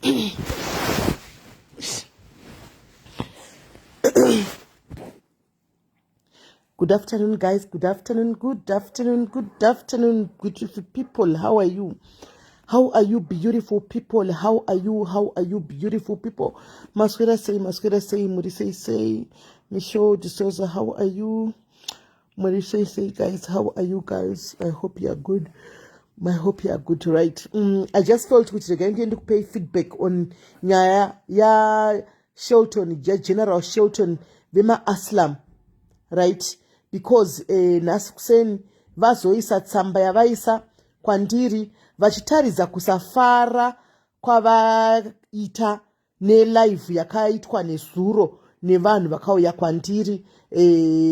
Good afternoon, guys. Good afternoon, beautiful people. How are you? How are you, beautiful people? How are you, beautiful people? Masquerade say, Muri say. Michaud de Souza, how are you? Muri say, guys, how are you, guys? I hope you are good. I hope you are good, right? I just felt which again going to pay feedback on ya Shelton, General Shelton, Vema Asylum, right? Because nasikuseni vazoisa tsamba yavaisa kwandiri vachitariza kusafara kwavaita nelive yakaitwa nezuro nevanhu vakauya kwandiri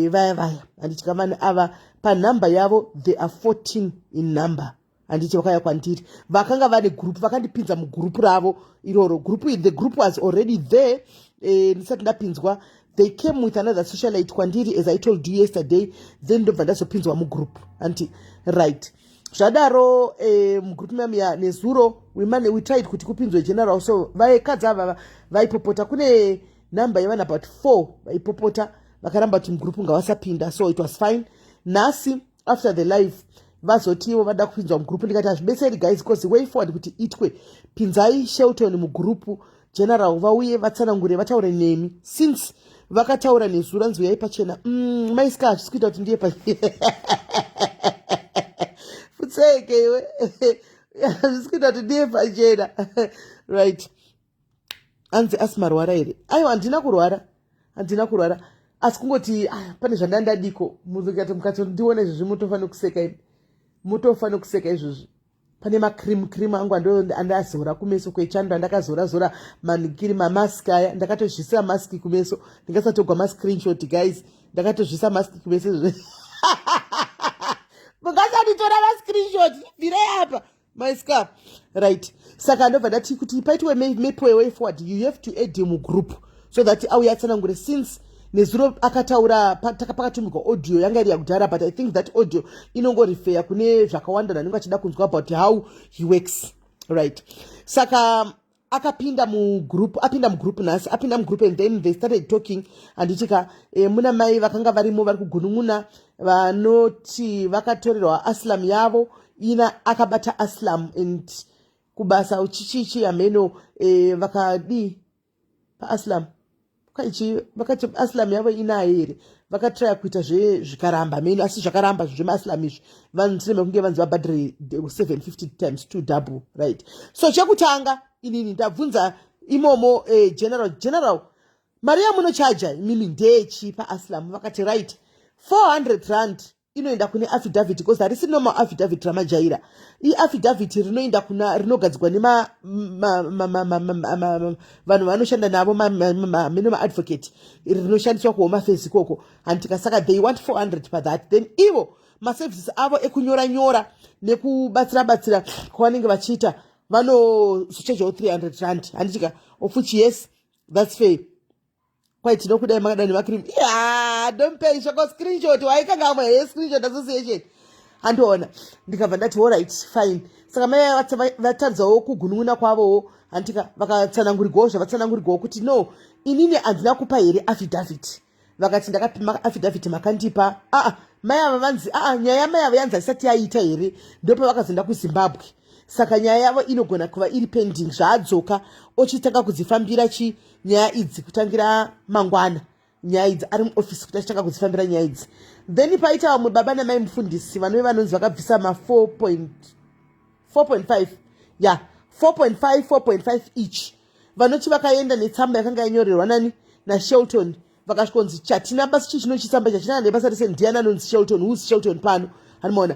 vaya handiti kavani ava panhamba yavo they are 14 in number handiti vakauya kwandiri vakanga vane group vakandipinza mugrupu ravo iroro the group was already there ndisati ndapinzwa. They came with another socialite kwandiri, as I told you yesterday. Then ndobva ndazopinzwa mugroup anti right zvadaro mugroup mami ya nezuro we tried kuti kupinzwe general, so vaikadzi ava vaipopota kune number yevana about 4 vaipopota vakaramba kuti mugroup ngavasapinda, so it was fine. Nasi after the live vazotiwo vada kupinzwa mugroup ndikati hazvibetseri guys because the way forward kuti itwe pinzai Shelton mugroup general vauye vatsanangure vataure nemi since vakataura nezuro nzwi yaipachena maiska hazvisikuita kuti ndiye futseke iwe hazvisikuita kuti ndiye pachena right. Anzi asimarwara here? Aiwa handina kurwara asi kungoti pane zvandandadiko mukati mukati izvozvi mutofane kuseka izvozvi. Pane makrim angu andazora kumeso kwechando andakazora manikiri mamaski aya ndakatozvisa maski kumeso ndingasatogwa mascreenshot guys ndakatozvisa maski kumeso mungasatitora mascreenshot bvirai apa maisca right. Saka ndobva ndati kuti paitwe mepo way forward you have to add mugroup so that auya atsanangure since nezuro akataura pakatumirwa audio yanga iri yakudhara, but I think that audio inongorifeya kune zvakawanda nanenge achida kunzwa about how he works right. Saka apinda mugroup and then they started talking anditika muna mai vakanga varimo vari kugunun'una vanoti vakatorerwa Asylum yavo ina akabata Asylum and kubasa uchichichi ameno vakadi pa Asylum vakati Asylum yavo inayo here vakatraya kuita zvikaramba meni asi zvakaramba zvemaSylum izvi vanhu sireme kunge vanzi vabhadhire 750 times 2 double right. So chekutanga inini ndabvunza imomo general mari yamunochaja imimi ndechi paAsylum? Vakati right 400 rand inoenda kune affidavit because harisi normal affidavit ramajaira. Affidavit rinoenda kuna rinogadzirwa nema vanhu vanoshanda navo ma advocate rinoshandiswa kuhoma face ikoko antika saka they want 400 for that. Then ivo maservices avo ekunyora nekubatsira kwavanenge vachiita vanozochajawo 300 rand handitika of which yes that's fair. Quite tinokudai makadani makrim don't pay shoko screenshot waikanga amwe screenshot association andoona ndikabva ndati all right fine. Saka mai vatadzawo kugunun'una kwavo antika vakatsanangurirwawo zvavatsanangurirwawo kuti no inini handina kupa here affidavit. Vakati ndakapa affidavit makandipa mai ava vanzi nyaya mai ava yanzi haisati yaita here ndopa vakazenda kuZimbabwe. Saka nyaya yavo inogona kuva iri pending zvaadzoka ochitanga kudzifambira nyaya idzi kutangira mangwana nyaya idzi ari muofisi kuti achitanga kudzifambira nyaya idzi. Then paita vamwe baba namai mufundisi vanove vanonzi vakabvisa ma 4.5 yeah 4.5 each vanoti vakaenda netsamba yakanga yanyorerwa nani naShelton vakasvikonzi chatina basi chichinochisamba chatina nebasa rese ndiani anonzi Shelton who's Shelton pano hanimaona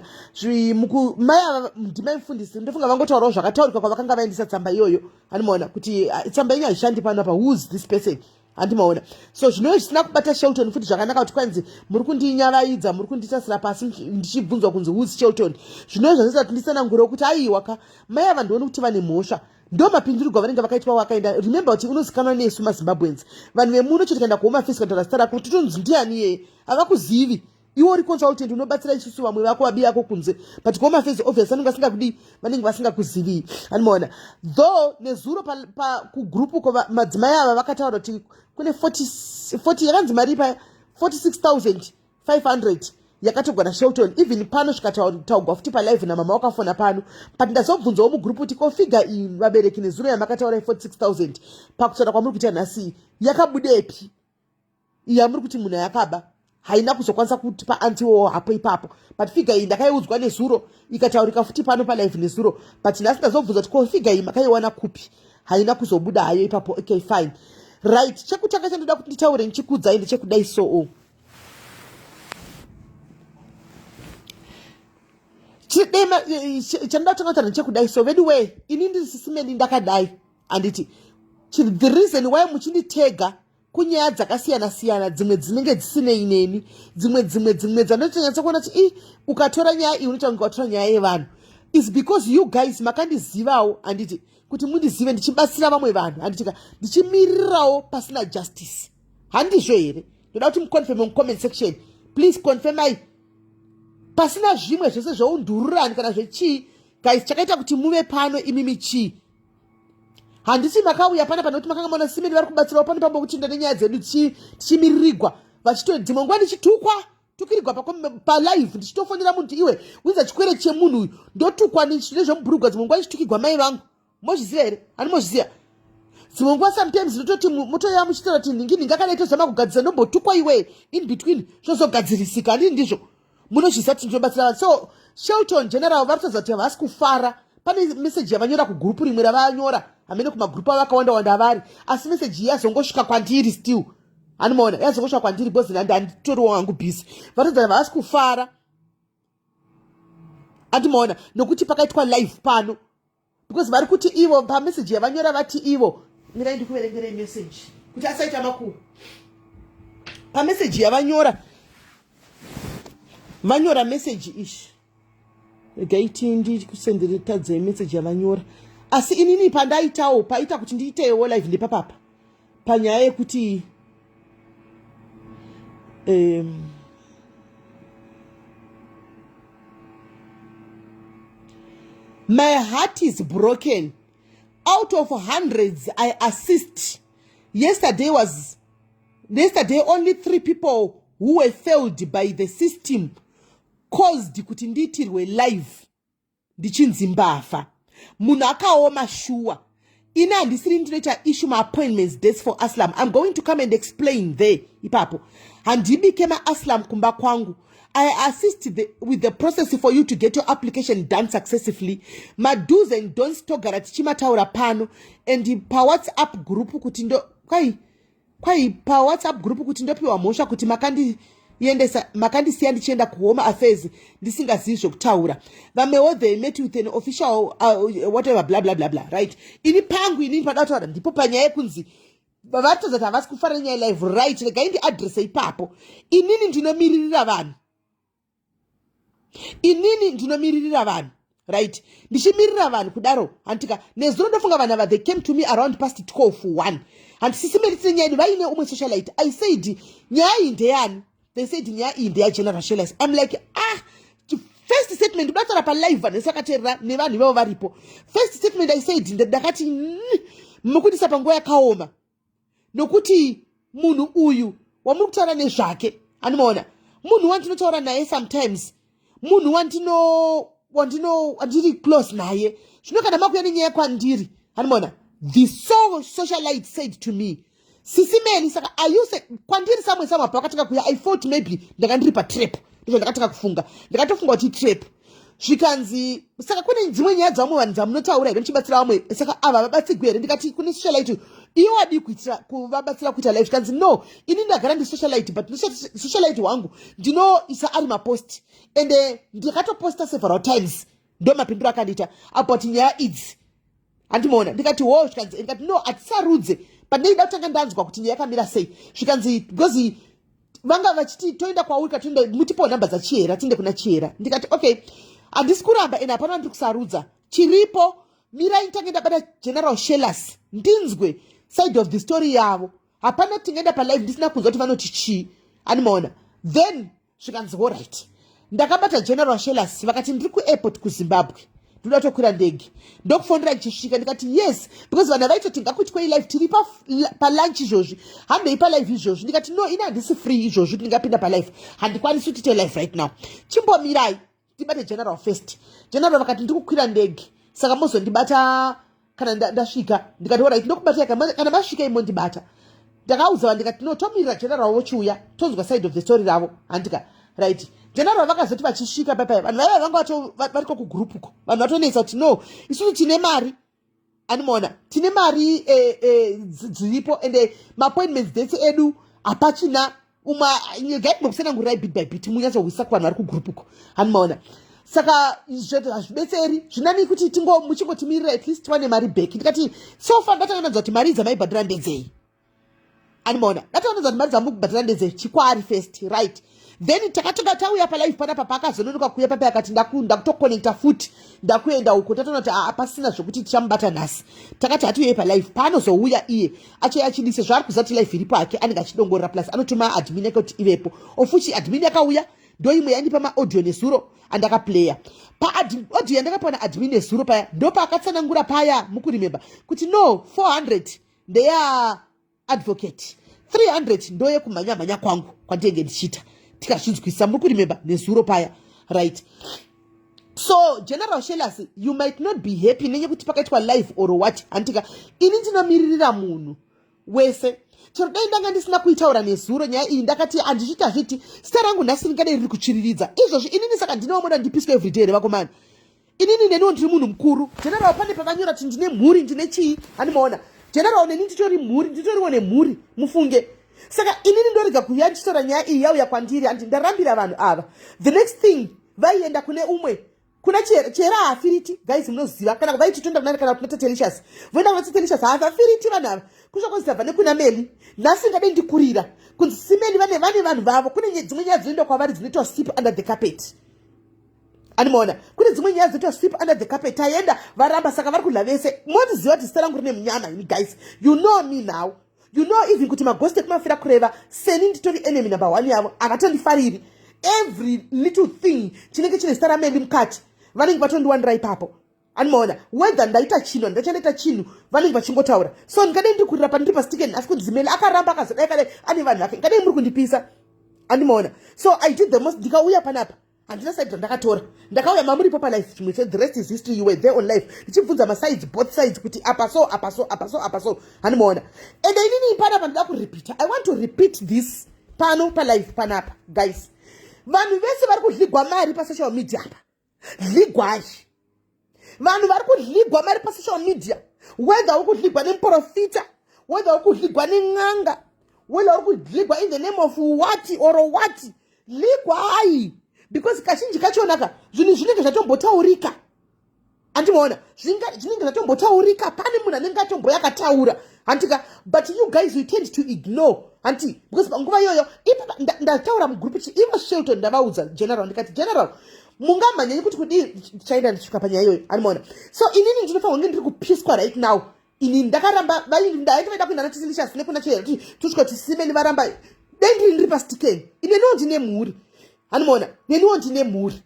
mai ndimai mufundisi ndofunga vangotaurawo zvakataurika kwavakanga vaendesa tsamba iyoyo hanimaona kuti tsamba inyo haishandi pano apa who's this person handimaona. So zvino zvisina kubata Shelton futi zvakanaka kuti kwanzi muri kundinyavaidza muri kunditasira pasi ndichibvunzwa kunzi who's Shelton. Zvino zvanoita kuti ndisanangure kuti aiwaka mai ava ndione kuti vane mhosva ndo mapindurirwa vanenge vakaitwa wakaenda. Remember kuti unozikanwa nesu maZimbabweans vanhu vemuno choti kaenda kuhoma face kataura zita rako kuti tonzi ndiani yeye havakuzivi iwo uri consultant unobatsira isusu vamwe vako vabi yako kunze but kuoma face obvious vanenge vasingakudi vanenge vasingakuzivi animaona though nezuro kugrupu ko madzimai ava vakataura kuti kune 40 yakanzi mari pa 46,500 yakatogwana Shelton even pano zvikataugwa futi palive namama wakafona pano but ndazobvunzawo mugrupu kuti kofiga iyi vabereki nezuro yamakataura 46,000 pakutaura kwamuri kuita nhasi yakabudepi yamuri kuti munhu yakaba haina kuzokwanisa kutipa antiwo hapo ipapo but figa iyi ndakaiudzwa nezuro ikataurika futi pano palive nezuro but nhasi ndazobvunza kuti kofiga iyi makaiwana kupi haina kuzobuda hayo ipapo okay fine right chekutanga chandoda kuti nditaure ndichikudzai ndechekudai so chandoda kutanga ndechekudai so anyway ini ndisisimeni ndakadai anditi the reason why muchinditega kunyaya dzakasiyana-siyana dzimwe dzinenge dzisinei neni dzimwe dzanotonyatsa kuona kuti ukatora nyaya iyi unotaura watora nyaya yevanhu is because you guys makandizivawo anditi kuti mundizive ndichibatsira vamwe vanhu handitika ndichimirirawo pasina justice handizvo here ndoda kuti muconfirme mucomment section please confirmai pasina zvimwe zvese zvoundururani kana zvechii guys chakaita kuti muve pano imimi chii handisi makauya pana panoti makanga mona simeni vari kubatsirawo pano pambo kuchinda nenyaya dzedu tichimiririgwa vachitoti dzimwe nguva ndichitukwa tukirigwa palive ndichitofonera munhu iwe winza chikwere chemunhu uyu ndotukwa nezvemubhurugwa dzimwe nguva ndichitukigwa mai vangu mozviziva here hani mozviziva dzimwe nguva sometimes ndototi motoya muchitaura kuti ndingi akadaita zama kugadzira ndombotukwa iwe in between zvozogadzirisika handii ndizvo munozvisa kuti ndinobatsira vanhu so Shelton general vari kutaudza kuti havasi kufara pane meseji yavanyora kugrupu rimwe ravanyora hamene kumagrupu avo akawanda vari asi meseji yazongosvika kwandiri still animaona yazongosvika kwandiri because handitoriwo wangu bhisi vatodza havasi kufara andimaona nokuti pakaitwa live pano because vari kuti ivo pameseji yavanyora vati ivo mirai ndikuverengerei meseji kuti asaita makuru pameseji yavanyora vanyora meseji ishi gaiti ndikusendere tadzai meseji yavanyora asi inini pandaitawo paita kuti ndiitewo live ndepapapa panyaya yekuti my heart is broken out of hundreds I assist yesterday only 3 people who were failed by the system caused kuti ndiitirwe live ndichinzi mbafa munhu akaoma shuwa ina handisiri ndinoita issue ma-appointments dates for Asylum. I'm going to come and explain there ipapo handibike ma-Asylum kumba kwangu I assist with the process for you to get your application done successfully ma-do's and don'ts togara tichimataura pano and pa-WhatsApp group kuti pa-WhatsApp group kuti ndopiwa mhosva kuti makandisiya ndichienda kuhome affairs ndisingazivi zvokutaura vamwewo they met with an official whatever blah blah blah blah right ini pangu inini pada kutaura ndipo panyaya yekunzi vatodza kuti havasi kufarira nyaya live right regai ndiadrese ipapo inini ndinomiririra vanhu right ndichimirira vanhu kudaro handika nezuro ndofunga vanhu ava they came to me around past 12:01 handisisimeritisire nyaya vaine umwe socialite I said nyaya iyi ndeyani they said nyaya iyi ndeya general Shellas I'm like first statement udatsara palive vanhu sakateerera nevanhu ivavo varipo first statement I said ndakati mukudisa panguva yakaoma nokuti munhu uyu wamuri kutaura nezvake animaona munhu wandinotaura naye sometimes munhu wandiri close naye zvino kana makuya nenyaya kwandiri animaona the socialite said to me sisimeni saka ayuse kwandiri samwe apa wakataka kuya I thought maybe ndakandiri pa trap ndizvo ndakataka kufunga ndakatofunga kuti trap zvikanzi saka kune dzimwe nyaya dzavamwe vanhu dzamunotaura here ndichibatsira vamwe saka ava vabatsigwe here ndikati kune socialite iwo wadi kuvabatsira kuita live zvikanzi no ini ndagara ndisocialite but socialite wangu ndinoisa ari mapost and ndikatoposta several times ndo mapinduro akandiita about nyaya idzi handimoona ndikati wo zvikanzi ndikati no hatisarudze but ndeida kutanga ndanzwa kuti nyaya yakamira sei zvikanzi because vanga vachiti toenda kwauri katoenda mutipo nhamba dzachiera tiende kuna chiera ndikati okay handisi kuramba ena hapana ndiri kusarudza chiripo mirai ntange ndabata general Shellas ndinzwe side of the story yavo hapana tingaenda palive ndisina kunzwa kuti vanoti chii animaona then zvikanzi alright ndakabata General Shellas vakati ndiri kuairport kuZimbabwe ndoda tokwira ndege ndokufonera ndichisvika ndikati yes because vanhu vaitoti ngakuityei live tiri palunch izvozvi hambei palive izvozvi ndikati no ini handisi free izvozvi ndingapinda palive handikwanisi kuti live right now chimbomirai ndibate General first. General vakati ndiri kukwira ndege saka mozondibata kana ndasvika ndikati alright ndokubatai kana masvika imondibata ndakaudzwa ndikati no tomirira General wochiuya tozwa side of the story ravo handika right. General vakazoti vachisvika papa vanhu vaya vanga variko kugroup uko vanhu vatonetsa kuti no isusu tine mari animona tine mari dziripo ende maappointments dates edu hapachina gaitinokusenangurirai bit by bit munyatsowisa kuvanhu vari kugroup uko animona saka hazvibetseri zvinani kuti muchingotimirira at least wane mari back ndikati so far ndatanganadza kuti mari dzamaibhadhira ndedzei animona ndatanganadza kuti mari dzamukubhadhira ndedzei chikwari first right. Then takatoka tauya palive panapa pakazononoka kuuya papa yakati ndakutokonekta futi ndakuenda uko tatona kuti apasina zvokuti tichamubata nhasi takati hatiuye palive paanozouya iye achidise zvaari kuzati live iripo hake anenge achidongorera plus anotuma admin yake kuti ivepo ofuchi admin yakauya ndo imwe yandipa maaudio nezuro andakaplaya paaudio yandakapana admin nezuro paya ndo paakatsanangura paya mukurimemba kuti no 400 ndeya advocate 300 ndoye kumhanya kwangu kwandenge ndichita tikazvinzwisa muri kurimemba nezuro paya right. So General Shellas you might not be happy nenyekuti pakaitwa live or what handika ini ndinamiririra munhu wese chero dai ndanga ndisina kuitaura nezuro nyaya iyi ndakati handichita zviti sita rangu nhasi ringadai riri kuchiriridza izvozvi inini saka ndinomoda ndipiswa everyday revakomana inini neniwo ndiri munhu mukuru. General pane pakanyora kuti ndine mhuri ndine chii handimaona General neni nditori mhuri nditoriwo nemhuri mufunge saka inini ndorega kuuya ndichitora nyaya iyi yauya kwandiri handi ndarambira vanhu ava. The next thing vaienda kune umwe kuna chera haafiriti guys munoziva kana vaiti tonda kuna kana kuna Telicious voenda kuna Telicious haafiriti vanhu ava kushakozisa vane kuna Meli nhasi ndade ndikurira kunzi simeni vane vanhu vavo kune dzimwe nyaya dzinoenda kwavari dzinoitwa sweep under the carpet animona kune dzimwe nyaya dzinoitwa sweep under the carpet taenda varamba saka vari kudla vese motiziva kuti zita rangu rine munyama ini guys you know me now. You know even kuti maghost ekumafira kureva seni nditori enemy number 1 yavo avatondifariri every little thing chinenge chine zita raMeli mukati vanenge vatondiwanira ipapo animaona whether ndaita chino ndachandaita chinhu vanenge vachingotaura so ndingadai ndikurira pandiri pastikeni asi kunzi Meli akaramba akazodai kadai ane vanhu vake ngadai muri kundipisa animaona so I did the most ndikauya panapa handina side ndakatora ndakauya mamuripo palife chimwe che the rest is history you were there on life ndichibvunza masides both sides kuti apa so handimaona and inini panapa ndida kurepeata I want to repeat this pano palife panapa guys vanhu vese vari kudligwa mari pasocial media apa dligwai vanhu vari kudligwa mari pasocial media whether uri kudligwa nemuprofita whether uri kudligwa nen'anga whether uri kudligwa in the name of what or what ligwai because kazhinji kachonaka zvinhu zvinenge zvatombotaurika handimaona zvinenge zvatombotaurika pane munhu anenge atomboya akataura handika but you guys you tend to ignore hanti because panguva iyoyo ndataura mugrupu ivo Shelton ndavaudza General ndikati General mungamhanyanyi kuti kudii chaenda ndisvika panyaya iyoyo handimaona so inini ndinofanirwa kunge ndiri kupiswa right now ini ndakaramba ndaiti vaida kuenda naTelicious nekuna chero kuti tosvika kuti simeni varamba dai ndiri pastikeni ineniwo ndine mhuri handimaona neniwo ndine mhuri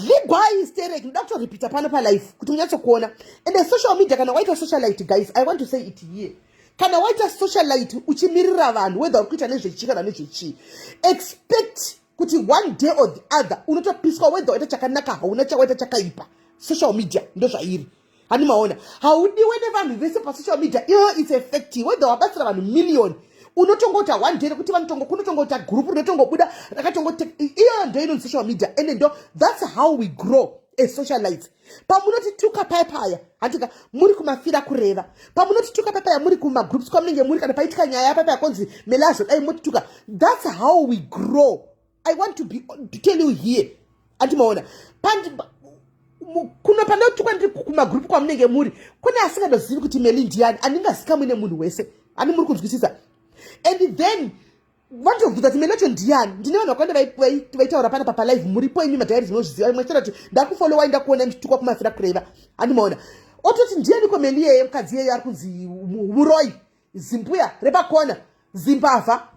ligwai hysterek ndoda kutoripita pano palife kuti munyatsokuona and social media kana waita socialite guys I want to say it here kana waita socialite uchimirira vanhu whether uri kuita nezvechi kana nezvechi expect kuti one day or the other unotopiswa whether waita chakanaka hauna chawaita chakaipa social media ndo zvairi handimaona haudiwe nevanhu vese pasocial media iyo it's effective whether wabatsira vanhu million unotongota one day kuti kunotongota group rinotongobuda rakatongote iyo ndo ino social media and ndo that's how we grow as socialites pamunotituka paya handika muri kumafira kureva pamunotituka paya muri kumagroups kwamunenge muri kana paitika nyaya paya konzi melazo dai motituka that's how we grow. I want to tell you here andimaona kuna pandotukwa ndiri kumagroup kwamunenge muri kune asingadozivi kuti Meli ndiani andingazikamwe nemunhu wese ani muri kunzwisisa and then vandobvudza kuti Meli wacho ndiani ndine vanhu vakawanda vaitaura pana papalive muripo imi madhairis munozviziva imwe chera kuti ndakufollowa ndakuona ndichitukwa kumafira kureva handimaona ototi ndianiko Meli yeye mukadzi yeyo ari kunzi Uroi Zimbuya repakona Zimbabva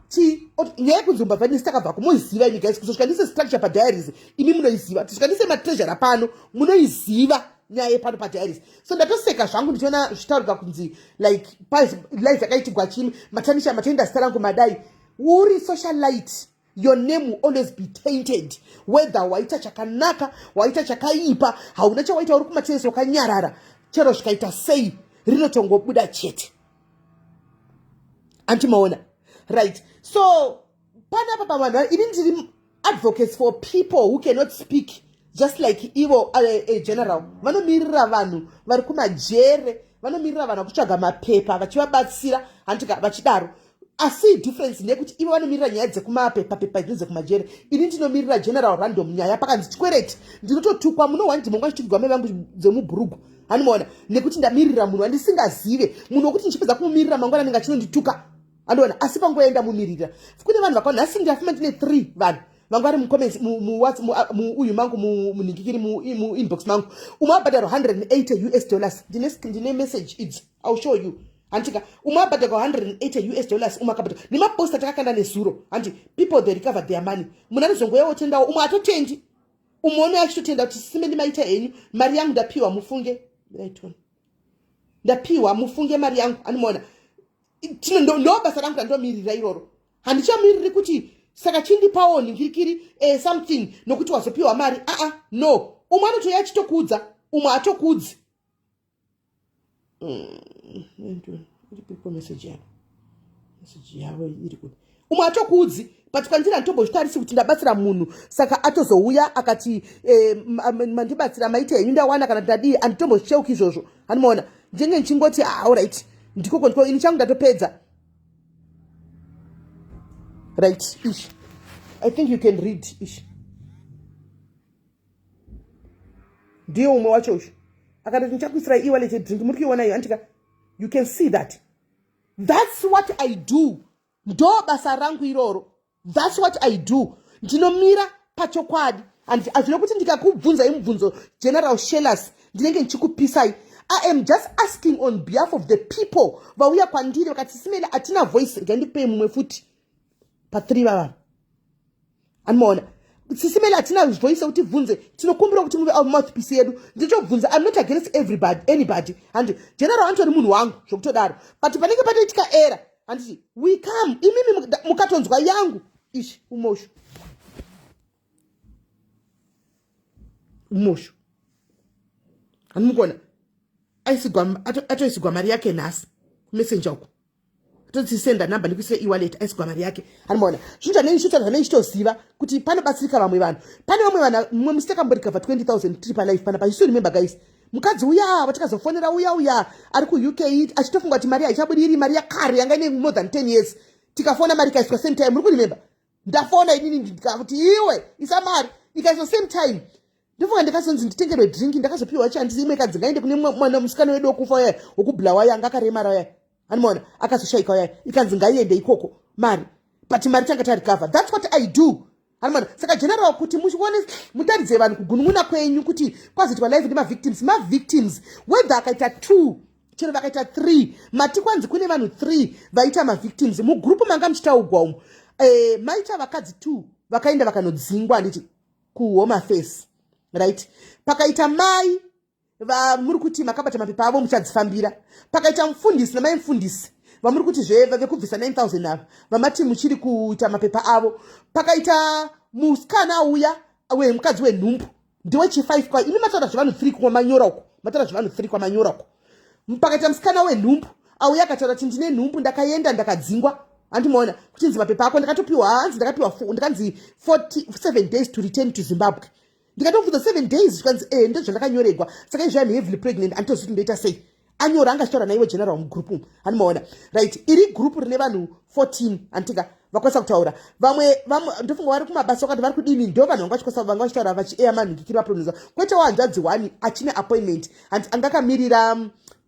nyaya yekunzomba vanisi takabva kumuziva imi guys kuzosvikandise structure padiaries imi munoiziva tisvikandise matreasure pano munoiziva nyaya yepano padiaries so ndatoseka zvangu ndichiona zvichitaurika kunzi like life yakaitigwa chimi matanisha matenda zita rangu madai uri socialite your name will always be tainted whether waita chakanaka waita chakaipa hauna chawaita uri kumachereso kanyarara chero zvikaita sei rinotongobuda chete antimaona right so panapa pavanhu ini ndiri advocates for people who cannot speak just like ivo a general vanomirira vanhu vari kumajere vanomirira vanhu vakutsvaga mapepa vachivabatsira handika vachidaro asi difference ndeyekuti ivo vanomirira nyaya dzekumapepa idzi dzekumajere ini ndinomirira general random nyaya pakanzi chikwereti ndinototukwa muno wandimongwa chitigwa mai vangu dzemubhurugu hanimaona nekuti ndamirira munhu wandisingazive munhu wokuti ndichipedza kumumirira mangwana ninga chinondituka andoona asi pangoenda mumirira kune vanhu vakaona nhasi ndafuma ndine 3 vanhu vangu vari mucomments uyu mangu muningikiri muinbox mangu umwe wabhadharwa $180 ndine message idzi I'll show you antika umwe wabhadharwa $180 umwe akabhadharwa nemaposta takakanda nezuro anti people they recover their money munhu anozongoyawo tendawo umwe atotendi umwe achitotenda kuti sime ndimaita henyu mari yangu ndapiwa mufunge ndapiwa mufunge mari yangu animaona ndo basa rangu randomirira iroro handichamiriri kuti saka chindipawo ningirikiri something nokuti wazopiwa mari no umwe anotoya achitokudza umwe atokudzi message yavo iri kuti umwe atokudzi but kwanzira ntombozvitarisi kuti ndabatsira munhu saka atozouya akati mandibatsira maite henyu ndawana kana ndadii anditombozvicheuki izvozvo hanimaona ndenge ndichingoti alright ndiko ini changu ndatopedza right ish I think you can read ish ndiyo umwe wacho usho akati ndichakuisira e-wallet yedrink muri kuiona iyo antika you can see that's what I do ndo basa rangu iroro that's what I do ndinomira pachokwadi and azvino kuti ndikakubvunza mubvunzo General Shellas ndinenge ndichikupisai I am just asking on behalf of the people vauya kwandiri vakati simele atina voice ngandipei mumwe futi pa3 vava animaona sisimele atina voice kuti bvunze tinokumbira kuti muve mouthpiece yedu ndichobvunza I'm not against anybody and General Anthony munhu wangu zvokutodaro but panenge patoitika era handiti we come imimi mukatonzwa yangu ishi umosho hanimukona atoisigwa mari yake nhasi messenger uku atotisenda namba ndikuisire e-wallet aisigwa mari yake hanimaona zvinhu chitoziva kuti panobatsirika vamwe vanhu pane vamwe vanhu mumwe musi takamborikavha 20,000 tiri palife pana pahisu remember guys mukadzi uya watakazofonera uya ari kuuk achitofunga kuti mari haichabudi iri mari yakare yanga ine more than 10 years tikafona mari ikaiswa same time muri kuremember ndafona inini ndikakuti iwe isa mari ikaiswa same time ndifunga ndikazonzi nditengerwe drink ndakazopiwa chandisi imwe kadzi ngaende kune mwana musikana wedu wokufa uya wokubhlawa yanga akaremara uya animaona akazoshaika uya ikanzi ngaiende ikoko mari but mari tanga tarikavha that's what I do animaona saka general kuti muchione mutaridze vanhu kugunun'una kwenyu kuti kwazotwa life ndemavictims whether akaita 2 chero vakaita 3 mati kwanzi kune vanhu 3 vaita mavictims mugrupu manga muchitaugwa umu maita vakadzi 2 vakaenda vakanodzingwa nditi kuhome affairs right pakaita mai vamuri kuti makabata mapepa avo muchadzifambira pakaita mufundisi namai mufundisi vamuri kuti vekubvisa 9,000 ava vamati muchiri kuita mapepa avo pakaita musikana uya mukadzi wenhumbu ndiwe chi5 kwa imi mataura zvevanhu 3 kwamanyora uko pakaita musikana wenhumbu auya akataura kuti ndine nhumbu ndakaenda ndakadzingwa andimaona kuchinzi mapepa ako ndakatopiwa hanzi ndakanzi 7 days to return to Zimbabwe ndikatobvunza 7 days zvikanzi ndozvandakanyoregwa saka izvo I'm heavily pregnant anditozivi ndoita sei anyora anga achitaura naiwe general mugrupu hanimaona right iri grupu rine vanhu 14 antika vakwanisa kutaura vamwe ndofunga vari kumabasa wakati vari kudini ndo vanhu vanga vachitaura vachiea manhingikiri vaprodusa kwetawo hanzvadzi 1 achine appointment and angakamirira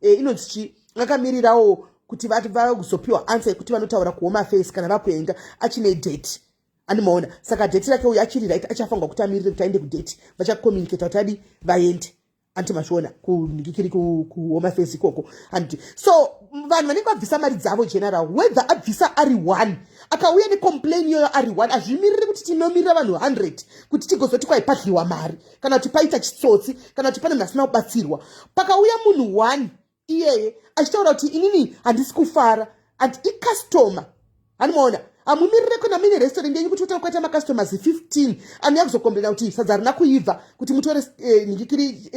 inonzi chi angakamirawo kuti vakuzopiwa answer yekuti vanotaura kuhome affairs kana vakuenda achine date animaona saka date rake uyu achiri right achafangwa kuti amirire kuti aende kudate vachakomunicata kuti adi vaende antimazviona kuningikiri kuhome affairs ikoko and so vanhu vanenge vabvisa mari dzavo general whether abvisa ari 1 akauya necomplain iyoyo ari 1 azvimiriri kuti tinomirira vanhu 100 kuti tigozoti kwaipadliwa mari kana kuti paita chitsotsi kana kuti pane munhu asina kubatsirwa. Pakauya munhu 1 iyeye achitaura kuti inini handisi kufara and icustoma. Hanimaona amumirire kuna mine restaurant yenyu kuti kwaita macustomers 15 anouya kuzokomplaina kuti sadza rina kuibva kuti mutore ningikiri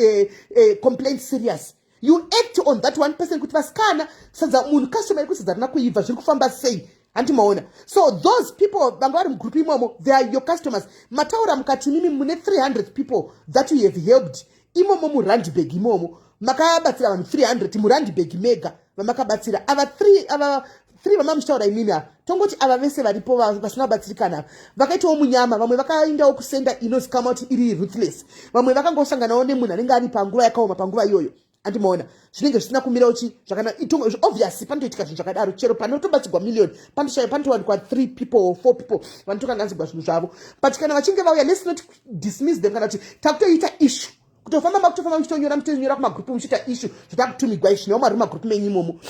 complaint serious. You act on that 1% kuti vasikana sadza munhu customer kuti sadza rina kuibva zviri kufamba sei. Handimaona. So those people vanga vari mugroup imomo, they are your customers. Mataura mukati mimi mune 300 people that you have helped imomo muRandburg imomo makabatsira vanhu 300 muRandburg mega vamakabatsira ava 3 vamamushtaura imimi tongoti ava vese varipo vasina kubatsirikana vakaitawo munyama vamwe vakaendawo kusenda inozikamwa kuti iri ruthless vamwe vakangosanganawo nemunhu anenge ari panguva yakaoma panguva iyoyo. Andimaona zvinenge zvisina kumira uchi zvakana obviously panotoitika zvinhu zvakadaro chero panotobatsirwa million panotowanikwa 3 people or 4 people vanotokanganzirwa zvinhu zvavo but kana vachinge vauya let's not dismiss them kana kuti takutoita issue kutofamba makutofamba muchitonyora kumagrupu muchiita issue zvatakutumigwa izvi neomari mumagrupu menyu imomo.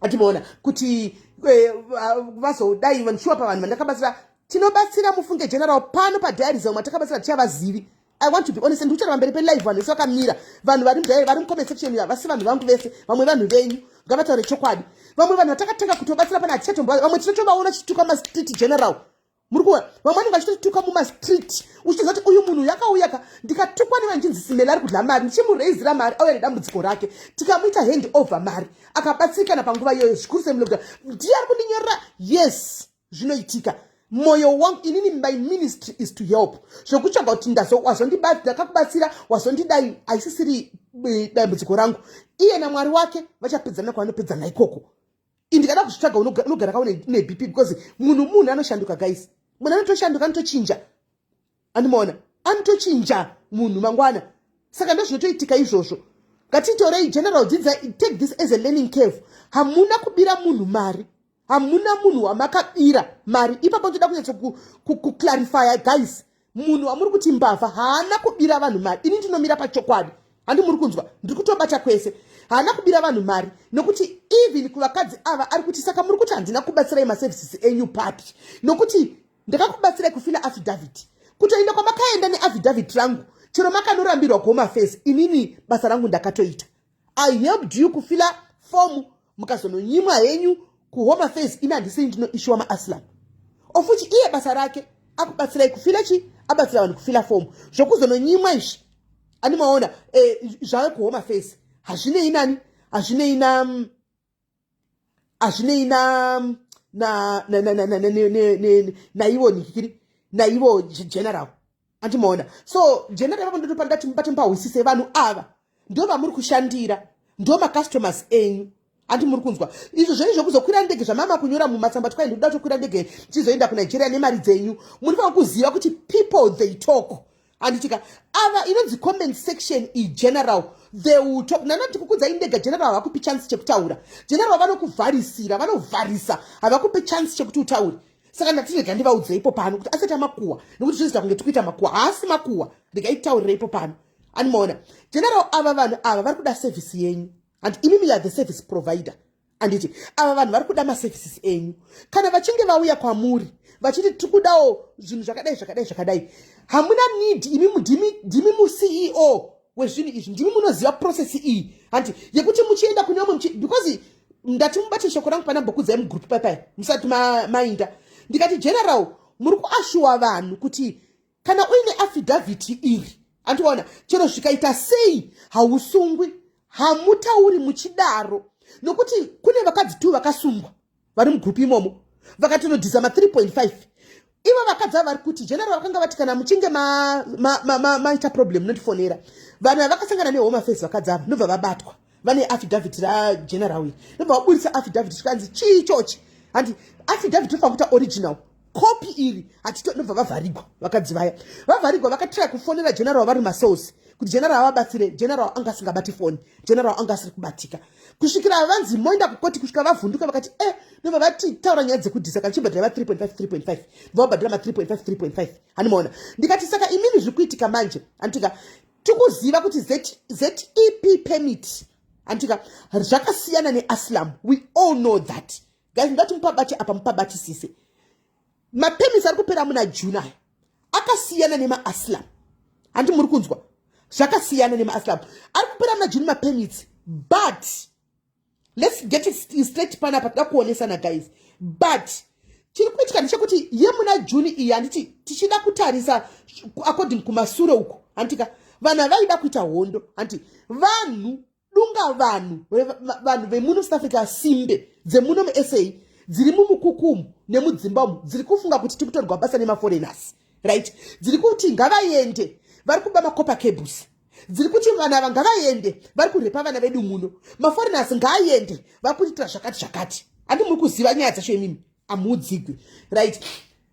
Andimaona kuti vazodai vanishuwa pavanhu vandakabatsira tinobatsira mufunge general pano padiaries omwe takabatsira tichavazivi. I want to be honest, and uchara mberi pe live vanhu vakamira vanhu vari mucomment section vasi vanhu vangu vese vamwe vanhu venyu ngavataure chokwadi vamwe vanhu vatakatanga kutobatsira pana achatomba vamwe tinotovaona chituka mastreet general muri kuona vamwe vanenge vachitotuka mumastreet uchiziva kuti uyu munhu yakauya ndikatukwa nevanjinzi SIS MELLY ari kudla mari ndichimureizira mari auya nedambudziko rake tikamuita hand over mari akabatsirikana panguva iyoyo zvikuru semulokuda ndiye ari kundinyorera yes zvinoitika moyo wangu inini my ministry is to help zvokutsvaga kuti ndakakubatsira wazondidai aisisiri dambudziko rangu iye namwari wake vachapedzana kwavanopedzana ikoko. Indikada kuzvitsvaga unogara kaune nebp because munhu anoshanduka guys munhu anotoshanduka anotochinja. Andimaona anotochinja munhu mangwana saka ndozvinotoitika izvozvo. Ngatitorei general dzidza take this as a learning curve. Hamuna kubira munhu mari hamuna munhu wamakabira mari ipapo toda kunyatsa kuclarify guys munhu wamuri kuti mbavha haana kubira vanhu mari ini ndinomira pachokwadi handi muri kunzwa ndiri kutobata kwese haana kubira vanhu mari nokuti even kuvakadzi ava ari kuti saka muri kuti handina kubatsirai maservices enyu papi nokuti ndakakubatsirai kufila affidavit kutoenda kwamakaenda neaffidavit rangu chero makanorambirwa kuhoma face inini basa rangu ndakatoita. I helped you kufila form mukazononyimwa henyu kuhoma face ina handisei ndinoishiwa maaslam of which iye basa rake akubatsirai kufila chi abatsira vanhu kufila form zvokuzononyimwa izvi. Animaona zvave kuhoma face hazvinei nani hazvinei naivo nikikiri naivo general. Andimaona so general vapo ndotopandati mbahwisise vanhu ava ndo vamuri kushandira ndo macustomers enyu. Andi muri kunzwa izvo zvenizvo kuzokwira ndege zvamama kunyora mumatsamba twayi ndoda tokwira ndege tizoenda kuNigeria nemari dzenyu muri kuziva kuti people they talk. Anditika ava inonzi comment section general they will talk nanoti kukudza indega general havakupi chance chekutaura general vanokuvharisira vanovharisa havakupi chance chekuti utaure saka ndatirega ndivaudzira ipo pano kuti asati amakuwa nokuti zviziva kunge tikuita makuwa haasi makuwa ndikaitaurira ipo pano. Animaona general ava vanhu ava vari kuda service yenyu and imimi are the service provider. Anditi ava vanhu vari kuda maservices enyu kana vachinge vauya kwamuri vachiti tikudawo zvinhu zvakadai hamuna need imimi ndimi muCEO wezvinhu izvi ndimi munoziva process iyi anti yekuti muchienda kune vamwe because ndati mubate shoko rangu panambokudzai mugroup papai musati mainda ndikati general muri kuashuwa vanhu kuti kana uine affidavit iri andiona chero zvikaita sei hausungwi hamutauri muchidaro nokuti kune vakadzi 2 vakasungwa vari mugroup imomo vakatonodhisa 3.5 ivo vakadzi vari kuti general vakanga vati kana muchinge maita problem notifonera vanhu vakasangana nehoma face vakadzi ava nobva vabatwa vane affidavit rageneral uyu nobva vaburisa affidavit zvikanzi chiichochi handi affidavit tofanira kuita original copy iri nobva vavharigwa vakadzi vaya vavharigwa vakatira kufonera general vari masource kuti general avabatsire general anga asingabati phone general anga asiri kubatika kusvikira vanzi moenda kukoti kusvika vavhunduka vakati nobva vati taura nyaya dzekudhisa kana chibhadhira 3.5 vabhadhira 3.5 hanimaona ndikati saka imini zviri kuitika manje antika tikuziva kuti zep permit antika zvakasiyana neasylum we all know that guys ngati mupabati apa mupabatisise Mapemits ari kupera muna June aya akasiyana nema-Asylum. Handi muri kunzwa zvakasiyana nema-Asylum ari kupera muna June mapemits, but let's get it straight panapa toda kuonesana guys. But chiri kuitika ndechekuti yemuna June iyi handiti tichida kutarisa according kumasure uko handika vanhu vaida kuita hondo hanti vanhu dunga vanhu vemuno South Africa simbe dzemuno muSA dziri mumukukumu nemudzimbamu dziri kufunga kuti tikutorwa basa nemaforeigners, right? Dziri kuti ngavaende vari kuba makopa cables, dziri kuti vana ava ngavaende vari kurepa vana vedu muno, maforeigners ngaaende vari kuitira zvakati. Handi muri kuziva nyaya dzacho imimi amudzigwi, right?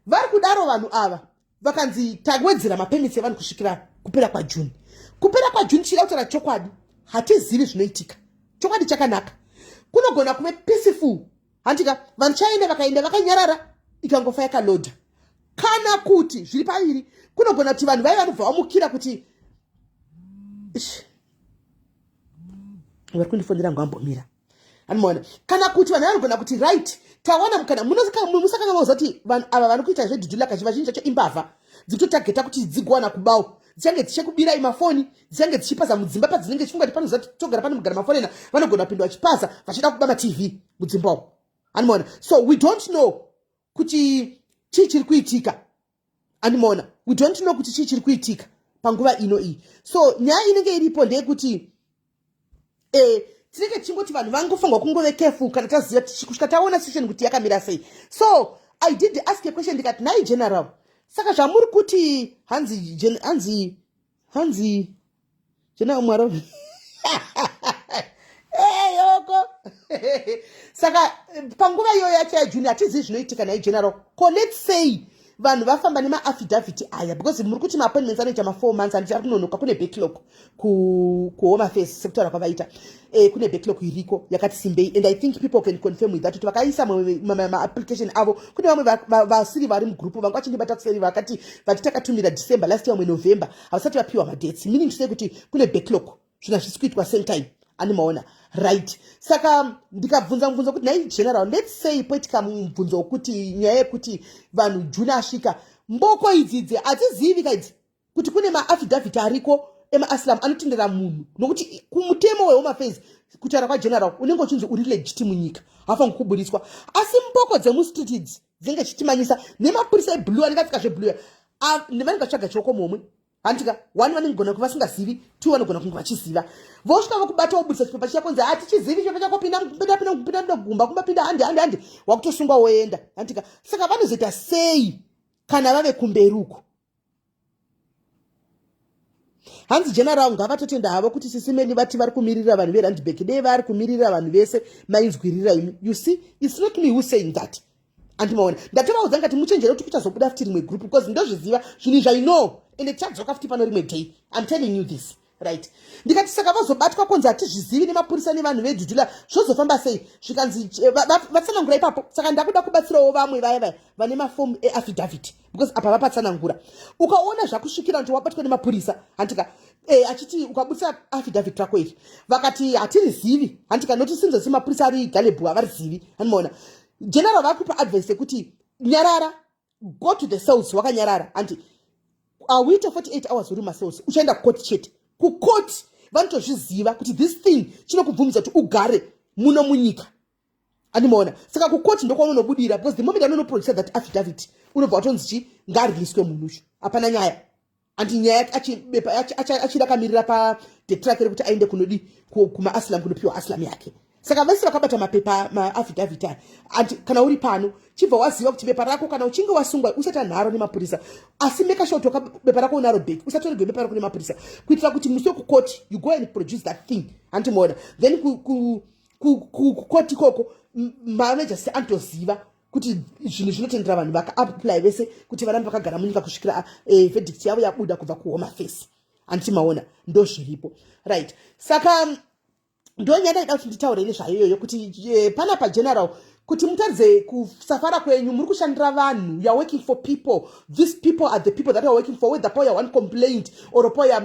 Vari kudaro vanhu ava vakanzi tawedzera mapemits evanhu kusvikira kupera kwa June. Kupera kwa June chida kutaura chokwadi hatizivi zvinoitika. Chokwadi chakanaka kunogona kuve peaceful handika vanhu chaende vakaenda vakanyarara ikangofa yakaloda, kana kuti zviri paviri kunogona kuti vanhu vaiva kubva vamukira kuti vari kundifondera ngwambomira anomaona, kana kuti vanhu vanogona kuti right tawana mukana musakanga mauza kuti vanhu ava vari kuita zvedhudhula kazhi vazhinji chacho imbavha dzitotageta kuti dzigowana kubawo dzichange dzichikubirai mafoni dzichange dzichipaza mudzimba padzinenge chifunga kuti panoza togara pane mugara mafonena vanogona kupindwa vachipaza vachida kuba matv mudzimbawo anomaona. So we don't know kuti chii chiri kuitika anomaona, we don't know kuti chii chiri kuitika panguva ino iyi. So nyaya inenge iripo ndeyekuti tinenge chingoti vanhu vangofunga kungove careful kana taziva kusvika taona situation kuti yakamira sei. So I did ask a question ndikati nai general, saka zvamuri kuti hanzi general mwaro yoko saka panguva iyoyo yacho yaJune hatizivi zvinoitika nai general. Ko let's say vanhu vafamba nema-affidavit aya because muri kuti ma-appointments anoita ma4 months handiti ari kunonoka, kune backlog kuhome affairs sekutaura kwavaita kune backlog iriko yakati simbei, and I think people can confirm with that kuti vakaisa ma-application avo kune vamwe vasiri vari mugrupu vanga vachindibata kuseri vakati vati takatumira December last year November havasati vapiwa madates, meaning to say kuti kune backlog zvinhu hazvisi kuitwa same time animaona, right? Saka ndikabvunza kuti nai general, let's say poitika mubvunzo wokuti nyaya yekuti vanhu June asvika mboko idzidzi hadzizivi kaidzi kuti kune ma-affidavit ariko ema-Asylum anotendera munhu, nokuti kumutemo wehome affairs kutaura kwageneral unenge uchinzi uri legit munyika hafangi kuburiswa, asi mboko dzemustreet idzi dzinenge chitimanyisa nemapurisa eblue anenge asvika zveblue nevanenge vatsvaga choko momwe handika 1 vanenge gona kuva vasingazivi, 2 vanogona kunge vachiziva vosvika vokubata woburisa chipepa chiyakonzi hatichizivi chipepa chako pinda gumba kumbapinda handi wakutosungwa woenda handika. Saka vanozoita sei kana vave kumberuko? Hanzi general ngavatotenda havo kuti SIS MELLY vati vari kumirira vanhu veRandburg dei vari kumirira vanhu vese mainzwirira imi. You see, it's not me who's saying that. Andimaona ndatovaudza ngati muchenjere kuti kuchazobuda futi rimwe group because ndozviziva zvinhu zvaino ende chadzoka futi pano rimwe day. I'm telling you this, right? Ndikati saka vazobatwa konzi hatizvizivi nemapurisa nevanhu vedhudhula zvozofamba sei zvikanzi vatsanangura ipapo. Saka ndakuda kubatsirawo vamwe vaya vane mafomu eaffidavit because apa vapatsanangura. Ukaona zvakusvikira kuti wabatwa nemapurisa handika achiti ukabudisa affidavit rako iri vakati hatirizivi handika noti sinzo semapurisa ari Galebu havarizivi handimoona. General vakupa advice yekuti nyarara, go to the cells wakanyarara anti awita 48 hours uri macells uchaenda court chete. Kucourt vanotozviziva kuti this thing chinokubvumidza kuti ugare muno munyika andimoona. Saka kucourt ndokwaunobudira because the moment anonoproduce that affidavit unobva watonzi chi ngariliswe munhu ucho hapana nyaya anti nyaya achida kamirira the track kuti aende kunodi kuma-Asylum kunopiwa Asylum yake. Saka vese vakabata mapepa ma-affidavit anti kana uri pano chibva waziva kuti bepa rako kana uchinge wasungwa usati nharo nemapurisa, asi make sure kuti bepa rako unaro back usatorerwe bepa rako nemapurisa kuitira kuti musi wekukoti you go and produce that thing andimoona. Then kukoti ikoko mamajasi antoziva kuti zvinhu zvinotendera vanhu vaka-apply vese kuti varambe vakagara munyika kusvikira verdict yavo yabuda kubva kuhome affairs antimaona ndozviripo, right? Saka ndo nyaya ndaida kuti nditaure nezvayoyo kuti panapa general kuti mutadze kusafara kwenyu muri kushandira vanhu. You are working for people. These people are the people that you are working for. Whether poya one complaint or poya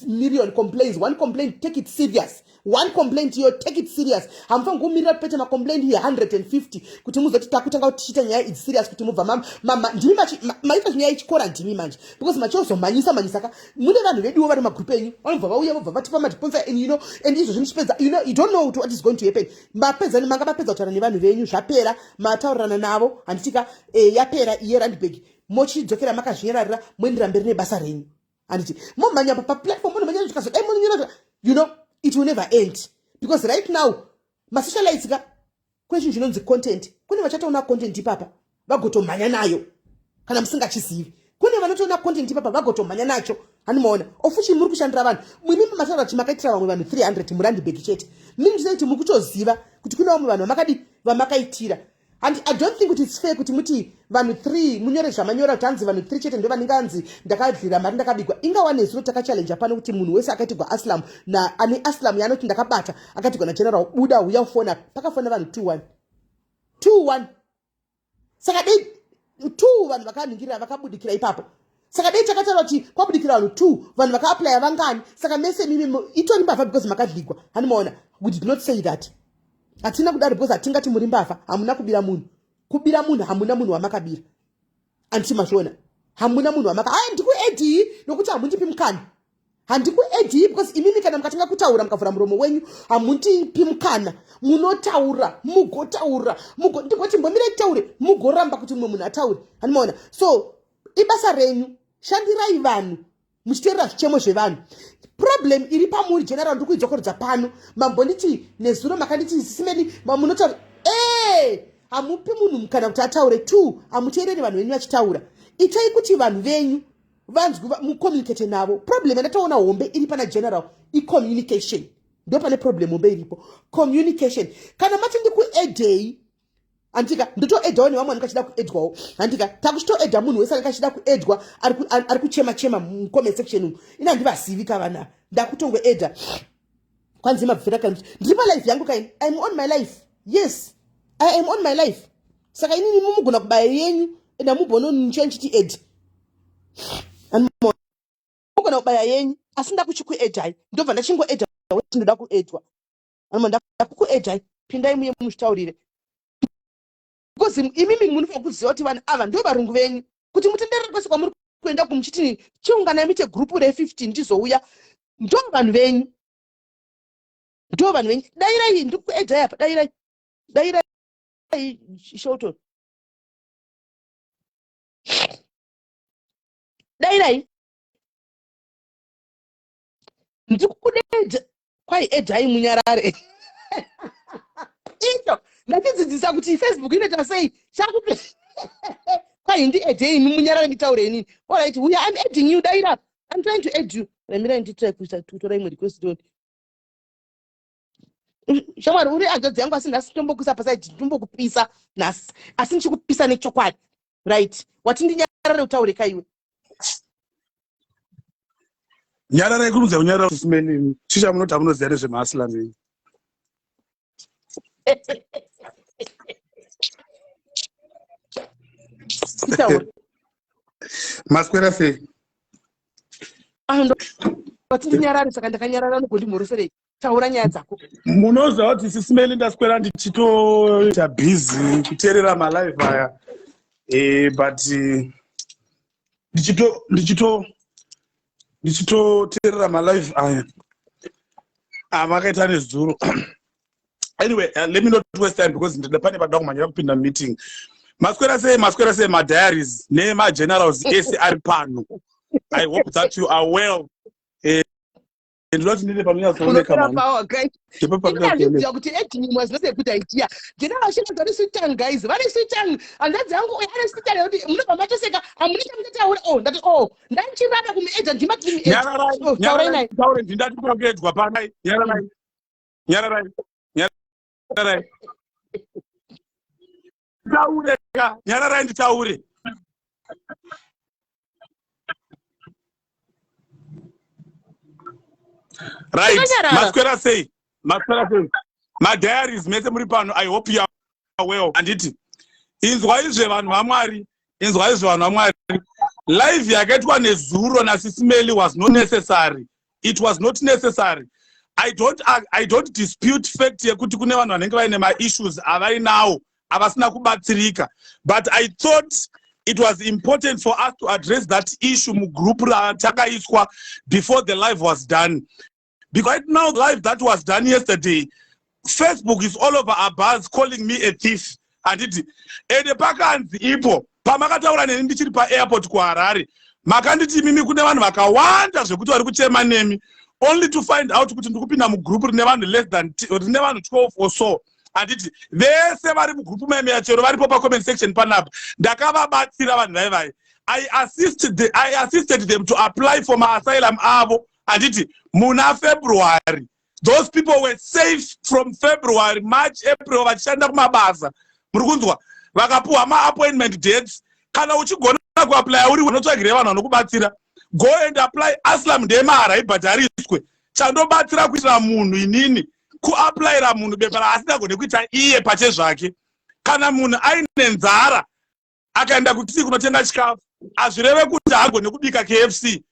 million complaints, one complaint, take it serious. One complaint, you take it serious. Hamfa ngumirira pete ma complaint here 150 kuti muzoti takutanga kuchita nyaya it's serious kuti mubva mama ndimi maita nyaya ichikora ndimi manje because machozo manyisa ka mune vanhu vedu vari magroup enyu vanobva vauya vobva vatipa madiponsor and you know and izvo zvinopedza you don't know what is going to happen. Mapedza manga mapedza kutaura nevanhu venyu zvapera mataurirana navo handitika yapera iye Randburg mochidzokera makazvinyararira moendera mberi nebasa renyu handiti momanya pa platform monomanya zvikazo you know it will never end because right now masocialites ka question zvinonzi content kune vachataona content ipapa vagotomhanya nayo kana musingachizivi kune vanotoona content ipapa vagotomhanya nacho hanimaona ofuchi muri kushandira vanhu mwimi mataura kuti makaitira vamwe vanhu 300 muRandburg chete mimi ndinoiti muri kutoziva kuti kune vamwe vanhu vamakaitira. And I don't think it's fair kuti muti vanhu 3 munyore zvamanyora kuti hanzi vanhu 3 chete ndo vanenganzi ndakadlira mari ndakabigwa ingawa nezuro takachallenge pano kuti munhu wese akaitigwa Asylum na ane Asylum yanoti ndakabata akatigwa na general buda uya ufona pakafona vanhu 21 saka dei 2 vanhu vakaningira vakabudikira ipapo saka dei takataura kuti kwabudikira vanhu 2 vanhu vakaapply vangani saka mese mimi itori mbavha because makadligwa hanimaona we did not say that. Atina kudari because atingati muri mbavha hamuna kubira munhu hamuna munhu wamakabira antimashona hamuna munhu wamaka ndiku edi nokuti hamundipi mukana handiku edi because imimi kana mukatanga kutaura mukavhura muromo wenyu hamundipi mukana munotaura mugotaura ndikoti mbomira taure mugoramba kuti mumwe munhu ataure hanimaona so ibasa renyu shandirai vanhu muchiteerera zvichemo zvevanhu. Problem iri pamuri general ndikuidzokorodza pano mambonditi nezuro makanditi SIS-MELLY mamunotaura hamupi munhu mukana kuti ataure 2 hamuteereri vanhu venyu vachitaura itai kuti vanhu venyu vanzwi mucommunicate navo. Problem yandataona hombe iri pana general communication ndo pane problem hombe iripo communication. Kana mati ndikuedhei andika ndotoedhawo nevamwe andikachida kuedhwawo andika takuchitoedha munhu wese andikachida kuedhwa ari kuchema mucomment section umu ina ndivazivi kavana ndakutongoedha kwanzi mabvira kana ndiri palife yangu kaini I'm on my life. Yes I am on my life saka inini mumugona kubaya yenyu enda mubhono nchenchiti ed mugona kubaya yenyu asi ndakuchikuedhai ndobva ndachingoedha kuti ndoda kuedhwa ndakukuedhai pindai muye muchitaurire because imimi munofanira kuziva kuti vanhu ava ndo varungu venyu kuti mutenderere kwese kwamuri kuenda kumuchitini chiungana mite group re15 ndizouya ndo vanhu venyu dairai ndiri kuedha yapa dairai shoto dairai ndiri kukudedha kwai edhai munyarare icho ndachidzidzisa kuti Facebook inoita sei chakupe kwai ndiedhei munyarare nditaure inini. All right, I'm adding you daira. I'm trying to add you. Remira nditry kuita tutora imwe request don't. Shamwari uri address yangu asi ndasitombokuisa paside ndombokupisa nasi asi ndichikupisa nechokwadi right wati ndinyarare utaure kaiwe nyarare kuruza kunyarara SIS-MELLY chicha munoti munoziya nezvemaslam maswera sei wati ndinyarare saka ndakanyarara nogondimhoroserei taura nyaya dzako. Munoziva kuti SIS-MELLY ndaswera ndichitoita busy kuteerera malive aya but ndichitoteerera malive aya avakaita nezuro. Anyway, let me not waste time because pane vada kumhanyira kupinda meeting. Maswera sei madiaries nemagenerals ese ari pano. I hope that you are well. Ndinoti ndine pamunyazooneka mani ndinoziva kuti edinimwa zinose good idea general shema vari sitang guys vari sitang hanzvadzi yangu ari sitang kuti munobva matoseka hamuna chamutataura ndati ndanichivada kumuedza ndimataure ndindati kuedwa panai nyararai nyararai nditaure right maswera sei madiaries mese muri pano I hope you are well. Anditi. Inzwaizve vanhu vamwari. Inzwaizve vanhu vamwari. Live yakaitwa nezuro naSIS MELLY was not necessary. It was not necessary. I don't dispute fact yekuti kune vanhu vanenge vaine ma-issues avainawo avasina kubatsirika. But I thought it was important for us to address that issue mugroup ratakaiswa before the live was done. Because right now, the live that was done yesterday, Facebook is all over our buzz calling me a thief. And pakanzi ipo pamakataura neni ndichiri pa-airport kuHarare makanditi mimi kune vanhu vakawanda zvekuti vari kuchema nemi only to find out kuti ndikupinda mugroup rine vanhu less than rine vanhu 12 or so. Anditi vese vari mugroup memeya chero varipo pa-comment section panapa ndakavabatsira vanhu vaivai. I assisted them to apply for ma-asylum avo. Anditi muna February those people were safe from February, March, April vachishanda kumabasa. Muri kunzwa vakapuwa ma-appointment dates. Kana uchigona kuapply uri unotsvagire vanhu vanokubatsira. Go and apply. Asylum ndemara haibhadhariswe. Chandobatsira kuitira munhu inini kuapplyira munhu bepa raasingagone kuita iye pache zvake. Kana munhu aine nzara akaenda kuti kunotenga chikafu azvireve kuti haagone kubika KFC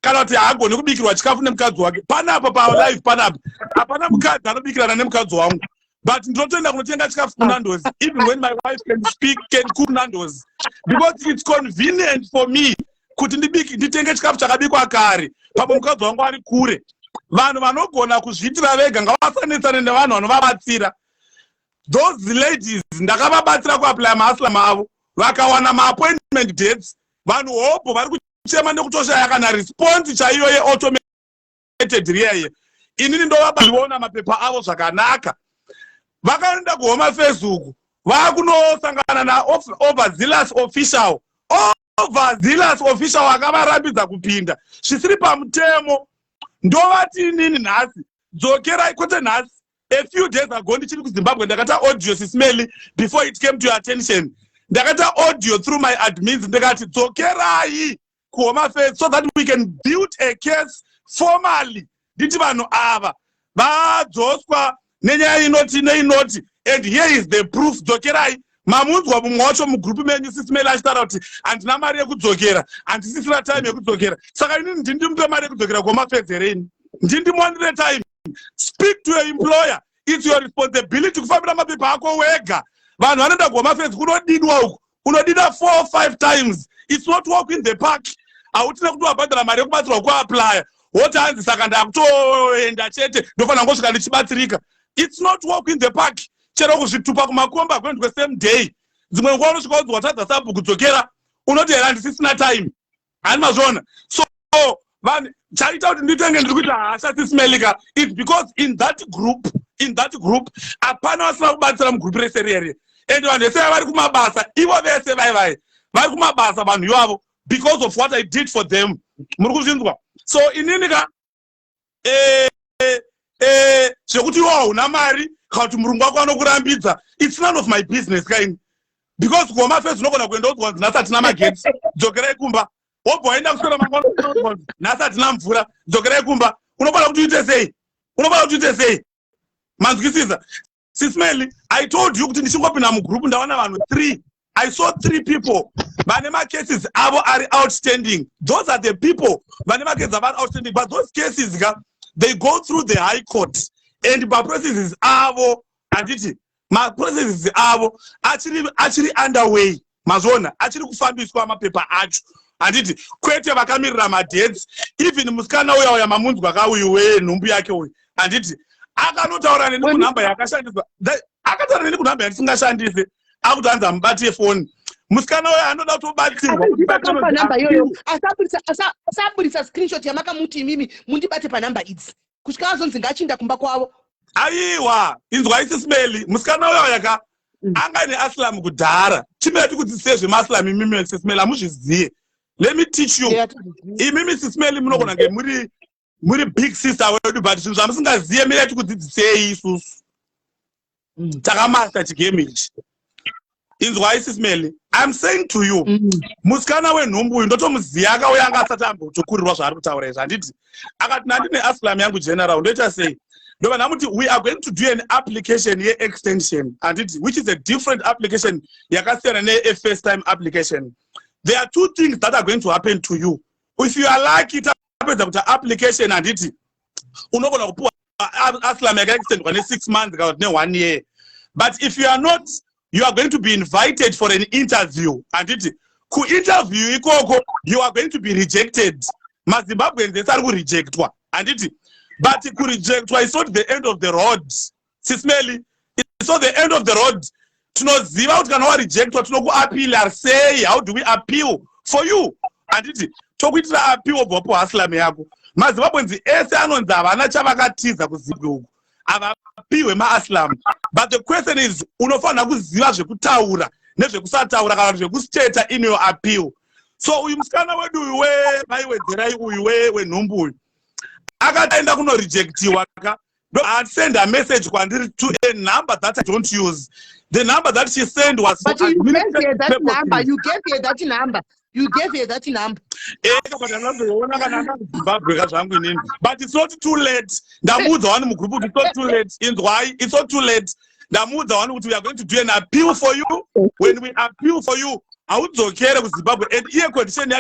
kana kuti haagone kubikirwa chikafu nemukadzi wake. Panapa pa-live panapa hapana mukadzi anobikirana nemukadzi wangu. But ndinotoenda kunotenga chikafu kuNando's even when my wife can speak, can cook Nando's, because it's convenient for me kuti nditenge chikafu chakabikwa kare papo mukadzi wangu ari kure. Vanhu vanogona kuzviitira vega ngavasanetsane nevanhu vanovabatsira. Those ladies ndakavabatsira kuapply ma-asylum avo vakawana ma-appointment dates. Vanhu hopo vari kuchema nekutoshaya kana response chaiyo ye-automated riyaiye. Inini ndovabaona mapepa avo zvakanaka. Vakaenda kuHome Facebook vakunosangana na-overzealous official. Overzealous official akavarambidza kupinda zvisiri pamutemo. Ndovati nini nhasi dzokerai kwete nhasi. A few days ago ndichiri kuZimbabwe ndakata audio SIS MELLY before it came to your attention. Ndakata audio through my admins ndakati dzokerai kuHome Facebook so that we can build a case formally. Nditi vanhu ava vadzoswa nenyaya inoti neinoti, and here is the proof. Dzokerai. Mamunzwa mumwe wacho mugroup menyu SIS MELLY achitaura kuti handina mari yekudzokera, handisisina time yekudzokera. Saka inini ndindimupe mari yekudzokera kuHome Affairs. Ndindimonere time. Speak to your employer. It's your responsibility kufambira mapepa ako wega. Vanhu vanoenda kuHome Affairs kunodidwa uku. Unodida 4 or 5 times. It's not walk in the park. Hautina kuti wabhadhara mari yekubatsirwa kuapply. Woti hanzi saka ndakutoenda chete ndofanira ngosvika ndichibatsirika. It's not walk in the park. Chero kuzvitupa kumakomba kwenda the same day. Dzimwe nguva unosvika kuti watadza sabhu kudzokera unoti here handisisina time. Hani mazvona. So vanhu chaita kuti nditenge ndiri kuita hasha SIS MELLY ka, it's because in that group hapana vasina kubatsira mugroup rese rere. And vanhu vese vari kumabasa ivo vese vari kumabasa vanhu ivavo because of what I did for them. Muri kuzvinzwa. So inini ka zvekuti iwo hauna mari kana kuti murungu wako anokurambidza, it's none of my business kind. Because kuHome Affairs unogona kuenda kuti nhasi hatina magetsi dzokerai kumba. Wobva waenda kuswera mangwana nhasi hatina mvura dzokerai kumba. Unofanira kuti uite sei? Manzwisisa. SIS MELLY, I told you kuti ndichingopinda mugroup ndawana vanhu 3. I saw 3 people vane macases avo are outstanding. Those are the people vane macases avo outstanding, but those cases they go through the high court and my processes avo anditi processes avo actually underway. Mazona achiri kufambiswa mapepa acho anditi kwete vakamirira madates. Even musikana uya mamunzwa kauyiwe nhumbu yake uyu anditi akanotaura neni kunhamba yakashandiswa, akataura neni kunhamba yandisingashandise akuti hanzi amubate foni. Musikana uya anoda kutobatsirwa panhamba iyoyo asaburisa screenshot yamakamuti imimi mundibate panhamba idzi kusvika azonzi ngachinda kumba kwavo. Aiwa, inzwai SIS MELLY, musikana uya yaka anga neAsylum kudhara. Chimeti kuti sezvemaslam imimi SIS MELLY hamuzviziye. Let me teach you. Imimi SIS MELLY munogona nge muri big sister wedu, but zvinhu zvamusingaziye miri yatikudzidzisei isusu. Takamasta chigame ichi. Inzwai SIS MELLY, I'm saying to you, musikana wenhumbu uyu ndotomuziya akauya anga asati ambotokurirwa zvaari kutaura izvi. Handiti akati nandine Asylum yangu general ndoita sei? No, but we are going to do an application here extension, and which is a different application. A first time application. There are two things that are going to happen to you. If you are like it happens with the application and it, Asylum extend 6 months, 1 year. But if you are not, you are going to be invited for an interview, and it ku interview you are going to be rejected. Zimbabweans they start to reject, and it. But it could reject. It's not the end of the road. SIS MELLY, it's not the end of the road. To know Ziva can reject what to know appeal or say how do we appeal for you? And it talk with the appeal of Asylum yako. Zimbabweans ese anonza abana chavakatiza kuzibuku. Ava appeal ma Asylum. But the question is unofana kuziva zvekutaura nezvekusataura kana zvekustate in your appeal. So uyu musikana wedu uyu maiwedzera uyu wenhumbu akataenda kuno rejectiwa I send a message to a number that I don't use. The number that she sent was but you gave her that number. You gave her that number. You gave her that number. But it's not too late. It's not too late. Why? It's not too late. We are going to do an appeal for you. When we appeal for you, I would care with Zimbabwe. And here condition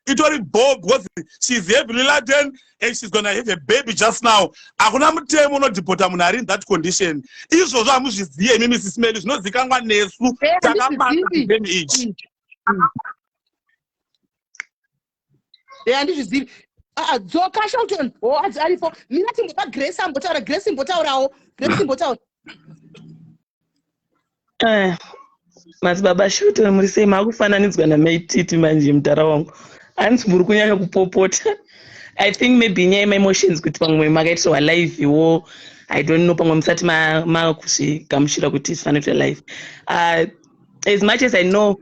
it was Bob because she's heavily laden and she's gonna have a baby just now. Akuna mutemo no depota munari in that condition. Izvo zvamuziziye imi Mrs. Melly zvinozikangwa nesu takamana same age. Andizvizivi. Dzoka Shelton. Arifo. Mina tingopa Grace imbotaurawo. Grace imbotaura. Madzibaba Shelton muri sei makufananidzwa naMaititi manje mutara wangu. Hands muri kunyanya kupopota. I think maybe nyaya emotions kuti pamwe makaitwa live iwo I don't know pamwe musati makusvikamushira kuti isifane kuita live. As much as I know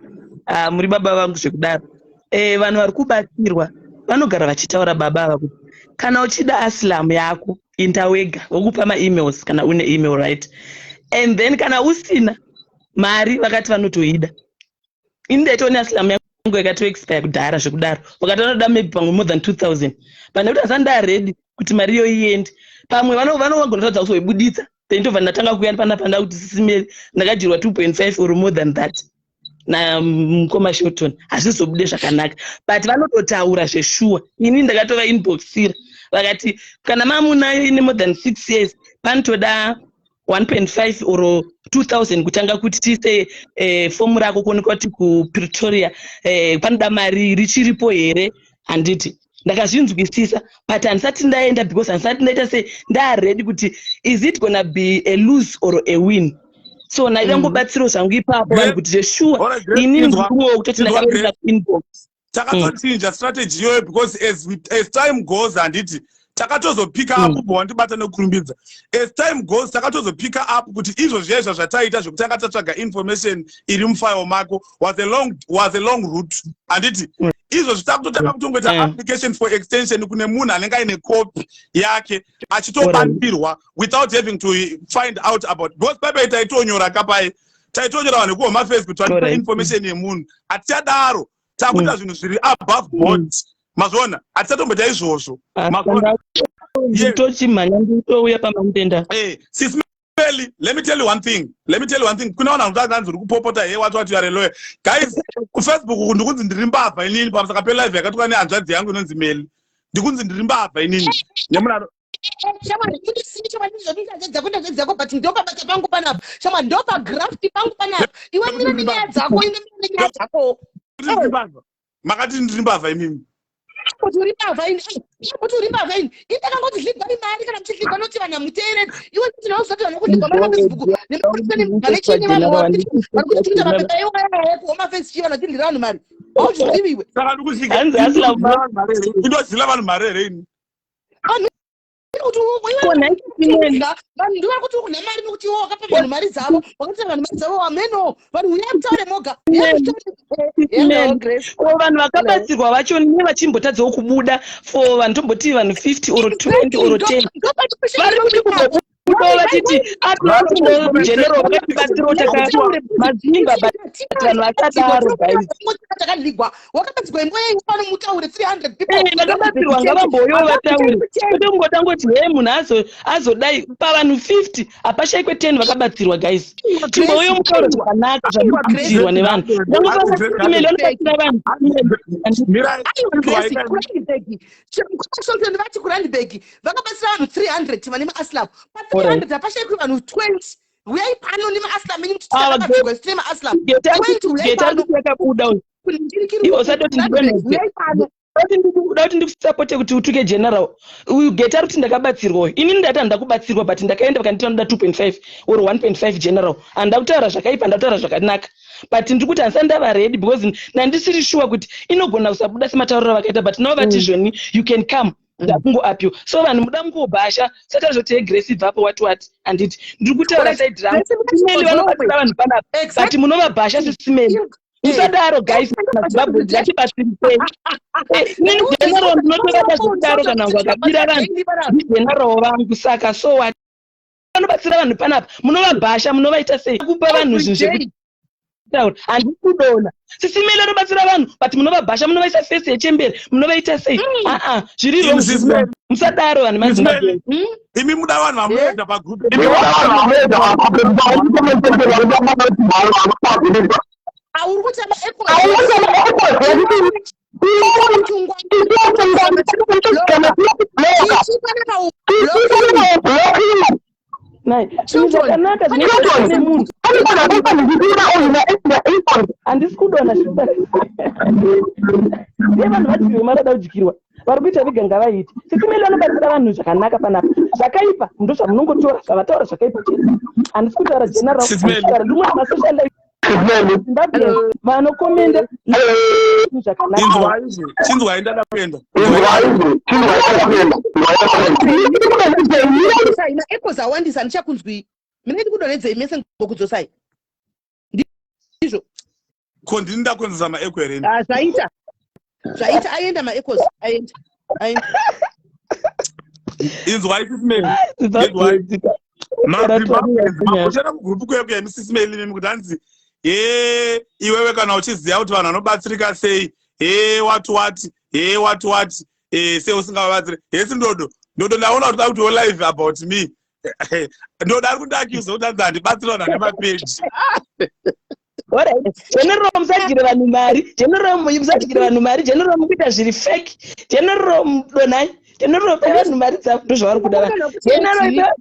muri baba vangu zvekudaro vanhu vari kubatsirwa vanogara vachitaura baba ava kuti kana uchida Asylum yako inda wega wokupa ma-emails kana une email right, and then kana usina mari vakati vanotoida indaitoni Asylum yako yakati expire kudhara zvekudaro vakati vanoda maybe pamwe more than 2000 pane kuti asanda ready kuti mari iyo iende pamwe vanovagonotadza kusoibuditsa then ndobva ndatanga kuya panapanda kuti SIS MELLY ndakadyirwa 2.5 or more than that na mukoma Shelton hazvizobude zvakanaka but vanototaura zveshuwa. Ini ndakatova inboxira vakati kana mamunayo ine more than 6 years panotoda 1.5 or 2000 kutanga kuti tise fomu rako kuonekwa kuti kuPretoria panoda mari richiripo here. Handiti ndakazvinzwisisa but handisati ndaenda because handisati ndaita se ndaredi kuti is it gonna be a lose or a win. So naidangobatsiro zvangu ipapo vanhu kuti zveshuwa ini ndikuwo kutoti ndakaenda kuinbox takatochinja strategy iyoyo because as time goes handiti takatozopika up ubva wandibata nekurumbidza. As time goes takatozopika up kuti izvo zvezva zvataita zvekutanga tatsvaga information iri mufile mako was a long route handiti izvo zvitakutotanga kutongoita application for extension kune munhu anenge aine copy yake achitobandirwa without having to find out about because papai taitonyora kapai taitonyora vanhu kuhoma face kuti vatipa information yemunhu hatichadaro takuita zvinhu zviri above board. Mazona atsatomboita izvozvo tochimhanya nditouya pamandenda. SIS MELLY, let me tell you one thing kuna vanhu vanotanga uri kupopota here what you are a lawyer guys kuFacebook ndikunzi ndiri mbavha inini pamusaka pelive yakatwa nehanzvadzi yangu inonzi Melly ndikunzi ndiri mbavha inini nemunaro shamwari kuti sini shamwari dzako but ndopabata pangu panapa shamwari ndopa graft pangu panapa iwe mira nenyaya dzako ine mira nenyaya dzako makati ndiri mbavha imimi kuti uri mbavha ini itakangoti zligwa imari kana muchizligwa noti vanhu muteereri iwe kuti nausati vanhu kuti gomara Facebook nemavane vanhu vari kuti tuita mababa ewa kuhoma face chiva nachindira vanhu mari auzviziviwe saka ndikuzvika indozila vanhu mari here ini vanhu ndivari kuti una mari nokuti iwo wakapa vanhu mari dzavo wakaita vanhu mari dzavo wameno vanhu uyai mutaure moga vanhu vakabatsirwa vacho nevachimbotadzawo kubuda for vanhu tomboti vanhu 50 or 20 or 10 vari kuti kubudawo vachiti general vakatibatsirawo takamazinga but vanhu vasadaro guys Takaligwa. Wakabatsirwa imwe pano mutaure 300 people. Vakabatsirwa ngavamboyo vataure. Kuti ungotangoti he munhu azodai pavanhu 50 apashaikwe 10 vakabatsirwa guys. Chimboyo mutaure zvakanaka zvakubatsirwa nevanhu. Ndangofasimeli vanobatsira vanhu. Vati kuRandburg vakabatsira vanhu 300 vane maAsylum. Pa 300 apashaikwe vanhu 20. Uyai pano nemaAsylum enyu titakabatsirwa sine maAsylum. 20 uyai pano. Iwo sadoti uyai pano. Kuti ndikusapote kuti utuke general ugeta kuti ndakabatsirwa inini ndati ndakubatsirwa but ndakaenda vakandita ndoda 2.5 or 1.5 general andakutaura zvakaipa ndakutaura zvakanaka but ndikuti handisati ndava ready because ndandisiri sure kuti inogona kusabuda sematauriro vakaita but now vati zvoni you can come ndakungoapyo so vanhu muda mungobhasha saka zvoti aggressive apo what anditi ndiri kutaura side rangu simeli vanobatsira vanhu panapa but munovabhasha sesimeli musadaro guys zimbabwe dzatibatsirisei general ndinotovada zvekudaro kana vakabira vanhu general vangu saka so what vanobatsira vanhu panapa munovabhasha munovaita sei kupa vanhu zvinhu zvekutaura handisi kudona sisimeli anobatsira vanhu but munovabhasha munovaisa fesi yechemberi munovaita sei zviri wrong musadaro vanhu mazimbabwe imi muda vanhu vamunoenda pagrupu uri kuti zvakanaka munhu handisi kudona vanhu vatiwe marada kudyirwa vari kuita viga ngavaiti sisimeli vanobatsira vanhu zvakanaka panapa zvakaipa ndo zvamunongotora zvavataura zvakaipa chete handisi kutaura general ndimwe masocial life vanokomenda zvakanaka chinzwai ndada kuenda maEchos awandisa handichakunzwi mina ndikudonedzei mese ngokudzosai ndizvo ko ndini ndakonzesa maEcho here zvaita aenda maEchos aenda inzwai sisimeli makushana kugrupu kwekuya misisimeli mimi kuti hanzi iwewe kana uchiziva kuti vanhu vanobatsirika sei wati sei usingavabatsiri hesi ndodo ndaona kuti tautiwo live about me ndoda ari kundiaccuse kuti hanzi handibatsira vanhu nemapeji general musagire vanhu mari general mukuita zviri fake general donai general pe vanhu mari dzavo ndo zvavari kuda vanhu general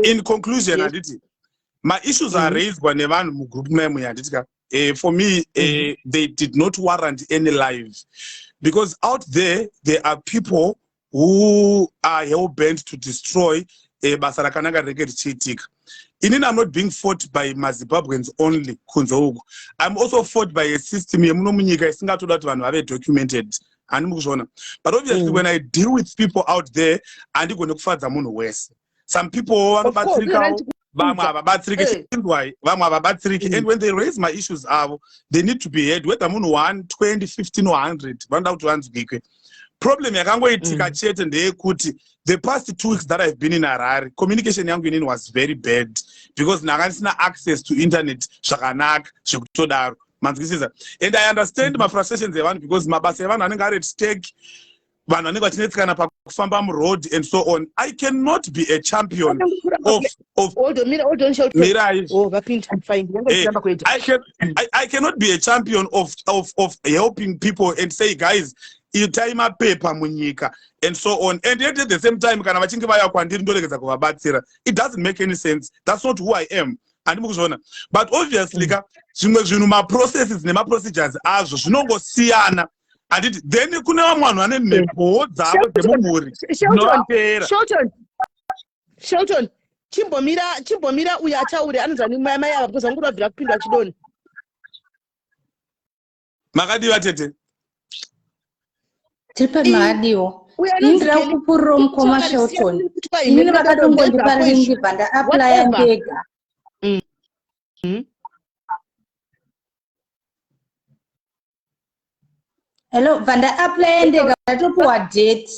in conclusion handiti maissues are raised nevanhu mugroup memu yanditika for me they did not warrant any lives because out there are people who are hell-bent to destroy basa rakanaka rinenge richiitika. Inini I'm not being fought by maZimbabweans only kunzo uku. I'm also fought by a system yemuno munyika isingatoda kuti vanhu vave documented. But obviously when I deal with people out there andigone kufadza munhu wese. Some people vanobatsirika vamwe havabatsiriki vamwe havabatsiriki and when they raise my issues avo they need to be heard whether munhu 1 20 15 or 100 vanoda kuti vanzwikwe. Problem yakangoitika chete ndeyekuti the past 2 weeks that I've been in Harare, communication yangu inini was very bad because ndanga ndisina access to internet zvakanaka zvekutodaro manzwisisa. And I understand my frustrations evanhu because mabasa evanhu anenge ari at stake, vanhu vanenge vachinetsekana pakufamba muroad and so on. I cannot be a champion of I cannot be a champion of helping people and say guys itai mapepa munyika and so on, and yet at the same time kana vachinge vaya kwandiri ndoregedza kuvabatsira. It doesn't make any sense. That's not who I am. Andimukuzvona. But obviously zvimwe zvinhu maprocesses nemaprocedures azvo zvinongosiyana. Anditi then kune vamwe vanhu vane mhepo dzavo dzemumhuri dzinopera. Shelton chimbomira uyo ataure anozani mai ava because anguri wabvira kupindwa chidoni. Makadiwa tete. Tiripa mahadiwo indira kupurira mukoma Shelton inini vakatongondipa ringi bhanda aplaya ndega hello bhanda aplaya ndega ndatopiwa date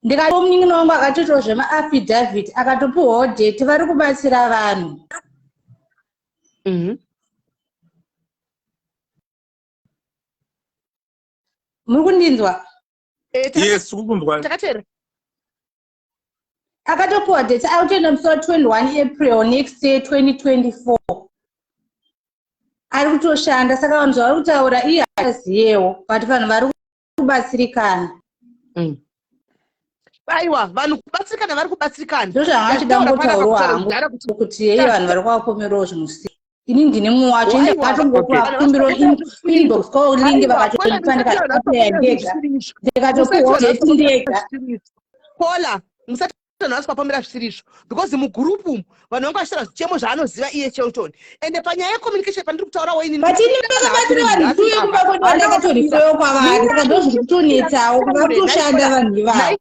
ndikatomningi wangu akatoitawo zvema-affidavit akatopiwawo date vari kubatsira vanhu. Muri kundinzwa? Yes, kukunzwa. Takatera. Akatopiwa date autoenda musi wa21 April next year 2024. Ari kutoshanda saka vanhu zvavari kutaura iye haaziyewo but vanhu vari kubatsirikana. Aiwa, vanhu kubatsirikana vari kubatsirikana. Ndo zvanga chidangotaurwa hangu kuti yeye vanhu vari kuvapomerwo zvimusi. Ini ndine mumwe wacho ndakatongokuvakumbiro inbox lingi vakatoipa ndikaaplaya ndega ndikatopiwawo date ndega. Paula, musati vanhu zvisizvo because mugurupu umu vanhu vanga vachitaura zvichemo zvaanoziva iye Shelton ende panyaya yecommunication pandiri kutaurawo inini but ini vakabatsira vanhu tuye kumba kwenda ndakatorifewo kwavari saka ndo zviri kutonetsawo kuva kutoshanda vanhu ivavo.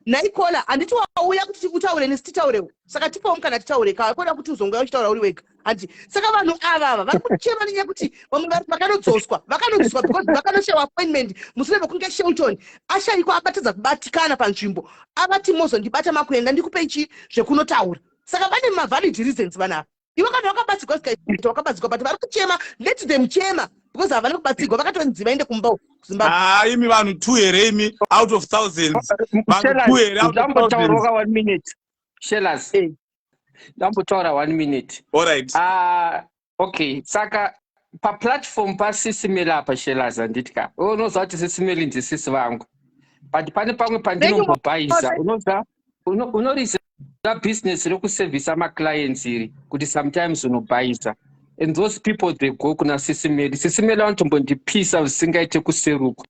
Naikola handiti wauya kuti utaure nesi titaurewo saka tipawo mukana titaure kwenda kuti uzongoya uchitaura uri wega handi saka vanhu avava vari kuchema nenyaya kuti vamwe vakanodzoswa because vakanoshayiwa appointment mushure mekunge Shelton ashayikwa abatidza kubatikana panzvimbo avati mozondibata makuenda ndikupe ichi zvekunotaura saka vane mavalid reasons vanava ivo kana wakabatsirwa sikaita wakabatsirwa but vari kuchema let them chema because havana kubatsirwa vakatonzi vaende kumba Zimbabwe. Imi vanhu 2 here imi out of thousands. Vanhu 2 here out of thousands. 1 minute. Shellas. Ndambotaura 1 minute. All right. Okay. Saka pa platform pa SIS MELLY apa Shellas anditika. Unoza kuti SIS MELLY ndisisi vangu. But pane pamwe pandinombobaisa. Unoziva business rekuservice ama clients iri kuti sometimes unobaisa. And those people they go kuna SIS MELLY. SIS MELLY vanotombondipisa visingaite kuseruka.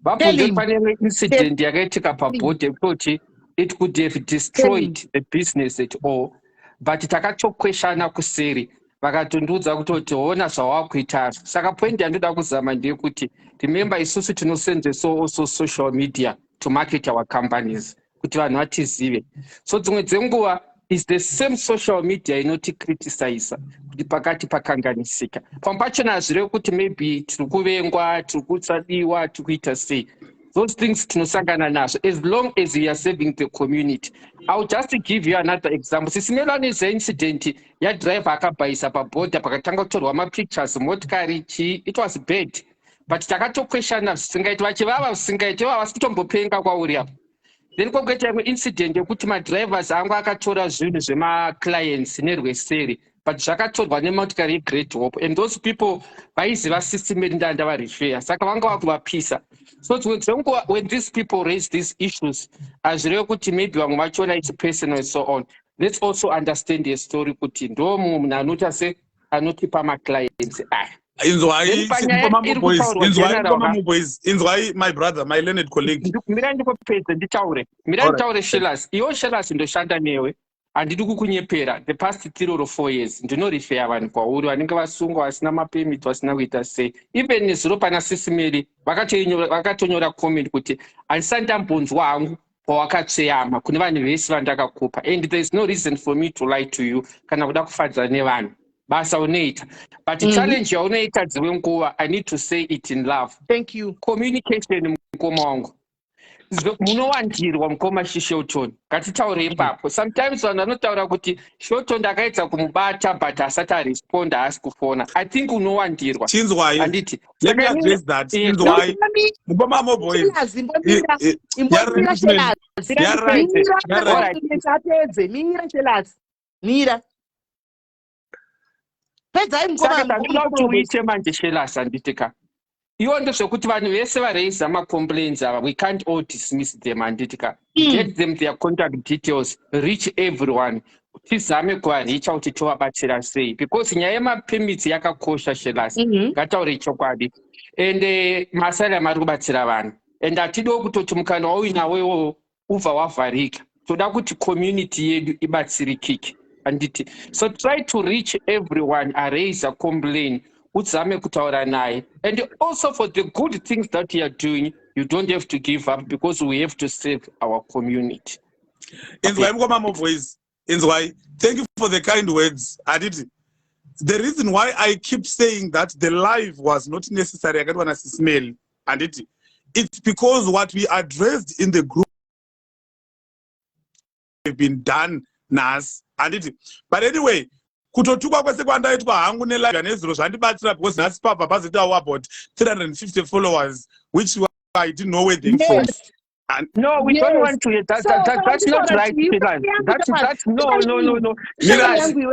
Vabvunze pane incident yakaitika pabhodhi kuti it could have destroyed the business at all. But takatokweshana kuseri vakatondiudza kutoti ona zvawakuita. Saka point yandoda kuzama ndeyekuti remember isusu tinosenzesa also social media to market our companies kuti vanhu vatizive. So dzimwe dzenguva is the same social media inoti criticize kuti pakati pakanganisika. Pamwe pachona hazvirevi kuti maybe tiri kuvengwa, tiri kutsadiwa, tiri kuita sei. Those things tinosangana nazvo as long as we are serving the community. I will just give you another example. SIS MELLY aneze incident yadriver akabaisa pabhodha pakatanga kutorwa mapictures motikari chi it was bad. But takatokweshana zvisingaiti vachivava zvisingaiti vava sikutombopenga kwauri apo. Then kokuita imwe incident yekuti madrivers angu akatora zvinhu zvemaclients nerweseri but zvakatorwa nemotikari yeGreat Hope and those people vaiziva SIS MELLY ndandavarefeya saka vanga vakuvapisa. So when these people raise these issues hazvirevi kuti maybe vamwe vachiona it's personal and so on. Let's also understand the story kuti ndo munhu anoita se anotipa maclients aya. Inzwai my brother, my learned colleague. Mira ndikopedza nditaure. Mira nditaure Shellas. Iwo Shellas ndoshanda newe. Handidi kukunyepera. The past 3 or 4 years ndinorifeya vanhu kwauri vanenge vasungwa vasina mapemit vasina kuita sei. Even nezuro pana SIS MELLY vakatonyora comment kuti handisati ndambonzwa hangu pawakatsveyama kune vanhu vese vandakakupa and there is no reason for me to lie to you kana kuda kufadza nevanhu. Basa unoita. But challenge yaunoita dziwe nguva, I need to say it in love. Thank you. Communication mukoma wangu. Munowandirwa mukoma Shelton. Ngatitaure ipapo. Sometimes vanhu vanotaura kuti Shelton ndakaedza kumubata but asati aresponda haasi kufona. I think unowandirwa. Chinzwai. Handiti. Let me address that. Chinzwai. Mukoma mo boys. Mira. Saka ndinoda kuti uite manje Shellas anditika. Iwo ndezvekuti vanhu vese varaisa macomplaints ava we can't all dismiss them anditika. Get them their contact details, reach everyone. Tizame kuvareacha kuti tovabatsira sei because nyaya yemapermits yakakosha Shellas. Ngataure chokwadi. And maasylum ari kubatsira vanhu. And hatidiwo kutoti mukana wauinawewo ubva wavharika. Toda kuti community yedu ibatsirikike. So try to reach everyone, raise a complaint, utzame kutaura naye. And also for the good things that you are doing, you don't have to give up because we have to save our community. Inzwai, thank you for the kind words. The reason why I keep saying that the live was not necessary, it's because what we addressed in the group been done nas handiti. But anyway, kutotukwa kwese kwandaitwa hangu nelive nezviro zvandibatsira because nhasi pabva pazoitawo about 350 followers which I didn't know where they from. And no, we don't want to hear that. That's not right. That's no. Mirai, if we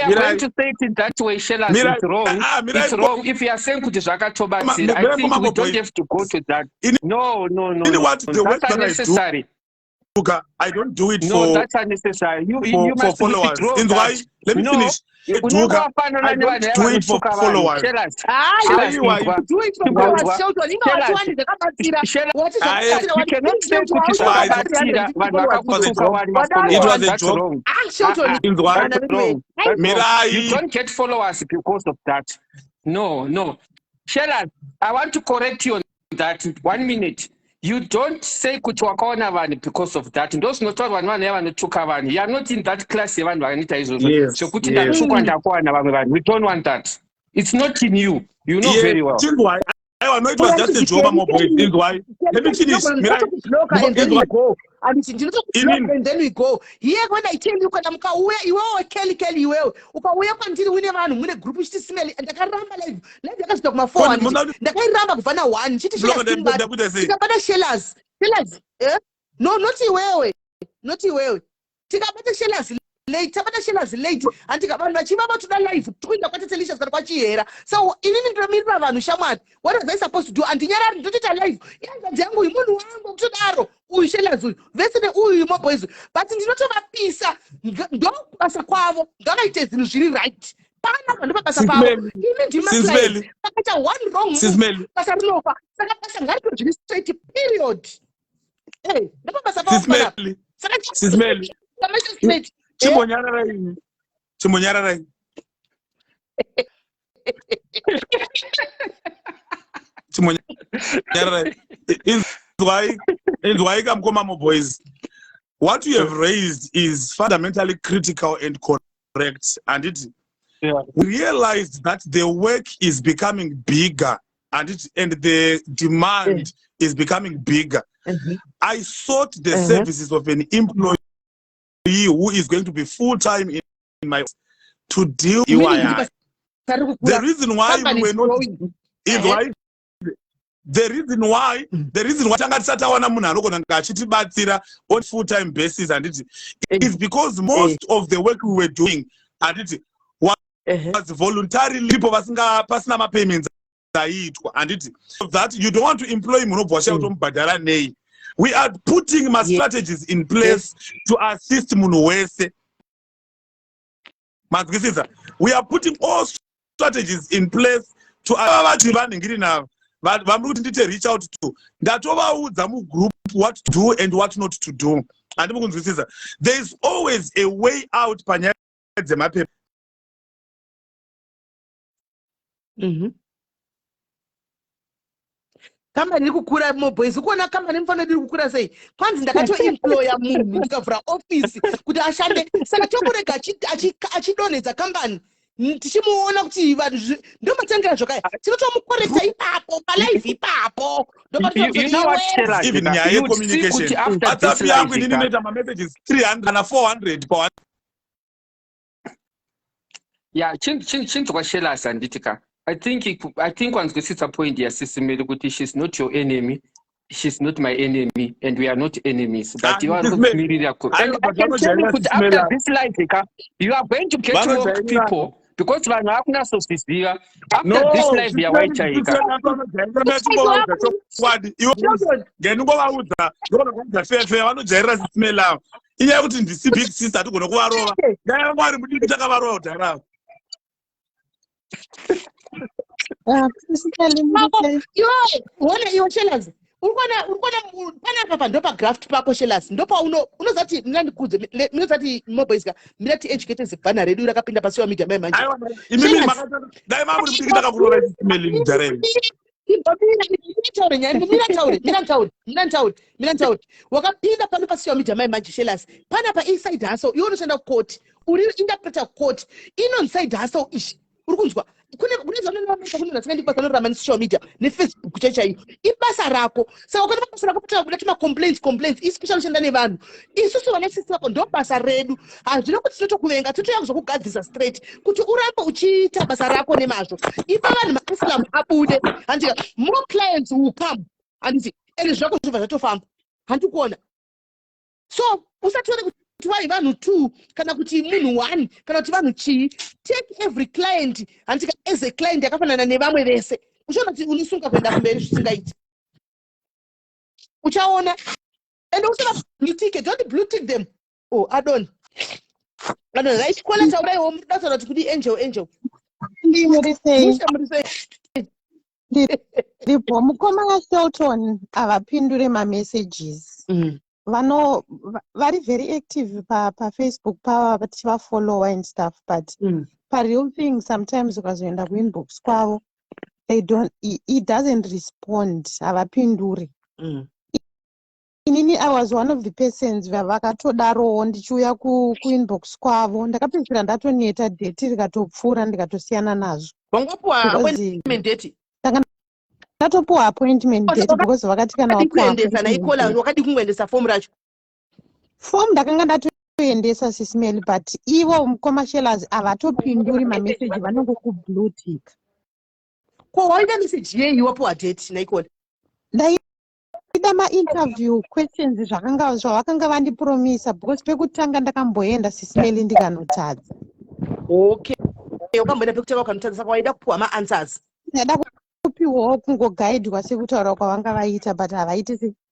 are going to say it that way, Shelas, it's wrong. It's wrong. If you are saying kuti zvakatobatsira, I think we don't have to go to that. No. That's unnecessary. I don't do it no, for. That's unnecessary. You must for followers. In why? Let me finish. I don't do it for followers. Do it for followers. You cannot say it was a joke. That's wrong. You don't get followers because of that. No. Shelas, I want to correct you on that. 1 minute. You don't say kuti wakaona vanhu because of that. Ndozvinotaurwa nevanhu vanotuka vanhu. You are not in that class yevanhu vanoita izvozvo. Zvekuti ndatukwa ndakuwana vamwe vanhu. We don't want that. It's not in you. You know very well. I know it was just a joke, my boy. Is why. Let me finish. And then we go. Here when I tell you kana mukauya iwewe Kelly iwewe ukauya kwandiri une vanhu mune group chiti SIS MELLY ndakaramba live yakasvika kuma 400 ndakairamba kubva na 1 chiti tikabata Shelas no not iwewe tikabata Shelas late and tikabata vachivava toda live toinda kwatatelisha kana kwachihera so inini ndomirira vanhu shamwari what was I supposed to do andinyarari ndotoita live yangadzi yangu munhu wangu kutodaro uyu Shelas uyu vesene uyu moboys but ndinotovapisa ndokubasa kwavo ngavaite zvinhu zviri right pana vanhu pabasa pavo ini ndimaklai pakaita one wrong basa rinofa saka basa ngarito zviri straight period ndopabasa pavo SIS MELLY Chimbonyararai. Is why come Komamo boys. What you have raised is fundamentally critical and correct, and we realized that the work is becoming bigger, and the demand is becoming bigger. I sought the services of an employee who is going to be full-time in my to deal with EYI. The reason why we were not is why the reason why Satawana Munaroko Chitibatsira on full-time basis and it is because most of the work we were doing and it was voluntarily people personal payments and it that you don't want to employ Munobosha. We are putting my strategies in place to assist Munuwese. We are putting all strategies in place to reach out to that group what to do and what not to do. And there is always a way out. Kama nikukura moboys ukuona kama nimfanele kukura sei kwanzi ndakato employer munhu ndikavhura office kuti ashande saka tokurega achidonedza company tichimuona kuti vanhu ndomatangira zvakai tinotomukorekta ipapo palive ipapo even nyaya yecommunication WhatsApp yangu inini inoita mamessages 300 na 400 per chinzwa Shelas anditika. I think once this is a point here, SIS MELLY, she's not your enemy, she's not my enemy, and we are not enemies. But you are really cool. And I can tell you after this life, you are going to get more people because we are not so severe. After this life, we are white Chaika. Iwe Shelas urikona panapa pandopa graft pako Shelas ndopa unozati ndikudze unozati moboys mirati educators bana redu rakapinda pasi wa media manje dai mamuri mtikita kakurora SIS mujareni Mirantauri wakapinda pano pasi wa media manje Shelas panapa inside hustle you unoshanda court uri interpreter court ino inside hustle ishi urikunzwa kune zvaunonamisa kune zvatinga ndibasa norama nesocial media nefacebook chaiyo ibasa rako saka kana basa rako kuti kudati complaints especially uchienda nevanhu isusu vana sisi vako ndo basa redu hazvina kuti tinotokuvenga totoya kuzokugadzisa straight kuti urambe uchiita basa rako nemazvo ipa vanhu maislam abude handika more clients will come handiti ende zvako zvobva zvatofamba handikuona so usatione kuti vai vanhu 2 kana kuti munhu 1 kana kuti vanhu chii take every client handika as a client yakafanana nevamwe vese uchiona kuti unosunga kuenda kumberi zvisingaiti uchaona ende usina blue ticket don't blue tick them adon right kola chaudaiwo mudasa kuti kudi angel ndipo mukoma waShelton avapindure mamessages vari very active pa-Facebook pava tichivafollowa and stuff but pareal thing sometimes ukazoenda kuinbox kwavo he doesn't respond havapinduri inini I was one of the persons vavakatodarowo ndichiuya kuinbox kwavo ndakapedzisira ndatoneta date rikatopfuura ndikatosiyana nazvo wangapuwa appointment date ndatopuwa appointment date because vakati kana wakuendesa naikola wakadi kungoendesa form racho form ndakanga ndatoendesa sismeli but ivo commercialers havatopinduri mamessage vanongokublue tick ko waida message yei wapuwa date naikola ndaida mainterview questions zvavakanga vandipromisa because pekutanga ndakamboenda sismeli ndikanotadza okay ukamboenda pekutanga ukanotadza saka waida kupuwa maanswers ndaida kupiwawo kungogaidwa sekutaura kwavanga vaita but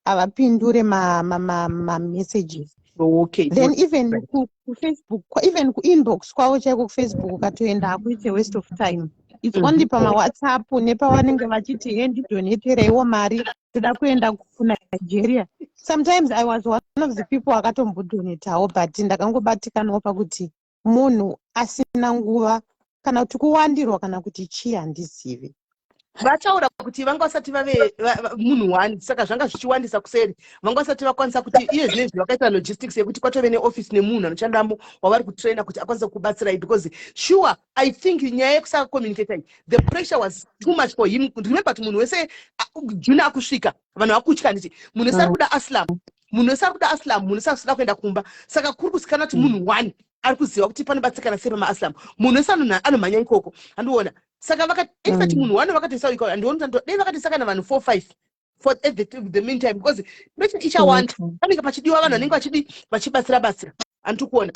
havapindure mamessages okay then even kufacebook even kuinbox kwavo chaiko kufacebook ukatoenda hakuite waste of time it's only pamawhatsapp nepavanenge vachiti hendidoneteraiwo mari toda kuenda kuNigeria sometimes I was one of the people akatombodonetawo but ndakangobatikanawo pakuti munhu asina nguva kana kuti kuwandirwa kana kuti chii handizivi vataura kuti vanga vasati vave munhu 1 saka zvanga zvichiwandisa kuseri vanga vasati vakwanisa kuti iye zvinezvi vakaita logistics yekuti kwatove neoffice nemunhu anoshandamo wavari kutraina kuti akwanise kubatsirai because sure I think nyaya yekusaka communicate the pressure was too much for him remember kuti munhu wese June akusvika vanhu vakutya nditi munhu wese ari kuda Asylum munhu wese ari kuda Asylum munhu wese asida kuenda kumba saka kuri kusikana kuti munhu 1 ari kuziva kuti panobatsikana sei pamaAsylum munhu wese anomhanya ikoko andiona saka vakati munhu 1 vakatisa iko andiona dai vakatisakana vanhu 4-5 for the meantime because pressure ichawanda panenge pachidiwa vanhu vanenge vachibatsira andikuona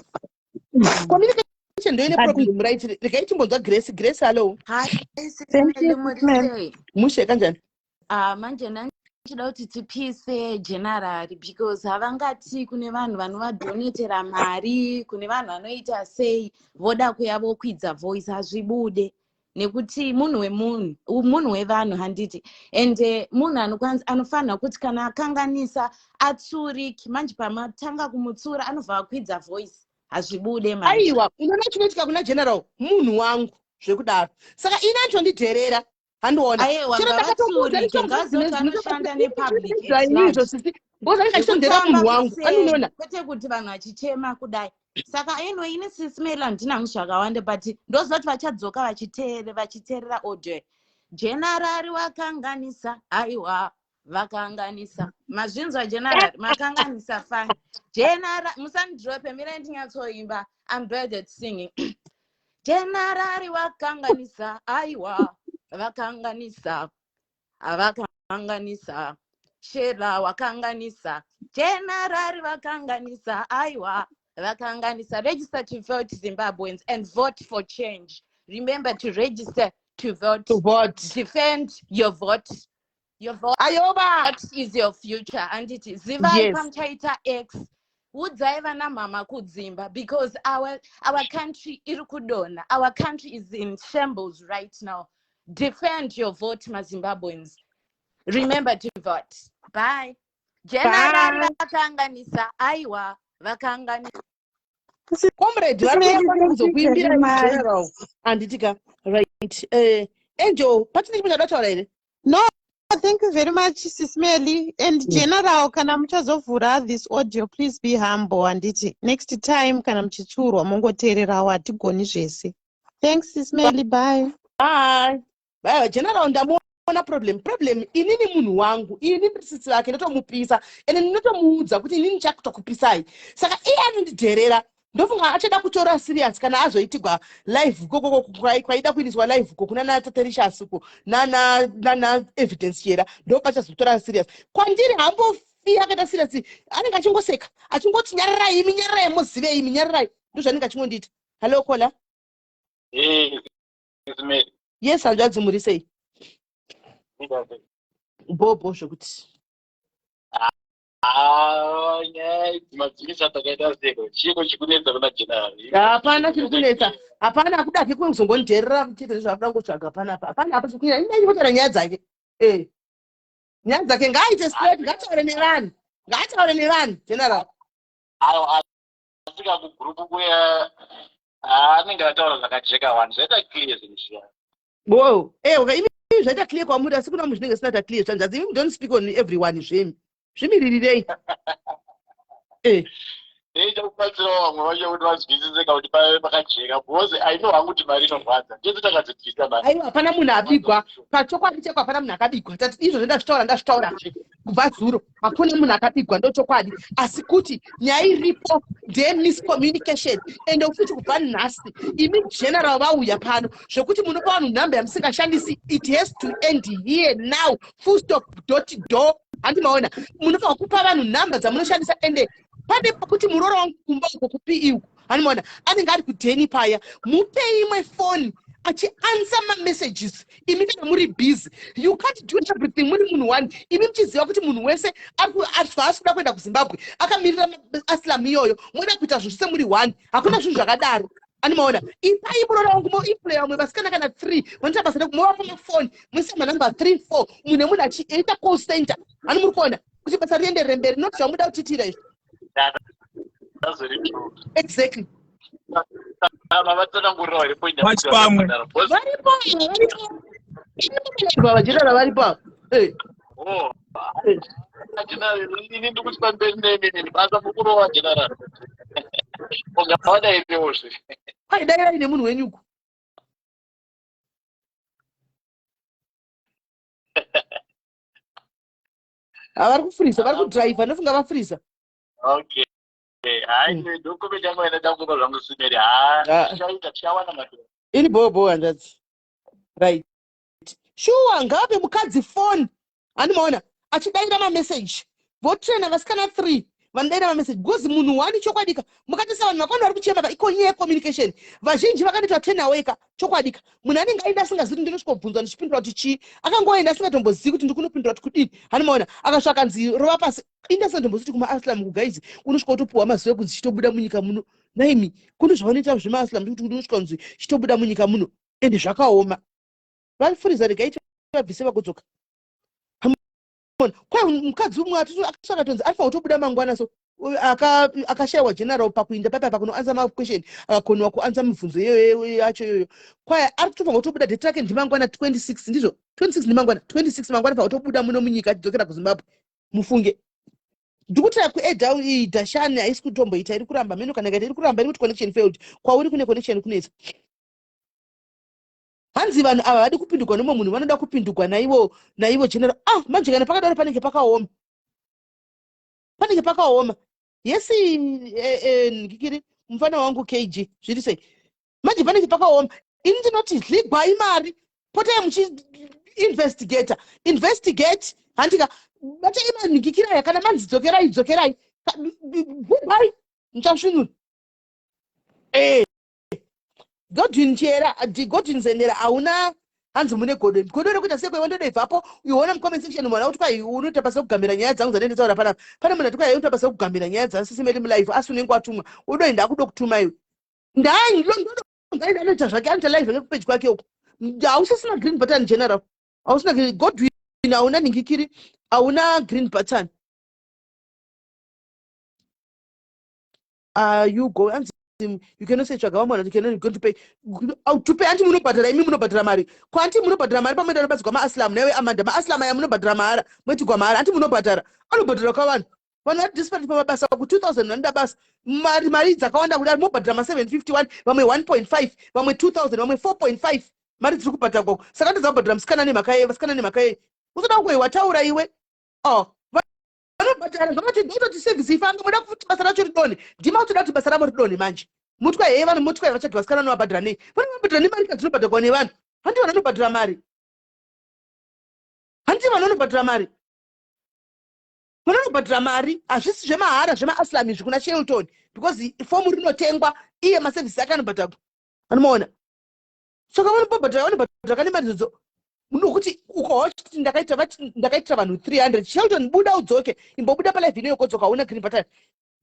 communication ndoine problem right regai timbonzwa Grace hello mushe kanjani manje ndinoda kuti tipise general because havangati kune vanhu vanovadonetera mari kune vanhu vanoita sei voda kuya vokwidza voice hazvibude nekuti munhu wevanhu handiti ende munhu anofanira kuti kana akanganisa atsuriki manje pamatanga kumutsura anobva akwidza voice hazvibude manje aiwa unoona chinoitika kuna general munhu wangu zvekudaro saka ine anchondidherera handiona anoshanda nepublic munhu wangu andiona kwete kuti vanhu vachichema kudai saka anyway ine sisimela handina zvakawanda but ndozoti vachadzoka vachiteerera audio general wakanganisa aiwa vakanganisa mazvinzwa general makanganisa fine general musandidrope mira ndingatsoimba I'm bad at singing general wakanganisa aiwa vakanganisa avakanganisa shela wakanganisa general vakanganisa aiwa vakanganisa register to vote Zimbabweans and vote for change remember to register to vote defend your vote ayoba is your future and it is zivai pamchaita x udzai vana mama kudzimba because our country iri kudonha our country is in shambles right now defend your vote mazimbabweans remember to vote bye general vakanganisa aiwa vakanganisa comrade varikuya kuzokuimbira general anditika right angel patine chimwe chadataura here no thank you very much sismeli and general kana muchazovhura this audio please be humble handiti next time kana muchichurwa mongoteererawo hatigoni zvese thanks sismeli bye Bye general ndamuona problem inini munhu wangu ini prisisi wake ndotomupisa ene ndinotomuudza kuti inini chakutokupisai saka iye anondidherera ndofunga achada kutora serious kana azoitigwa live koko kwaida kuitiswa live ko kuna nataterishasi ko nana evidence yera ndopachazotora serious kwandiri hambofi akaita serious anenge achingoseka achingoti nyararai imi nyararai muzivei imi nyararai ndozvanenge achingondita. Hello kola. Yes, hanzvadzi muri sei? Bobo zvokuti. Hapana chiri kunetsa. Hapana kuda kekuzongonderera chete zvakuda kutsvaga panapa. Hapana apa chikunya ine chikotara nyaya dzake. Nyaya dzake ngaaite straight ngataure nevanhu. Ngataure nevanhu general. Asika kugroup kuya anenge ataura zvakajeka vanhu zvaita clear zvinhu zviya. Whoa, imi zvaita clear kwamuri asi kuna munhu zvinenge zvisina clear zvanzi imi don't speak on everyone zvemi. Zvimirirei. Ndinokubatsira vamwe vacho kuti vazwisiseka kuti pave pakajeka because I know hangu kuti mari inorwadza. Ndizvo takadzibvisa mari. Aiwa hapana munhu abigwa. Pachokwadi cheko hapana munhu akabigwa. Tati izvo ndazvitaura kubva zuro. Hakuna munhu akabigwa ndochokwadi. Asi kuti nyaya iripo miscommunication ende futi kubva nhasi imi general vauya pano zvokuti munopa vanhu nhamba yamusingashandisi it has to end here now full stop dot do. Handimaona munofanira kupa vanhu nhamba dzamunoshandisa ende pane pakuti muroro wangu kumba uko kupi handimaona anenge ari kudheni paya mupe imwe phone achiansa messages imi kana muri busy you can't do everything muri munhu one imi muchiziva kuti munhu wese asi kuda kuenda kuZimbabwe akamirira Asylum iyoyo moda kuita zvose muri one hakuna zvinhu zvakadaro. Animaona ipai muroro wangu mo iplay wamwe vasikana kana 3 vanota basa rekumova pamafoni muisa manamba 3 4 mune munhu achiita call center ani muri kuona kuti basa rienderere mberi not zvamuda kutitira izvo. That's very true. Exactly. Pachipamwe. Vajira varipo. Oh. General, ini ndikuti pamberi nemi basa mukurowa general. Ungavada ipeoshe. Hai dai ine munhu wenyuku. Avari kufrisa, vari kudrive, anofunga vafrisa. Okay. Hai ndokome changu enda tangu zvangu simeri. Shaita chawana madhoro. Ini bobo hanzvadzi. Right. Shuwa ngape mukadzi phone. Animaona achidaira mamessage. Votraina vasikana 3 vanodaira mamessage. Gozi munhu wani chokwadika. Mukatisa vanhu vakawanda vari kuchema ka iko nyaya communication. Vazhinji vakanoita turn away ka chokwadika. Munhu anenge aenda asingazii ndinosvika kubvunzwa ndichipindura kuti chii. Akangoenda asingatombozivi kuti ndikunopindura kuti kudini. Hanimaona akasvaka nzi rova pasi. Inda asingatombozivi kuma Asylum kugaizi unosvika utopuwa mazuva ekuzi chitobuda munyika muno. Naimi kune zvavanoita zvema Asylum ndikuti unosvika kunzi chitobuda munyika muno. Ende zvakaoma. Varifuriza regaita vabvise vakudzoka. Kwa mukadzi umwe akasvaka tonzi arifa kutobuda mangwana so akashayiwa general pakuinda papa kunoansa maquestion akakonwa kuansa mibvunzo yacho iyoyo kwaya ari kutofa kutobuda date rake ndimangwana 26 ndizvo 26 ndimangwana 26 mangwana pa kutobuda muno munyika achidzokera kuZimbabwe mufunge ndikuti kuedha dashani haisi kutomboita iri kuramba meno kana ikaita iri kuramba iri kuti connection failed kwauri kune connection kunetsa hanzi vanhu ava vadi kupindurwa nomwe munhu vanoda kupindurwa naivo general manje kana pakadaro panenge pakaoma yesi ngikiri mufana wangu KG zviri sei manje panenge pakaoma ini ndinoti zligwai mari potai investigate handika bata imanhikikirai kana manzi dzokerai goodbye mchasvinura Godwin chera Godwin zendera hauna hanzi mune godo rekuita sekwe wandodebvapo uiona mucomment section mwana kuti kwai unoita basa kugambira nyaya dzangu dzanenge taura panapa pane munhu ati kwai unoita basa kugambira nyaya dzangu SIS MELLY asi unenge watumwa udoenda akudo kutuma iwe ndai ndondo anoita zvake anoita live ngekupage kwake uko hausisina green button general hausina green Godwin hauna ningikiri hauna green button you go and you cannot say tsvaga vamwana you cannot go to pay anti munobhadhara imi munobhadhara mari kwanti munobhadhara mari pamwe ndanobatsirwa maAsylum newe Amanda maAsylum aya munobhadhara mahara mweti kwa mahara anti munobhadhara anobhadhara kwavanhu vanhu vari disparate pamabasa ku 2000 vanoda basa mari dzakawanda kudari mobhadhara ma 751 vamwe 1.5 vamwe 2000 vamwe 4.5 mari dziri kubhadhara kwako saka ndidza kubhadhara musikana nemhaka yei uzoda kungoiwataura iwe vanobhadhara zvakati ndototi sevhisi ifanga muda kuti basa racho ridonhe ndima kuti da kuti basa ravo ridonhe manje mutwa heye vanhu mutwa vachati vasikana novabhadhara nei vane vabhadhara nemari kadzinobhadharwa nevanhu handi vanhu vanobhadhara mari vanobhadhara mari hazvisi zvemahara zvemaaslam izvi kuna Shelton because fomu rinotengwa iye masevhisi akanobhadharwa anomaona saka vanobhadhara kane mari idzodzo nokuti ukawachiti ndakaitira vanhu 300 Shelton buda udzoke imbobuda palive ino yokodzoka una green button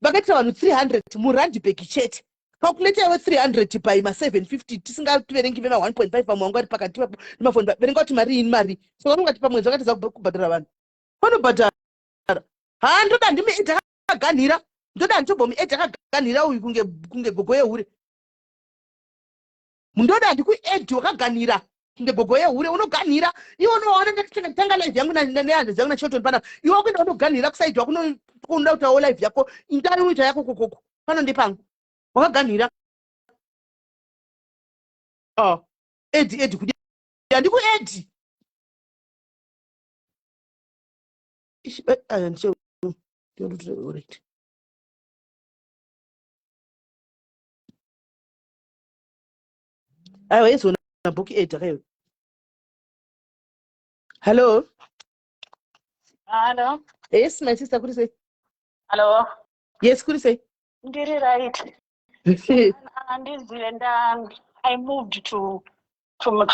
vakaitira vanhu 300 murandibheg chete calculate yawe 300 by ma750 tisingativerengi vema 1.5 pamwe wanga ari pakati nemafoni verenga kuti mari ini mari saka unongati pamwedzi vakatiza kubhadhara vanhu vanobhadhara ndoda ndimi edi akaganhira ndoda nditobomi edi akaganhira uyu kunge gogo yehure mundoda ndikuedi wakaganhira kunge gogo yehure unoganhira iwe unoona ndakatanga live yangu nehanzi dzangu naShelton pana iwe kuenda unoganhira kusaidi wako unoda kutawo live yako indari uita yako kokoko pano ndipangu wakaganhira edi kuti andiku edi aiwa izona book edi akayo hello yes my sister kuri sei hello yes kuri sei ndiri right I moved to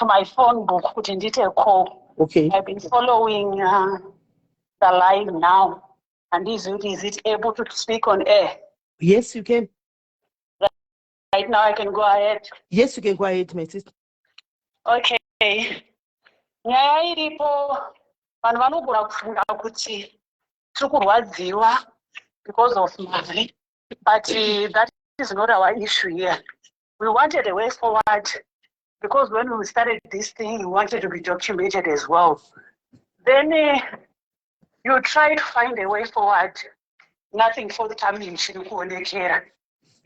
my phone book kuti ndite call. Okay. I've been following the live now, and is it able to speak on air? Yes, you can. Right now, I can go ahead. Yes, you can go ahead, my sister. Okay. Nyaya iripo vanhu vanogona kufunga kuti tiri kurwadziwa because of mari, but that is not our issue here. We wanted a way forward because when we started this thing, we wanted to be documented as well. Then you try to find a way forward. Nothing for the time in Chile.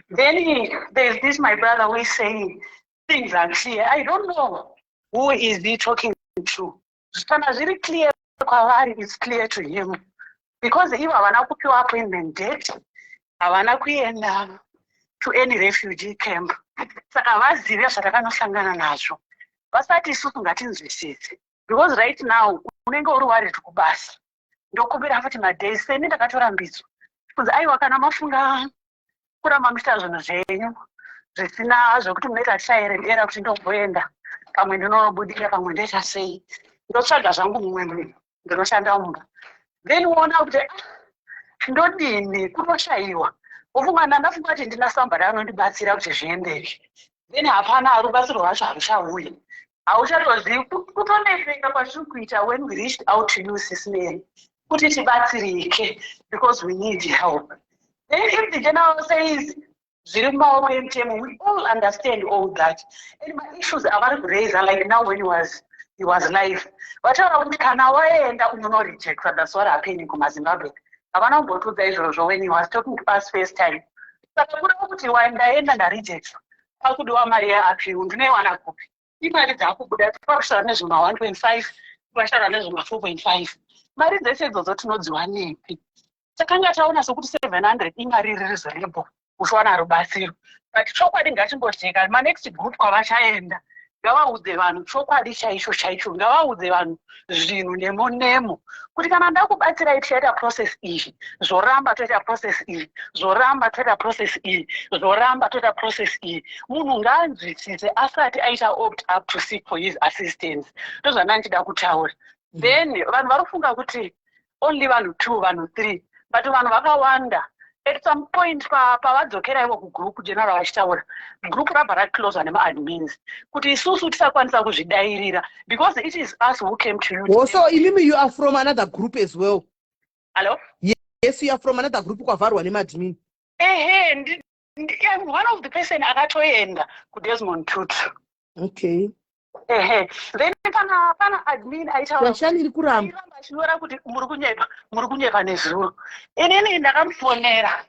Then there's this my brother who is saying things are clear. I don't know who is he talking to. It's really clear. It's clear to him because if I want to put your appointment date, I want to to any refugee camp. Saka vazive zvatakanosangana nazvo vasati isusu ngatinzwisise because right now unenge uri wari kubasa ndokumbira kuti madays seni ndakatorambidzwa kunzi aiwa kana mafunga kuramba muchita zvinhu zvenyu zvisina zvokuti munoita tichaerendera kuti ndomboenda pamwe ndinobudira pamwe ndoita sei ndotsvaga zvangu mumwe munhu ndinoshanda mumba then uona kuti ndodini kunoshayiwa ufungana ndafunga kuti ndina somebody anondibatsira kuti zviendeke then hapana rubatsiro rwacho haruchauya hauchatozivi kutonetseka kwatiri kuita when we reached out to you SIS MELLY kuti tibatsirike because we need help. Then if the general says zviri mumaoko emutemo, we all understand all that, and my issues avari kuraiza like now when he was live vataura kuti kana waenda unonorejectwa. That's what happened kumaZimbabwe. Havana kumbotudza izvozvo when he was talking to us first time. Saka kuda kuti waendaenda ndarejectwa pakudiwa mari yeapiu ndinoiwana kupi? Imari dzakubuda tipakutaura nezvima 1.5 tipashara nezvima 4.5 mari dzese idzodzo tinodziwa nepi? Takanga taona sokuti 700 imari riri zvirebo kushwana rubatsiro, but chokwadi ngatimbojeka manext group kwavachaenda ngavaudze vanhu chokwadi chaicho ngavaudze vanhu zvinhu nemo kuti kana ndakubatsirai tichaita process iyi zoramba toita process iyi zoramba toita process iyi zoramba toita process iyi. Munhu ngaanzwisise asati aita opt up to seek for his assistance. Ndozvanandida kutaura. Then vanhu varufunga kuti only vanhu 2 vanhu 3 but vanhu vakawanda. At some point pavadzokera ivo kugroup general vachitaura group rabva racloswa nemaadmins kuti isusu tisakwanisa kuzvidairira because it is us who came to you. Also, imimi you are from another group as well. Hello? Yes, you are from another group kwavharwa nemadmin. I'm one of the person akatoenda kuDesmond Tutu. Okay. Then pana admin aitaura yashani iri kuramba achivara kuti muri kunyepa nezuro. Inini ndakamufonera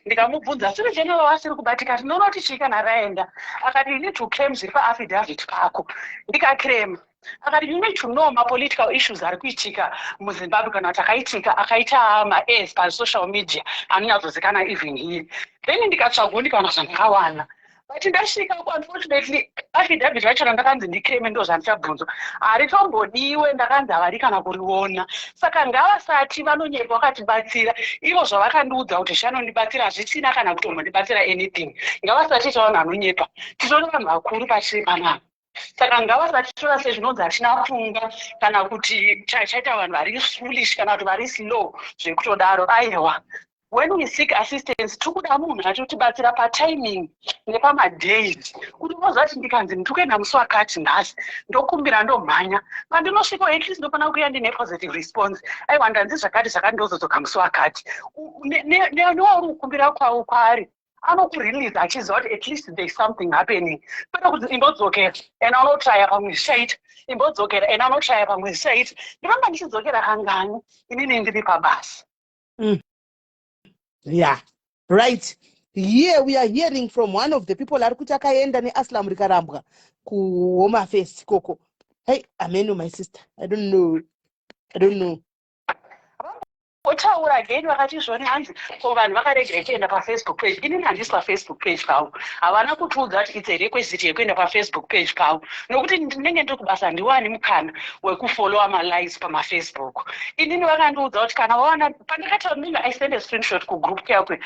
Ndikamubvunza sure general wasiri kubatika tinoona kuti chii kana raenda. Akati you need to claim zviri paaffidavit pako. Ndikaclaim. Akati you need to know political issues ari kuitika muZimbabwe kana kuti akaitika akaita ma-airs pasocial media anonyatsozikanwa even here. Then ndikatsvaga ndikaona zvandakawana. But ndasvika unfortunately affidavit racho randakanzi ndiclaim ndo zvandichabvunzwa haritombodiwe ndakanzi havari kana kuriona. Saka ngavasati vanonyepa vakatibatsira ivo zvavakandiudza kuti zvanondibatsira hazvisina kana kutombondibatsira anything. Ngavasati tavanhu vanonyepa titori vanhu vakuru pachiri panapa. Saka ngavasati tora sezvinonzi hatina pfunga kana kuti chaita vanhu vari foolish kana kuti vari slow zvekutodaro. Aiwa, when we seek assistance tikuda munhu achitibatsira patiming nepamadays kuti vozati ndikanzi ndikuenda musi wakati nhasi ndokumbira ndomhanya pandinosvika at least ndofana kuya ndine positive response. Aiwa ndanzi zvakati zvakati ndozodzoka musi wakati newauri kukumbira kwawo kwaari anokurelease achiziva kuti at least there is something happening. Kwete kuti imbodzokera ena unotraya pamwe site imbodzokera ena unotraya pamwe site. Ndinonga ndichidzokera kangani inini ndiri pabasa. Yeah, right. Here we are hearing from one of the people ari kuti akaenda neAsylum rikarambwa ku Home Affairs koko. Hey, ameno my sister. I don't know. Otaura again vakati zvone hanzi ko vanhu vakarega kuenda paFacebook page. Inini handisi paFacebook page pavo. Havana kutiudza kuti it's a requisite yekuenda paFacebook page pavo. Nokuti ndinenge ndiri kubasa ndiwani mukana wekufollowa malives pamaFacebook. Inini vakandiudza kuti kana wawana pandakati ndinga I send a screenshot kugroup yakwe.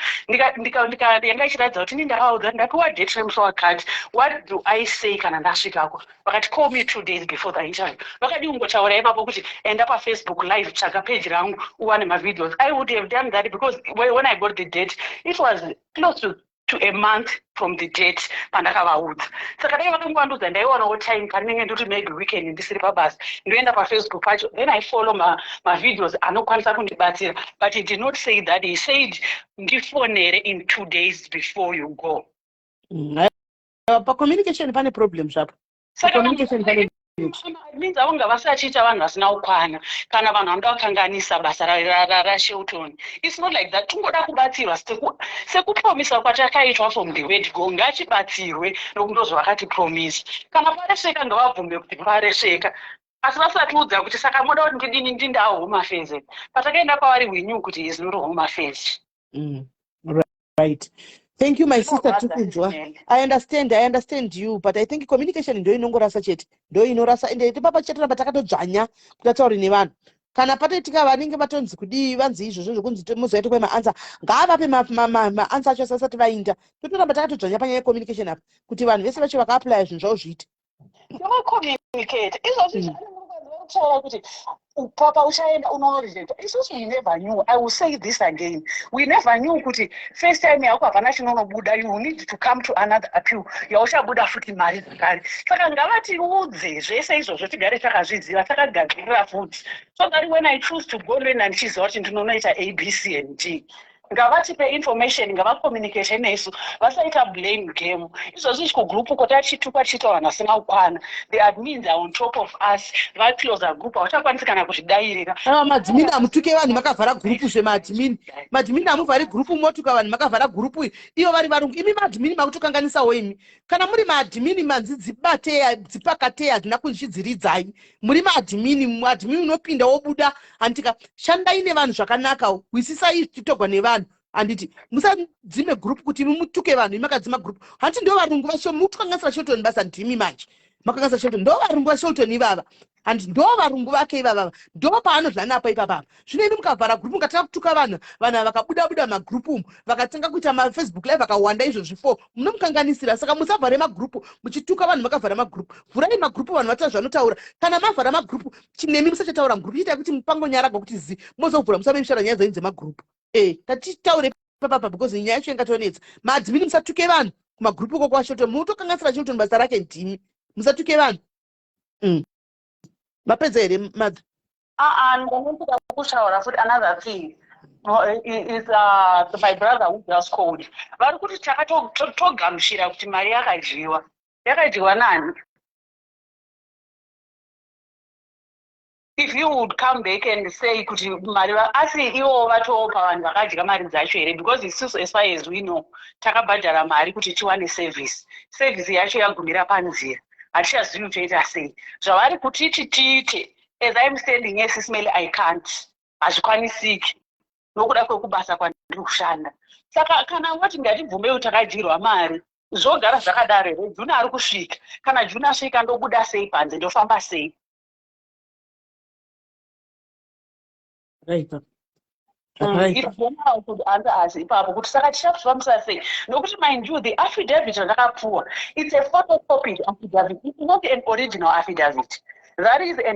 Ndikanga ichiratidza kuti ndakaudza ndapiwa date remusi wakati. What do I say kana ndasvikako? Vakati call me 2 days before the interview. Vakadi ungotaura ipapo kuti enda paFacebook live tsvaga page rangu uwane videos. I would have done that because when I got the date, it was close to a month from the date. Pandakavaudza. Saka dai vakangowanduudza ndaiwanawo time panenge ndoti maybe weekend ndisiri pabasa. Ndoenda paFacebook pacho. Then I follow my videos anokwanisa kundibatsira. But he did not say that. He said ndifonere in 2 days before you go. Pa communication pane problem zvapo. Communication pane means avanga vasachiita vanhu vasina ukwana kana vanhu vanoda kukanganisa basa raShelton. It's not like that. Tungoda kubatsirwa sekupromisa kwatakaitwa from the word go ngachibatsirwe nokundozvo vakati promise. Kana paresveka ngavabvumbe kuti paresveka. Asi vasatiudza kuti saka moda kuti ndidini ndindawo Home Affairs. Patakaenda kwavari we knew kuti is not Home Affairs. Right. Thank you, my sister Tukunjwa. I understand you, but I think communication ndo inongorasa chete. Ndo inorasa ende papa chete patakatodzvanya kutaura nevanhu. Kana pataitika vanenge vatonzi kudi vanzi izvozvo zvokunzi muzoita kwemaansa ngavape maansa acho asati vainda. Totoramba takatodzvanya panyaya yecommunication apa kuti vanhu vese vacho vakaapply zvinhu zvavo zviite. Communicate. Izvozvo taura kuti papa uchaenda unorejektwa. Isusu we never knew. I will say this again. We never knew kuti first time yako hapana chinonobuda. You need to come to another appeal. Yauchabuda futi mari zvakare. Saka ngavatiudze zvese izvozvo tigare takazviziva takagadzirira futi. So that when I choose to go lena ndichiziva kuti ndinonoita A, B, C and D. Ngavatipe information, ngavacommunicate nesu, vasaita blame game. Izvozvo chikugroup uko tachituka chita vanhu vasina ukwana. The admins are on top of us. Vaclose a group avachakwanisi kana kuzvidairira. Madhimini amutuke vanhu makavhara group zvemadhimini. Madhimini amuvhari group motuka vanhu makavhara group iyo vari varungu. Imi madhimini makutokanganisawo imi. Kana muri madhimini manzi dzibateya dzipakateya hazvina kunzvidziridzai. Muri madhimini unopinda wobuda antika shandai nevanhu zvakanaka wisisai titogwa nevanhu. Anditi musadzime group kuti mutuke vanhu imakadzima group. Hati ndo varungu vasho mutukanganisira Shelton basa ndimi manje. Makangasira Shelton ndo varungu vaShelton ivava. And ndo varungu vake ivava. Ndo paanodlana apa ipapa. Zvino imi mukavhara group mukataka kutuka vanhu vakabuda magroup vakatanga kuita maFacebook live vakawanda izvo zvifo. Munomukanganisira saka musavhare magroup muchituka vanhu makavhara magroup. Vhurai magroup vanhu vatazva vanotaura. Kana mavhara magroup chinemi musachataura magroup ita kuti mupango nyara kuti zi mozovhura musamemshara nyaya dzenyu dzemagroup. Tatitaure papa because nyaya yacho ingatonetsa. Maadmini musatuke vanhu kumagroup uko kwaShelton mutokanganisira Shelton basa rake ndimi. Musatuke vanhu. Mapedza here madzi. Ndinokuda kutaura futi another thing. Is my brother who just called. Vari kuti takatogamuchira kuti mari yakadyiwa. Yakadyiwa nani? if you would come back and say kuti mari asi ivo vatopa vanhu vakadya mari dzacho here, because isusu as far as we know takabhadhara mari kuti tiwane service yacho yagumira panzira, hatichazivi kutoita sei. Zvavari kutiti tiite, as I'm standing here, SIS MELLY, I can't, hazvikwanisiki nokuda kwekubasa kwandiri kushanda. Saka kana wati ngatibvumei takadyirwa mari, zvogara zvakadaro here. Juni ari kusvika, kana Juni asvika ndobuda sei panze, ndofamba sei? Right. If General could answer us, ipapo kuti saka tichazvifambisa sei? Nokuti mind you, the affidavit randakapuwa, it's a photocopied affidavit. It's not an original affidavit. That is a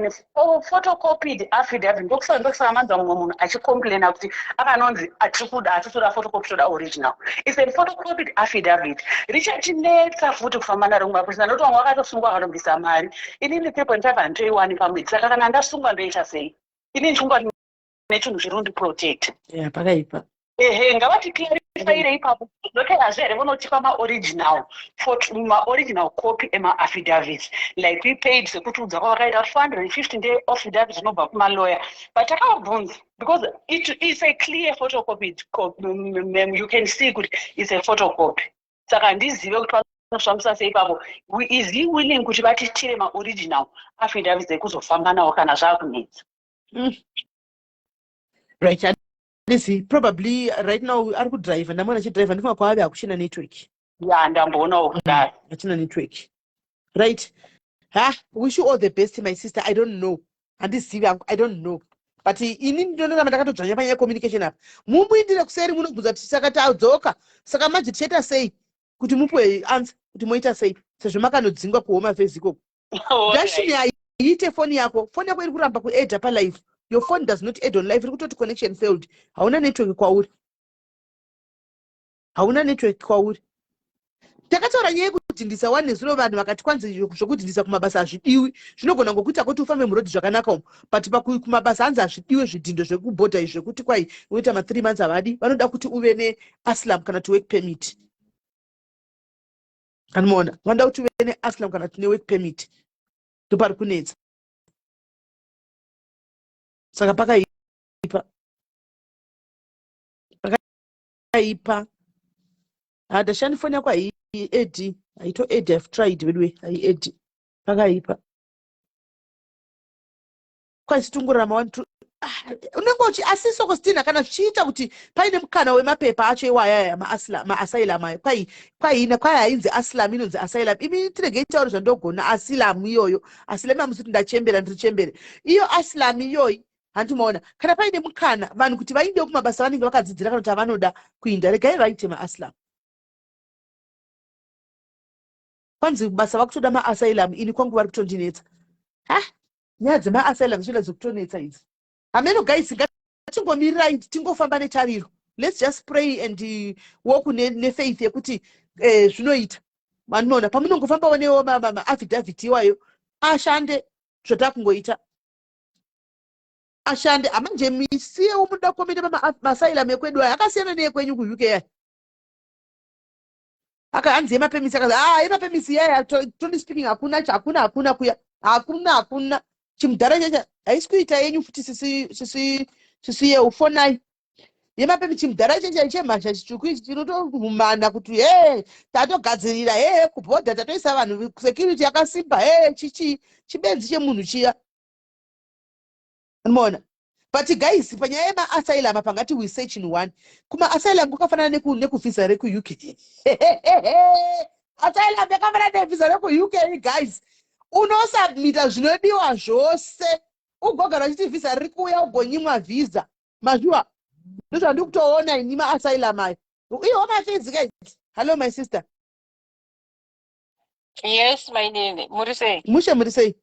photocopied affidavit. Ndokusaka manza mumwe munhu achicomplaina kuti akanonzi atitoda photocopy toda original. It's a photocopied affidavit. Richatinetsa futi kufamba naro mumapurisa, noti vamwe vakatosungwa vakatobvisa mari. Inini 3.5 pamwedzi, saka kana ndasungwa ndoita sei? Inini ndichinga nechinhu zviri kundiprotect. Yeah, pakaipa. Ngavati clarify ipapo. Zvokera here vonotipa ma-original copy ema-affidavits. Like we paid sekutiudza kwavakaita 450 nde-affidavits zvinobva kuma-lawyer. But takavabvunza, because it's a clear photocopied copy. You can see kuti it's a photocopy. Saka handizive kuti vanosvambisa sei ipapo. Is he willing kuti vatitire ma-original affidavits ekuzofamba nawo kana zvakunetsa? Right. Listen, probably right now I could drive and I'm going to drive and I'm going to network. Yeah, and I'm going to network. Right. Wish you all the best, my sister. I don't know. And this Civic, I don't know. But in the communication app. Mumu indira kuseri muno kuza tisakata adzoka. Saka maji cheta sei kuti mupe answer kuti moita sei. Sezvo makanodzingwa kuhoma face iko. Dashini aite phone yako iri kuramba kuedha pa live. Your phone does not add on live. Rikuti connection failed. Hauna network kwauri. Takataura nyaya yekuti ndisawane zviro vanhu vakati kwanzi zvokuti ndisa kumabasa azvidiwi. Zvinogona ngokuita kuti ufambe murodhi zvakanaka umu. But kumabasa hanzi azvidiwe zvidhindo zvekubhodha izvo kuti kwai unoita ma 3 months avadi. Vanoda kuti uve ne Asylum kana to work permit. Kanmona. Vanoda kuti uve ne Asylum kana to work permit. Topari kunetsa. Saka pakaipa. Adashani phone yako edi. Aito edi, I've tried wedwe. Edi. Pakaipa. Kwa situngurama wantu. Unengo uchi asiso kostina kana zvichiita kuti paine mukana wemapepa acho iwaya ma-asylum ayo. Kwai hainzi Asylum inonzi Asylum. Imi tiregeita uri zvandogona Asylum iyoyo. Asylum amusuti ndachembera ndirichembere. Iyo Asylum iyoyi. Handimaona kana paine mukana vanhu kuti vainde kumabasa vanenge vakadzidzira kana kuti vanoda kuinda regai vaite ma-Asylum. Kwanzi basa vakutoda ma-Asylum ini kwangu vari kutondinetsa. Nyaya dzema-Asylum zvino dzekutonetsa idzi. Ameno guys ngatingomirirai tingofamba netariro. Let's just pray and walk nefaith yekuti zvinoita. Vanona pamunongofamba onewo ma-affidavit iwayo ashande zvotakungoita. Ashande amanje misiye umuda komenda ma-asylum ekwedu aya akasiyana neekwenyu ku UK aya. Akaanze mapemisi akaza mapemisi yaya toni speaking hakuna kuya. Hakuna chimudhara chacha haisi kuita yenyu futi sisi yeufonai. Yemapemisi chimudhara chacha chemhasha chitsvuku ichi chinotohumana kuti tatogadzirira kubhodha tatoisa vanhu security yakasimba chibenzi chemunhu chiya. Unaona? But guys, panyaya yema-asylum pangati we search in one. Kuma asylum kukafanana nekuvisa reku UK. Asylum yakafanana nevisa reku UK guys. Unosubmita zvinodiwa zvose. Ugogara uchiti visa riri kuuya ugonyimwa visa. Mazviwa. Ndizvo ndikutoona ini ma-asylum ayo. Iyo wamafenzi guys. Hello my sister. Yes, my name. Murisei. Mushe murisei.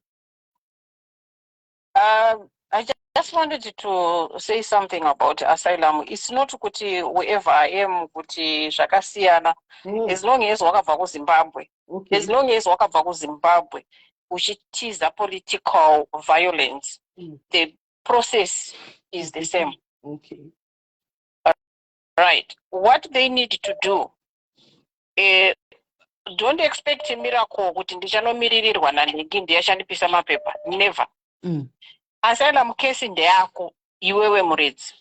I just wanted to say something about asylum. It's not kuti wherever I am kuti zvakasiyana. As long as wakabva kuZimbabwe. Okay. As long as wakabva kuZimbabwe uchitiza political violence, the process is the same. Okay. Right. What they need to do, don't expect a miracle kuti ndichanomiririrwa nanhingi ndiyashandipisa mapepa. Never. Asylum case ndeyako iwewe muredzi.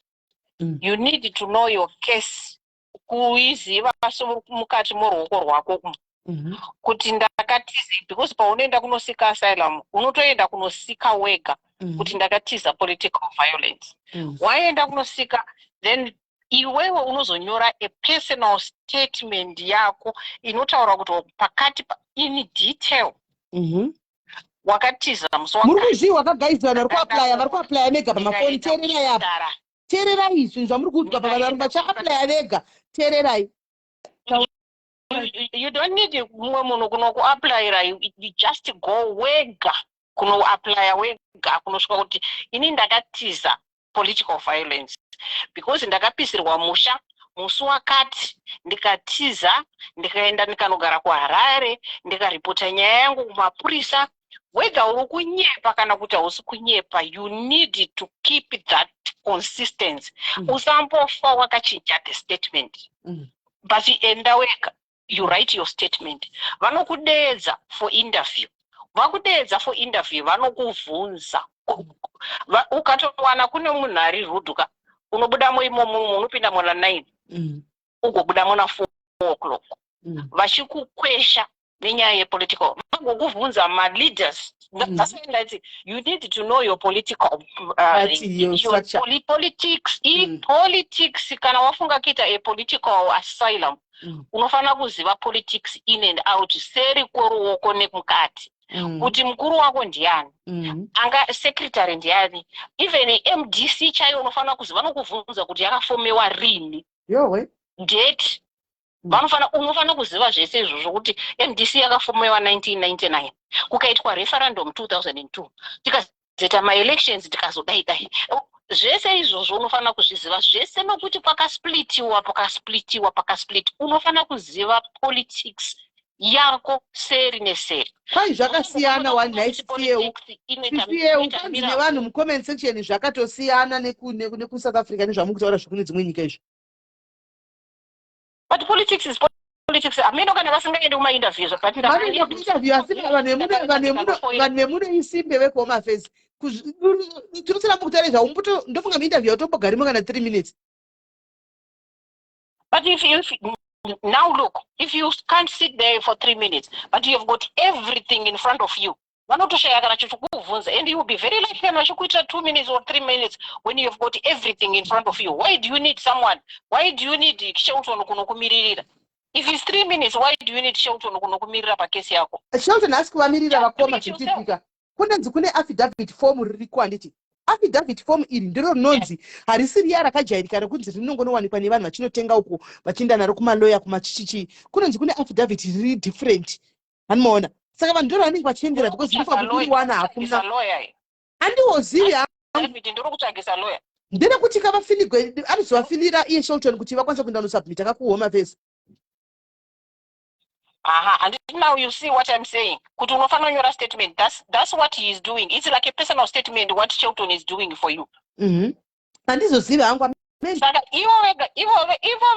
You need to know your case kuiziva mukati muruoko rwako kuti ndakatiza, because paunoenda kunosika asylum unotoenda kunosika wega kuti ndakatiza political violence. Waenda kunosika then iwewe unozonyora a personal statement yako inotaura kuti pakati in detail wakatiza muri wakagaidzwa vari kuaplya mega pamafoni. Teererai apa, teererai izvi zvamuri kuudzwa pavanhu vachaapplya vega. Teererai. You don't need mumwe munhu kunokuaplayira, you just go wega kunoaplya wega kunosvika kuti ini ndakatiza political violence because ndakapisirwa musha musi wakati, ndikatiza ndikaenda ndikanogara kuHarare ndikaripota nyaya yangu kumapurisa. Whether uri kunyepa kana kuti hausi kunyepa, you need to keep that consistency. Usambofa wakachinja the statement. But enda wega, you write your statement. Vanokudeedza for interview. Vakudeedza for interview, vanokuvhunza. Ukatowana kune munhu ari ruduka, unobudamo imomo, unopinda mona 9, ugobudamo na 4 o'clock. Vachikukwesha nenyaya yepolitical. Vagokuvhunza ma-leaders. That's why I say you need to know your political your politics. Politics, kana wafunga kita a political asylum, unofana kuziva politics in and out, seri kweruoko nemukati. Kuti mkuru wako ndiani, anga secretary ndiani, even MDC chayo unofana kuziva, vanokuvhunza kuti yakafomewa rini, date. Unofana kuziva zvese izvozvo kuti MDC yakafomewa 1999, kukaitwa referendum 2002, tikazoita ma-elections tikazodai dai. Zvese izvozvo unofana kuzviziva zvese, nokuti pakasplitiwa unofana kuziva politics yako seri neseri. Kwai zvakasiyana one night CFU kanzi nevanhu mucomment section zvakatosiyana neku-South Africa nezvamukutaura zvekune dzimwe nyika izvo. But politics is politics. Ameno kana vasingaende kuma-interviews. Interview asi vanhu vemunoisimbe vekuhome affairs. Tinosera mukutaura zvavo ndofunga muinterview autombogarimo kana 3 minutes. But if now look, if you can't sit there for 3 minutes, but you have got everything in front of you, vanotoshaya kana chokuvhunza, and you will be very likely vachikuitira 2 minutes or 3 minutes when you have got everything in front of you. Why do you need someone? Why do you need Shelton kunokumiririra? If it's 3 minutes, why do you need Shelton kunokumirira pakesi yako? Shelton asi kuvamirira vakoma zvichiitika. Kunonzi kune affidavit form ririko handiti. Affidavit form iri ndiro rinonzi harisi riya rakajairika rekunzi rinongonowanikwa nevanhu vachinotenga uko vachienda naro kumaloya kumachichichi. Kunonzi kune affidavit riri different. Hanomaona. Saka vanhu ndiro vanenge vachiendera because ndinofa kuriwana hakuna. Handiwozivi ndine kuti kavafiligwe anozovafilira iye Shelton kuti vakwanisa kuenda nosubmita kuhome affairs. And now you see what I'm saying. Kuti unofana kunyora statement. That's what he is doing. It's like a personal statement what Shelton is doing for you. Handizozivi hangu. Saka ivo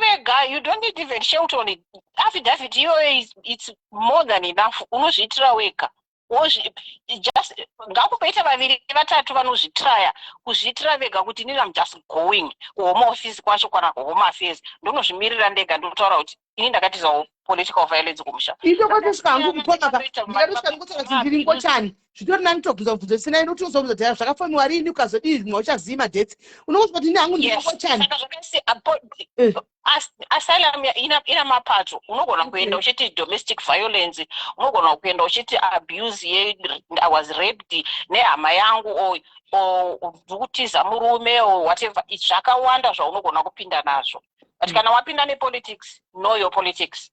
vega, you don't need even Shelton. Affidavit it's more than enough. Unozviitira wega. Just ngakupeita vaviri vatatu vanozvitraya kuzviitira vega kuti I'm just going kuhome office kwacho kana kuhome affairs ndonozvimirira ndega ndotaura kuti ini ndakatizawo political violence kumusha. Itokotosvika hangu kupomaka ndikatosvika ndikutaura kuti ndiri ngochani zvitori nani tobvunza mubvunzo zvisina ino utozobvunza kuti zvakafomiwa rini ukazodii zvimwe uchazivi madheti unozwa kuti ini hangu ndiri ngochani. Asylum ina mapato. Unogona kuenda uchiti domestic violence, unogona kuenda uchiti abuse I was raped nehama yangu or kutiza murume or whatever. Zvakawanda zvaunogona kupinda nazvo. But kana wapinda nepolitics, know your politics.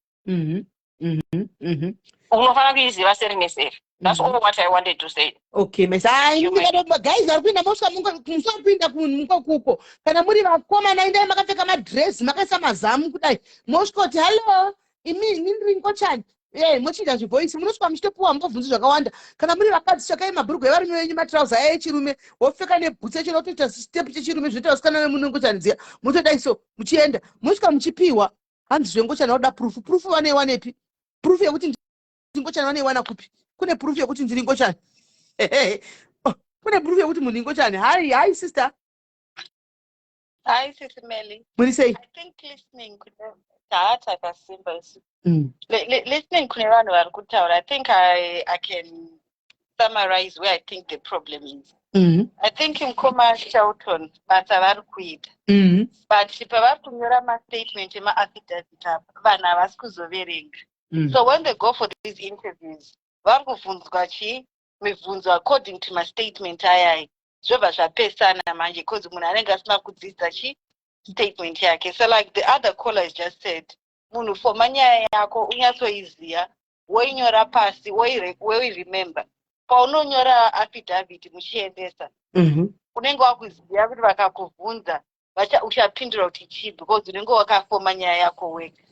Unofana kuiziva seri neseri. That's all what I wanted to say. Okay, guys, arikuinda musapinda kuko. Kana muri vakoma naenda makapfeka madress, makaisa mazamu kudai. Moskoti, hello, imi ndiri ngochani. Mochita zvivoisi, munosvika muchitopuwa mbobvunzo zvakawanda. Kana muri vakadzi tsvakai mabhurugwa evarume venyu matrauza echirume, wopfeka nebhutsi echino wotoita step chechirume zvinoita usikana vemunongochani dziya. Motodai so muchienda, mosvika muchipiwa. Hanzi zvengochani wada proof vaneiwanepi? Proof yekuti ngochani vaneiwana kupi? Kune proof yekuti ndiri ngochani. kune proof yekuti munhu ingochani. Hi sister. Hi, SIS MELLY. Muri sei? I think listening could have symbols. Listening kune vanhu vari kutaura. I think I can summarize where I think the problem is. I think mukoma Shelton basa vari kuita. But pavari kunyora ma-statement ema-affidavit apa vanhu havasi kuzoverenga. So when they go for these interviews, vari kubvunzwa mibvunzo according to ma-statement ayaya. Zvobva zvapesana manje because munhu anenge asina kudzidza statement yake. So like the other callers just said, munhu for manyaya yako unyatsoiziya, woinyora pasi, remember. Paunonyora affidavit muchiendesa. Unenge wakuziya kuti vakakubvunza uchapindura kuti chii because unenge wakafoma nyaya yako wega.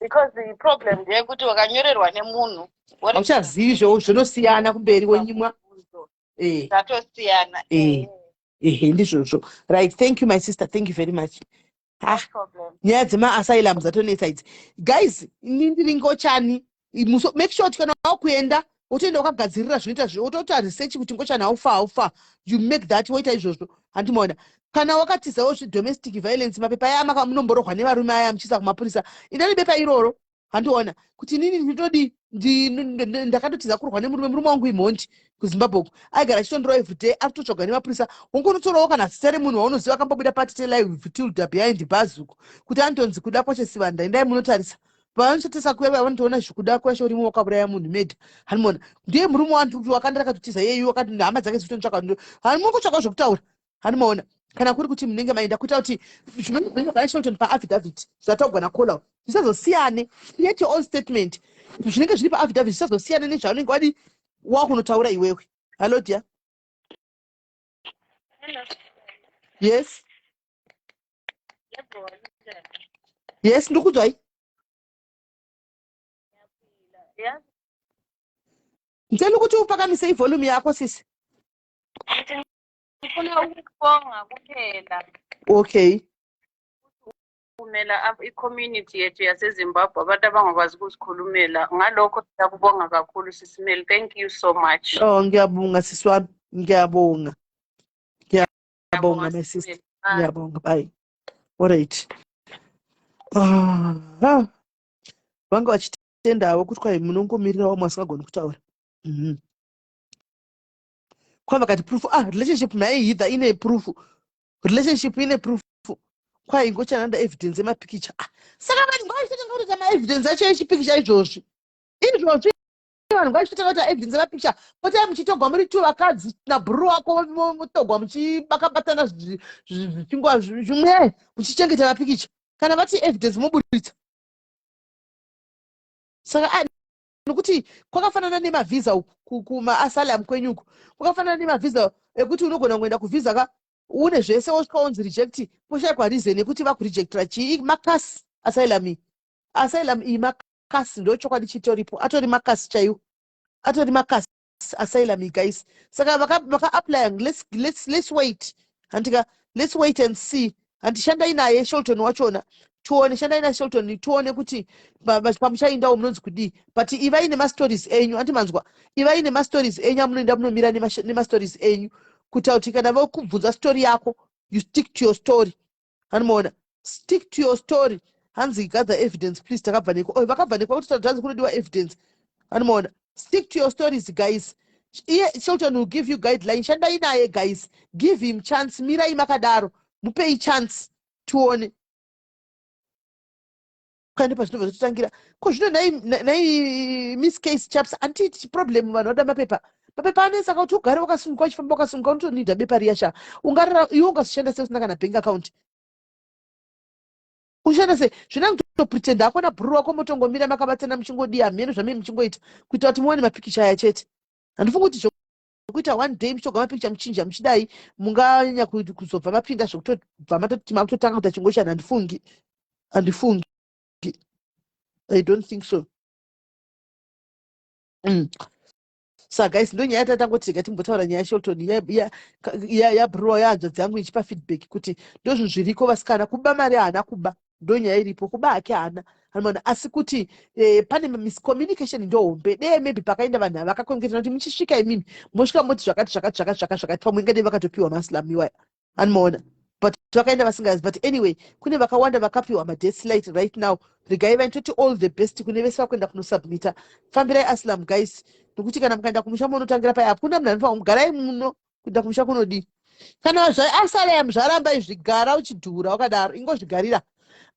Because the problem ndeyekuti wakanyorerwa nemunhu auchazivi zvinosiyana kumberi wenyimwa. Zvatosiyana. Ndizvozvo. Right, thank you my sister, thank you very much. Nyaya dzema-asylum dzatonetsa idzi. Guys, ndiringochani. Make sure kana wakuenda utoenda wakagadzirira zvinoita zvotota research kuti ngochana aufa you make that woita izvozvo. Handimaona kana wakatizawo domestic violence mapepa aya munomborogwa nevarume aya muchisa kumapurisa indani bepa iroro. Handiona kuti nini ndinotodi ndakatotiza kurwa nemurume wangu imhondi kuZimbabwe aigara chitondoro everyday atotsvaga nemapurisa ungonotorawo kana zita remunhu waunoziva akambobuda pati live tilda behind bazuku kuti antonzi kuda kwacho sivanda endai munotarisa vanototesa kuya vanotoona zvikuda kwasho urimo wakauraya munhu medha. Hanimona ndiye murume wantu wakanda akatotiza yeyu wakati hama dzake dzitotsvaka ndo hanimongotsvaka zvokutaura. Hanimaona kana kuri kuti munenge maenda kuita kuti zvinenge Shelton paaffidavit zvatogona kola zvisazosiyane. Create your own statement. Zvinenge zviri paaffidavit zvisazosiyane nezvaunenge wadi wakunotaura iwewe. Hello dear. Yes. Yes, ndikuzwai. Ndicela ukuthi upakamise ivolume yakho sisi. Ngifuna ukubonga kuphela. Okay. Kumela i-community yethu yaseZimbabwe abantu abangakwazi ukuzikhulumela ngalokho siyakubonga kakhulu SIS MELLY. Thank you so much. Oh ngiyabonga sisi wami, ngiyabonga my sister. Ngiyabonga. Bye. Alright. Vanga vachitendawo kuti kwai munongomirirawo masingagoni kutaura. Kwava kati proof relationship naye hitha ine proof. Relationship ine proof. Kwai ngochananda evidence emapikicha. Saka vanhu ngavachitanga kuti ma-evidence acho echipikicha izvozvi. Izvozvi vanhu ngavachitanga kuti evidence emapikicha. Potai muchitogwa muri tu vakadzi nabhuru wako mutogwa muchibakabatana zvichingwa zvimwe muchichengeta mapikicha. Kana vati evidence moburitsa. Saka nokuti kwakafanana nemavisa kuma-asylum kwenyuko. Kwakafanana nemavisa ekuti unogona kuenda kuvisa ka une zvese wosvika unzi reject poshaikwa reason yekuti vakurejectira chii makasi asylum iyi makasi ndochokwadi chitoripo atori makasi chaiwo atori makasi asylum guys. Saka vaka-apply let's wait handika let's wait and see handishandai naye Shelton wachona tuone shandai na Shelton tuone kuti pamuchaindawo munonzi kudii but ivai nemastories enyu andimanzwa ivai nemastories enyu amunoenda munomira nemastories enyu kuti kuti kana vakubvunza story yako you stick to your story. Hanimona stick to your story. Hanzi gather evidence please takabva neko vakabva neko kuti tadzi kunodiwa evidence. Hanimona stick to your stories guys. Shelton will give you guidelines. Shandai naye guys, give him chance. Mirai makadaro mupei chance tuone kandi pazvinobva zvototangira ko zvino nai miss case chaps anti problem vanhu vada mapepa anesa kuti ugare wakasunguka uchifamba wakasunguka unotonidha bepa riyasha ungarara iwe ungazoshanda sei usina kana bank account ushanda sei zvina kutopretenda akona bhuru wako motongomira makabatana muchingodii hameno zvamene muchingoita kuita kuti muone mapikicha aya chete. Handifungi kuti kuita one day muchogwa mapikicha muchinja muchidai munganya kuzobva mapinda zvokutobva matoti makutotanga kuti achingoshana. Handifungi I don't think so. So guys ndonyaya tatangoti ngatimbotaura nyaya Shelton ya bro yanzva dzangu ichipa feedback kuti ndozvo zviriko vasikana kuba mari haana kuba ndonyaya iripo kuba hake hana anoona asi kuti pane miscommunication ndohombe dee maybe pakaenda vanhu vakakongeta kuti muchisvika imini mosvika moti zvakati pamwe ngade vakatopiwa maslamu iwaya anomaona but vakaenda vasingazi but anyway kune vakawanda vakapiwa madeathlight right now regai vanitoti all the best kune vese vakuenda kunosubmita fambirai asylum guys nokuti kana mukaenda kumusha munotangira paya hakuna munhu anofanira kugarai muno kuenda kumusha kunodii kana zvaasylum zvaramba izvigara uchidhura wakadaro ingozvigarira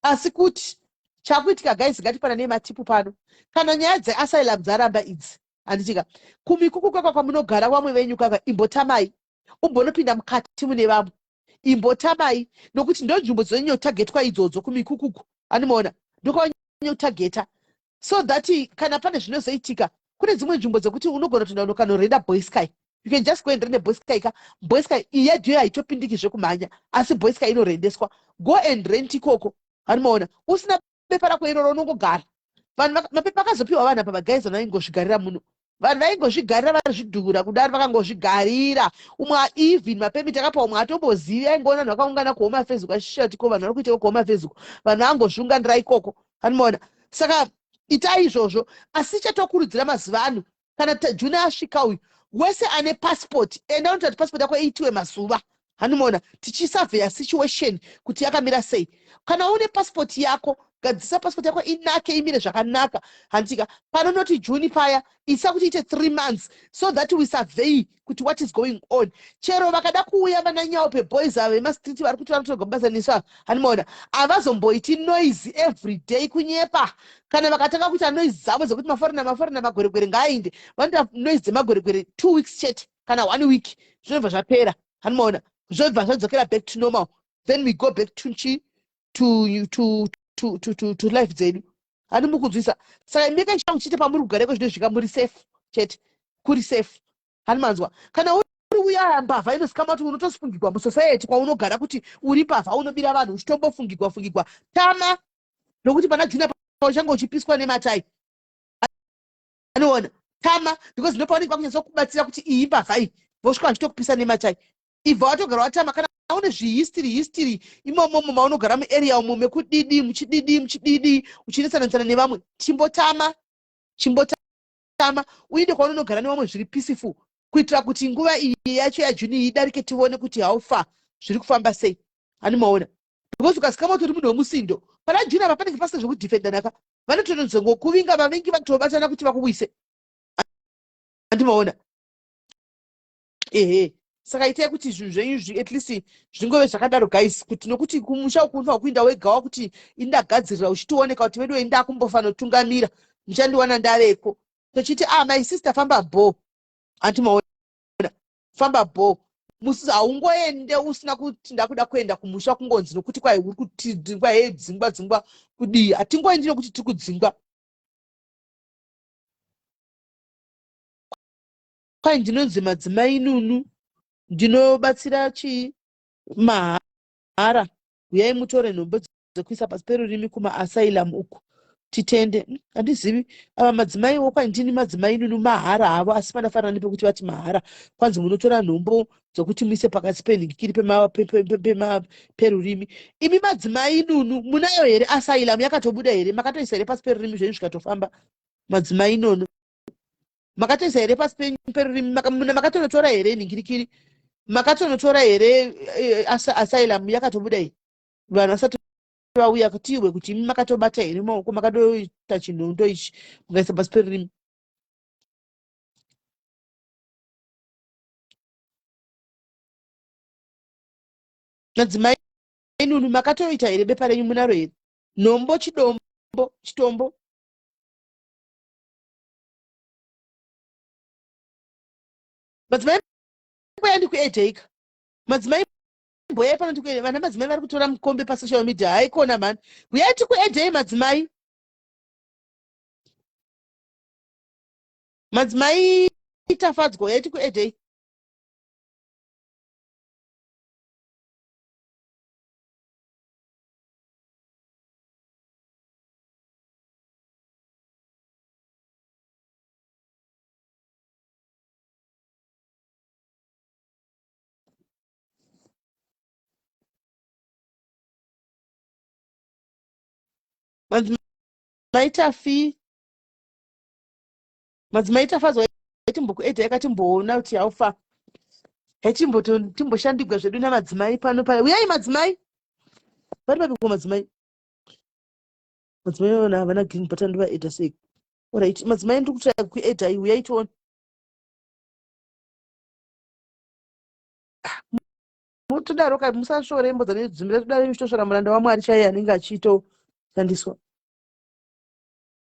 asi kuti chakuitika guys ngatipana nematipu pano kana nyaya dzeasylum dzaramba idzi handitika kumikuku kwakwa kwamunogara vamwe venyu kwakwa imbotamai umbonopinda mukati mune vamwe imbotamai nokuti ndo nzvimbo dzinonyotagetwa idzodzo kumikukuku anomaona ndokwanyoutageta so that kana pane zvinozoitika kune dzimwe nzvimbo dzekuti unogona kutoenda unokanorenda boysky you can just go and rent a boysky ka boysky iyedhiyo haitopindikizve kumhanya asi boysky inorendeswa go and rent ikoko anomaona usina bepa rako iroro unongogara vanhu mapepa akazopiwa vanhu apa magaizi vaingozvigarira muno vanhu vaingozvigarira varizvidhura kudaro vakangozvigarira umwe even mapemiti akapa umwe atombozivi aingoona vanhu vakaungana kuhoma facebook achishati vanhu vari kuitawo kuhoma facebook vanhu vangozviunganira ikoko anomaona saka itai izvozvo asi chatokurudzira mazuva ano kana juna asvika uyu wese ane passport enda unotati passport yako iitiwe mazuva anomaona tichisavheya situation kuti yakamira sei kana une passport yako gadzisa passport yako inake imire zvakanaka handitika panonoti juni paya isa kuti ite 3 months so that we survey kuti what is going on chero vakada kuuya vananyawo peboys ava vemastreet vari kuti vanotogombazaniswa hanimaona havazomboiti noise every day kunyepa kana vakatanga kuita noise dzavo dzekuti maforina magweregwere ngaainde vanoita noise dzemagweregwere 2 weeks chete kana 1 week zvinobva zvapera hanimaona zvobva zvadzokera back to normal then we go back to life dzedu hani mukunzwisa saka make sure muchite pamuri kugareko zvino zvika muri safe chete kuri safe hani manzwa kana uri uya mbavha inosikama kuti unotosungirwa musociety kwaunogara kuti uri mbavha unobira vanhu uchitombofungirwa tama nokuti pana juna pauchange uchipiswa nematai anoona tama because ndopaonekwa kunyatsa kubatsira kuti iyi mbavha iyi vosvika vachitokupisa nematai ibva watogara watama kana une zvihistory imomomo maunogara muarea umo mekudidi muchididi uchinesana nevamwe chimbotama uinde kwaunogara nevamwe zviri peaceful kuitira kuti nguva iyi yacho yajuni idarike tione kuti haufa zviri kufamba sei hani maona because ukasikama kuti uri munhu wemusindo pana juni apa panenge pasina zvekudhifendanaka vanotononzongokuvinga vavengi vatobatana kuti vakuwise handimaona ehe saka itai kuti zvinhu zvenyu at least zvingove zvakadaro guys kuti nokuti kumusha uku unofanira kuinda wegawa kuti indagadzirira uchitooneka kuti vedu ndakumbofanira kutungamira muchandiwana ndaveko tochiti my sister famba bo antimaona famba bo haungoende usina kuti ndakuda kuenda kumusha kungonzi nokuti kwai uri kutidzingwa dzingwa kudii hatingoendi nokuti tiri kudzingwa kwai ndinonzi madzimai nunu ndinobatsira chii mahara uyai mutore nhombo dzekuisa pasi perurimi kumaasylum uku titende handizivi ava madzimaiwo kwai ndini madzimai nunu mahara havo asi panafanira nepekuti vati mahara kwanzi munotora nhombo dzokuti muise pakati penhingikiri perurimi imi madzimai nunu munayo here asylum yakatobuda here makatoisa here pasi perurimi zvenyu zvikatofamba madzimai nono makatoisa here pasi perurimi makatonotora here nhingirikiri makatonotora here asylum yakatobuda here vanhu vasati vauya kutiwe kuti imi makatobata here maoko makatoita chinhondo ichi mukaisa pasi perurimi madzimai nunu makatoita here bepa renyu munaro here nhombo chitombo madzimai mboyandi kuedheka madzimai mboyai panoti vana madzimai vari kutora mukombe pasocial media haikona mani uyaiti kuedhei madzimai itafadzwa uyaiti kuedhei Maitafi. Madzimaitafa zvaitimbokuyedha yakatimboona kuti yaufa. Timboshandigwa zvedu namadzimai pano paya. Uyai madzimai. Vari papiko madzimai? Madzimai ona havana green button vaedha sei? Alright, madzimai ndiri kutsvaka kuedha iyi. Uyai tione. Mutodaro kai musashore imbodza nedzimbira todaro muchitoshora muranda waMwari chaiye anenge achitoshandiswa.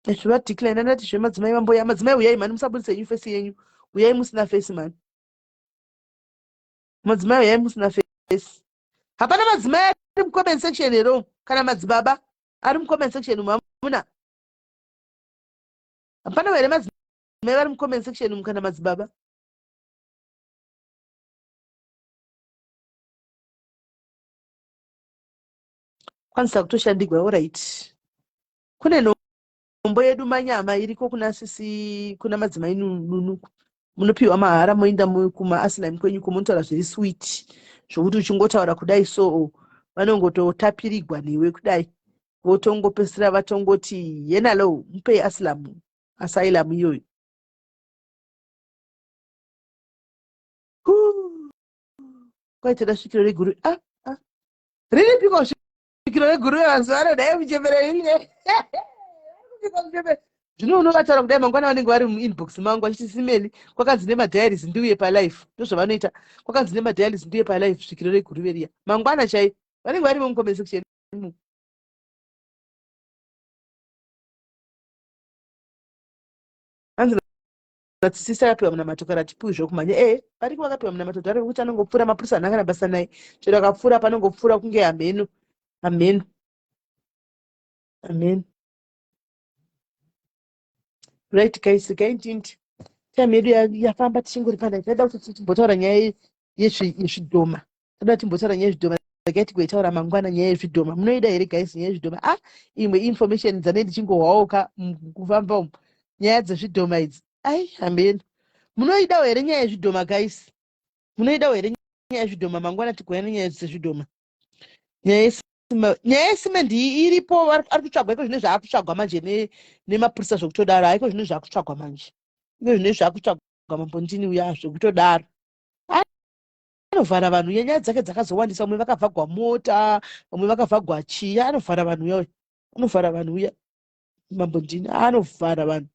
Zvivadhikila ndati zvemadzimai vamboya. Madzimai uyai mani, musabudise yenyu fesi yenyu. Uyai musina fesi mani. Madzimai uyai musina fesi. Hapana madzimai ari mucomment section here kana madzibaba ari mucomment section mamuna. Hapana here madzimai vari mucomment section kana madzibaba. Kwanisa kutoshandigwa. Alright. Kune nhombo yedu manyama iriko kuna sisi, kuna madzimai nunu. Munopiwa mahara moenda kuma Asylum kwenyu kumontaura zviri sweet. Zvokuti uchingotaura kudai so vanongototapirigwa newe kudai. Votongopesera vatongoti yenalo mupei Asylum iyoyo. Kwaitira svikiro reguru. Riri piko svikiro reguru vanhu vanodai muchembere ine. Zvino unovataura kudai mangwana vanenge vari muinbox mangu achiti simeli kwakanzi nemadiaries ndiuye palife. Ndozvavanoita. Kwakanzi nemadiaries ndiuye palife svikiro reguru veriya. Mangwana chai vanenge vari mucomment section. Vatsisisa akapiwa munamato ratipiwe zvokumhanya. Pariko vakapiwa munamato ari kuti anongopfuura mapurisa anangana basa naye. Chero akapfuura panongopfuura kunge ameno. Amen. Amen. Right guys, kaintinti. Time yedu yafamba tichingori pana. Taida kuti timbotaura nyaya yezvidhoma. Taida timbotaura nyaya yezvidhoma. Takati kuitaura mangwana nyaya yezvidhoma. Munoida here guys nyaya yezvidhoma? Imwe information dzane ndichingohwauka kufamba umu. Nyaya dzezvidhoma idzi. Amen. Munoida here nyaya yezvidhoma guys? Munoida here nyaya yezvidhoma? Mangwana tikuya nenyaya dzezvidhoma. Nyaya yesimendi iripo ari kutsvagwa. Iko zvine zvaakutsvagwa manje nemapurisa zvokutodaro. Haiko zvine zvaakutsvagwa manje. Iko zvine zvaakutsvagwa mambondini uya zvokutodaro. Anovhara vanhu. Nyaya dzake dzakazowandisa. Vamwe vakavhagwa mota, vamwe vakavhagwa chiya. Anovhara vanhu uya. Anovhara vanhu uya. Mambondini anovhara vanhu.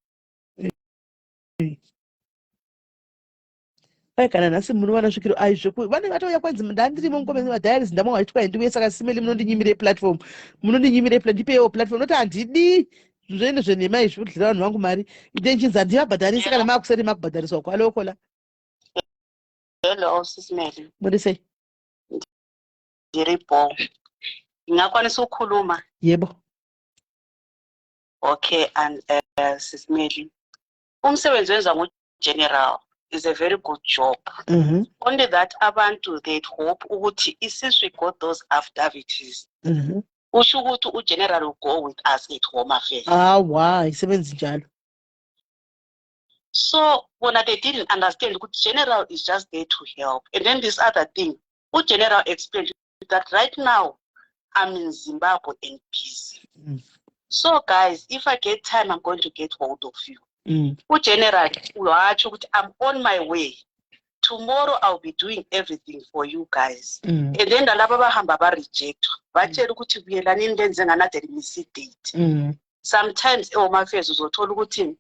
Kana nhasi munowana svikiro aizvoku vanenge vatouya kwenzi ndandirimo mukomezi madiaries ndamwa waitwa ndiuye saka simeli munondinyimire platform. Munondinyimire ndipewo platform. Noti handidi zvoende zvenhema izvi kudlira vanhu vangu mari. Intentions handivabhadharisi kana makuseri makubhadhariswa kwalokola. Hello, Sis Melly. Muri sei? Ndiripo. Ngingakwanisa ukukhuluma? Yebo. Okay, and Sis Melly. Umsebenzi wenza ngu-general is a very good job. Only that abantu they'd hope ukuthi since we got those affidavits, usho ukuthi u-general will go with us at Home Affairs. Why? Isebenzi njalo. So when they didn't understand ukuthi general is just there to help. And then this other thing, general explained that right now I'm in Zimbabwe and busy. So guys, if I get time, I'm going to get hold of you. General, I'm on my way. Tomorrow I'll be doing everything for you guys. And then the laba bahamba ba reject. Batshela ukuthi buyelani ndenze nganade limisi date. Sometimes Home Affairs uzothola ukuthi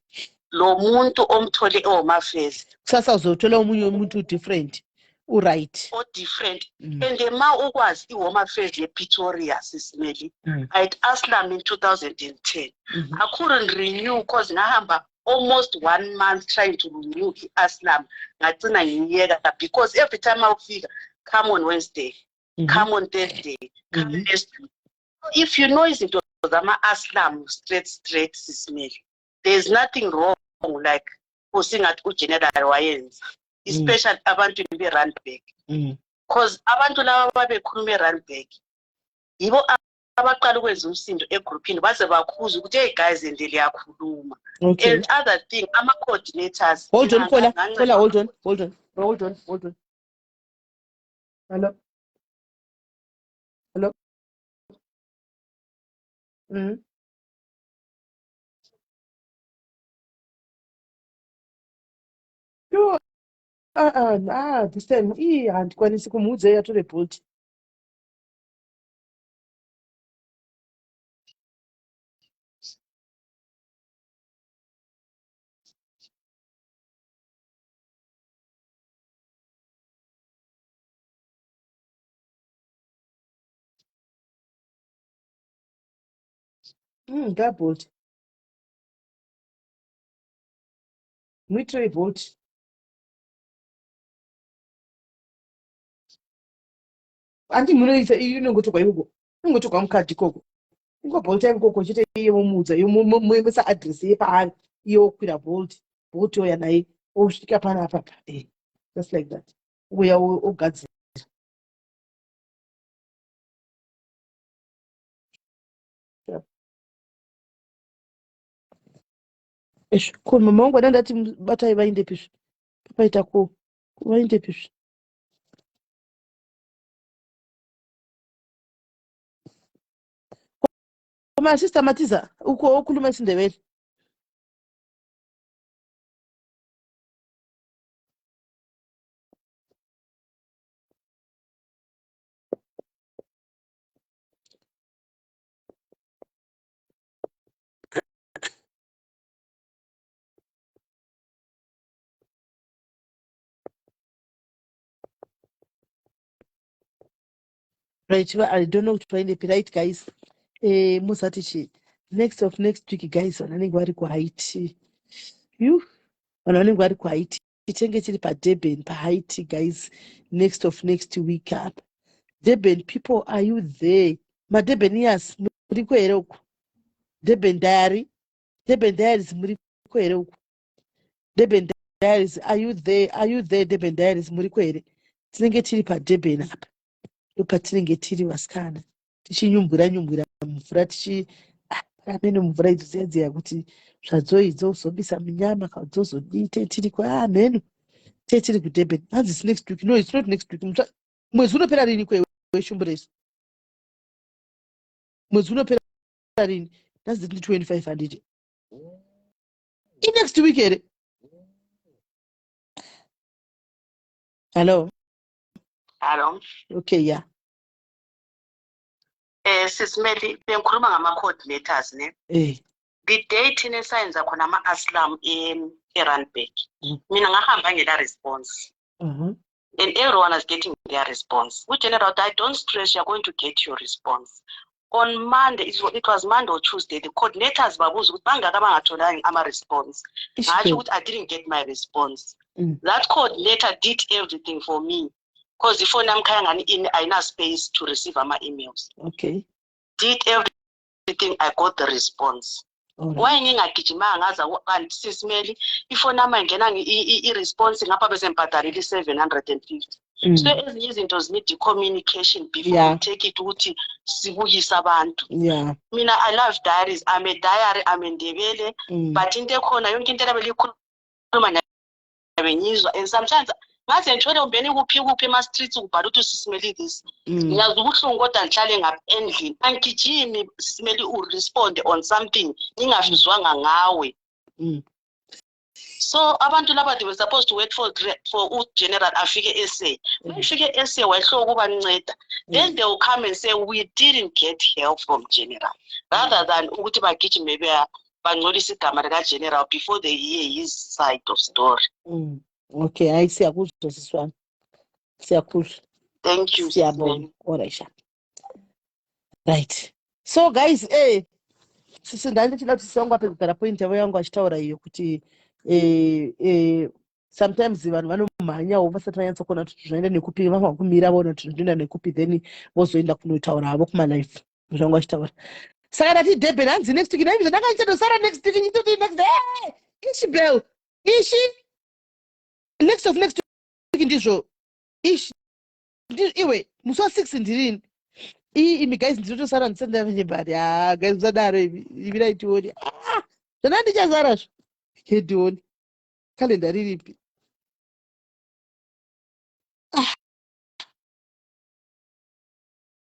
lo muntu omthole Home Affairs kusasa uzothola omunye umuntu different. Right. Or different. And the ma ukwazi Home Affairs yePretoria Sis Melly. I had Asylum in 2010. I couldn't renew because ngahamba almost 1 month trying to renew Asylum. Because every time I figure, come on Wednesday, come on Thursday, come next week. If you know it's into the Asylum straight Sis Melly, there's nothing wrong like posting at General Wayens, especially abantu be run back. Because abantu laba babekhuluma run back. Yibo abaqala ukwenza umsindo egroupini baze bakhuza ukuthi hey guys endele yakhuluma. And other thing, ama coordinators. Hold on. Hello. Yo, this time, handikwanisi kumuudza yatore Bolt. Bolt. Muitire Bolt. Andi munoita inongotukwa ikoko. Inongotukwa mukadhi ikoko. Bolt ikoko chete iye mumudza yomuisa address yepaari iye okwira Bolt. Bolt oya naye osvika panapa. Just like that. Uya ogadzira. Ko mama wangu adandati batai vainde pisvi. Papaita ko vainde pisvi. Koma sister Matiza uko okhuluma isiNdebele. Right, well, I don't know which find the right guys. Musatichi. Next week, guys, on any worry Haiti. You on any worry Haiti. Chenge chiri pa Deben, pa Haiti, guys. Next week up. Deben, people, are you there? Ma Deben, yes, Muriko Eroko. Deben Diary. Deben Diaries, Muriko Eroko. Deben Diaries, are you there? Deben Diaries, Muriko Ere. Chenge chiri pa Deben up. Patinenge tiri vasikana tichinyumbura mumvura amene mumvura idzodziya kuti zvadzo uzobisa munyama kaudzozodite tiri mhenu tiri kuDurban. Hanzi it's next week. No, it's not next week. Mwezi unopera rini kweshumbureso? Mwezi unopera rini? That's the 2500. Next week ere. Hello. Okay, yeah. SIS MELLY bengikhuluma ngama-coordinators ne. The date nesayenza khona ama-Asylum eRandburg. Mina ngahamba ngela response. And everyone is getting their response. Which general, I don't stress, you're going to get your response. On Monday, it was Monday or Tuesday, the coordinators babuza ukuthi ama response. I didn't get my response. That coordinator did everything for me. Because the phone I'm carrying, I have space to receive my emails. Okay. Did everything, I got the response. Why ngingagijimanga ngaza SIS MELLY ifone nama ingena i-response ngapha bese ngibhadalile 750. So ezinye izinto zinidi communication before we take it ukuthi sibuyisa abantu. Mina I love diaries. I'm a diary, I'm Ndebele, but into ekhona yonke into elabele ikhuluma nabenyizwa, and sometimes ngaze ngithole umbeni kuphi ema-streets ubhala ukuthi SIS MELLY this. Ngiyazi ubuhlungu kodwa ngihlale ngapha endlini. Angigijimi SIS MELLY respond on something ngingafizwanga ngawe. So abantu laba they were supposed to wait for general afike essay. When fike essay wayehlo ukuba nceda. Then they will come and say we didn't get help from general. Rather than ukuthi bagijime bangcolisa igama lika general before they hear his side of story. Okay, I see. This one. Thank you. Right. So guys, sisi ndanditida kuti sangu apekugara point yangu achitaura iyo kuti sometimes vanhu vanomhanyawo vasati vanyatsa kuona kuti zvinoenda nekupi, vamwe kumira vaona kuti zvinoenda nekupi, then vozoenda kunotaura havo kumalife zvangu achitaura. Saka ndati Durban hanzi next week, naizvo ndakachitosara next week nditoti next day ishi bell ishi next week ndizvo ishi iwe musi wa6 ndirini imi guys ndinotosara ndisenda manyebhari guys musadaro ivira itioni zvona ndichazarazvo hedioni kalenda riripi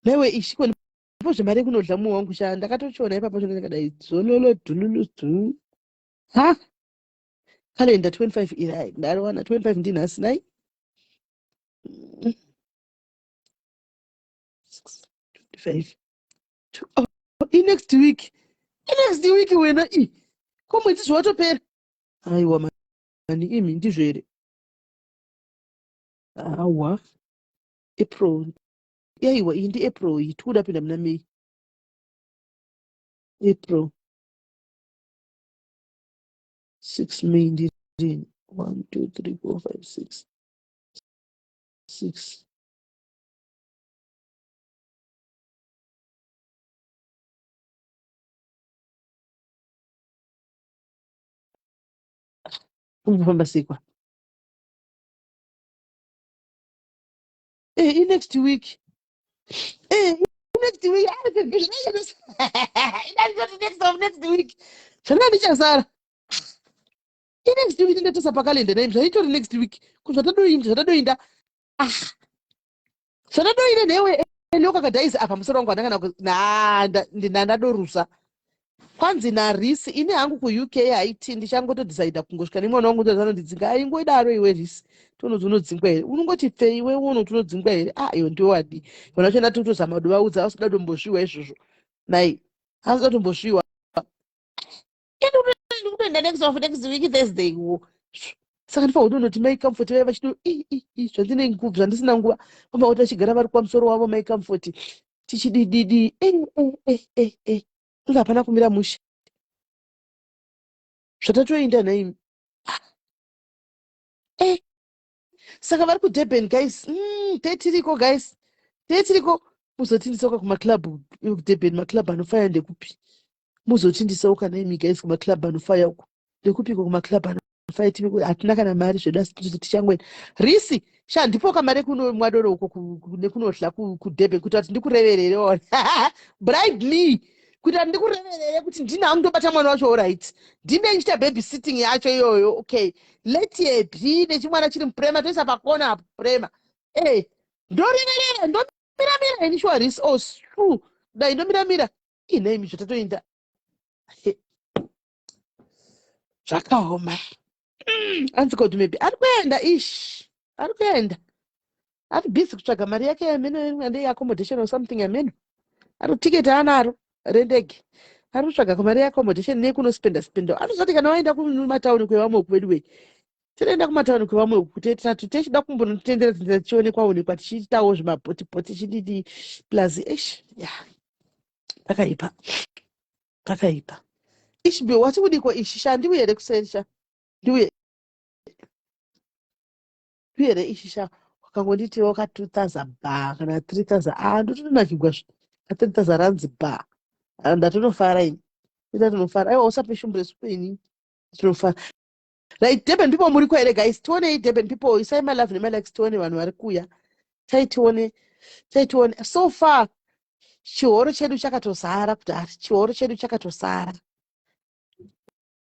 newe ishiko ndipo zvemari kunodla muhwa wangu shaa ndakatochiona ipapo zvona ndakadai dzololo dhululu dhu calendar 25 iri ndariwana 25 ndinhasi nai 25 next week wena komwedzi zvawatopera aiwa mani imi ndizvo here awa April yaiwa iyi ndiApril iyi tikuda pinda muna May April 6 May ndiri 1 2 3 4 5 6 6 umbofamba sikwa next week next week next week zvanga ndichazara next week ndatosa pakalenda nai zvaitori next week zvatadoinda zvatadoine newe lokakadhaisi apa musoro wangu andangana ndadorusa kwanzi narisi ine hangu kuuk haiti ndichangotodhisaidha kungosvika nemwana wangu anondidzinga aingodaro iwe risi tonodzi unodzingwa here unongoti pfei iwe unoti unodzingwa here iwe ndowadi ona choenda totozama kuti vaudza asida tombosviwa izvozvo nai asida tombosviwa kutoenda next week Thursday wo saka ndifa kuti unoti mai comfort vaiva chito zvandisina nguva vamba kuti vachigara vari kwamusoro wavo mai comfort tichidididi hapana kumira mushe zvatatoenda naimi saka vari kuDurban guys tetiriko guys tetiriko muzotindisauka kumaclub ekuDurban maclub anofaya ndekupi muzotindisauka naimi guys kumaclub anofaya uko ndekupiko kumaclub anofaya timi hatina kana mari zvedu tichangoenda risi shandipoka mari kuno mwadoro uko nekunohla kuDurban kuti ati ndikureverere bribe me kuti andikureverere kuti ndina ndobata mwana wacho alright ndine nchita baby sitting yacho iyoyo okay let ye be nechimwana chiri muprema toisa pakona apo prema ndoreverera ndomiramira ini sure risi dai ndomiramira inemi zvatatoinda zvakaoma anzi kuti maybe ari kuenda ari kuenda ari busy kutsvaga mari yake yameno ande accommodation or something yameno ari tiketi anaro rendege ari kutsvaga mari yeaccommodation nekunospenda anozoti kana waenda kumatauni kwevamwe kwedu wei tinoenda kumatauni kwevamwe kuti tichida kumbonotendera tichionekwa tichiitawo zvimabhotipoti chididi plus pakaipa ishbe wati kudiko ishi shandiwi here kuserisha ndiwi here ishi sha wakangonditiwo ka 2000 ba kana 3000 ndotonakigwa 3000 rands ba ndatonofara ini ndatonofara aiwa usape shumbure speni tinofara right Durban people muri kwa here guys tione Durban people isai my love my likes tione vanhu vari kuya taitione so far chihoro chedu chakatozara kuti chihoro chedu chakatozara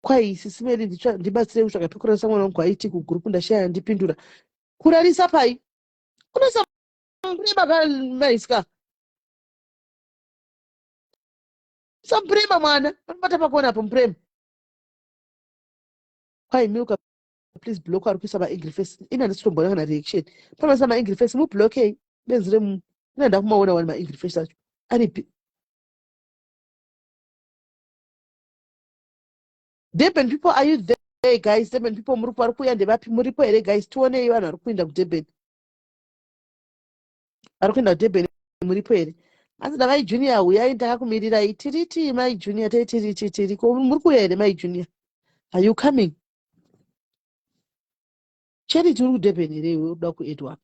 kwai SIS MELLY ndibatsire kutsvaga pekurarisa mwana wangu aiti kugroup ndashaya ndipindura kurarisa pai unoisa murema kamaisika samurema mwana anobata pakona apo murema kwai milka please block ari kuisa maangry face ini handisitombona kana reaction panoisa maangry face mublockei benzi remu inoenda kumaona wani maangry face acho aripi Durban people, are you there, guys? Durban people, muri kuya ndevapi muripo here guys? Tionei vanhu vari kuenda kuDurban. Vari kuenda kuDurban muripo here? Asi davai junior uyai ndakakumirirai tiriti mai junior tiri ko muri kuya here mai junior? Are you coming? Cheri tiri kuDurban here iwe uda kuedwa.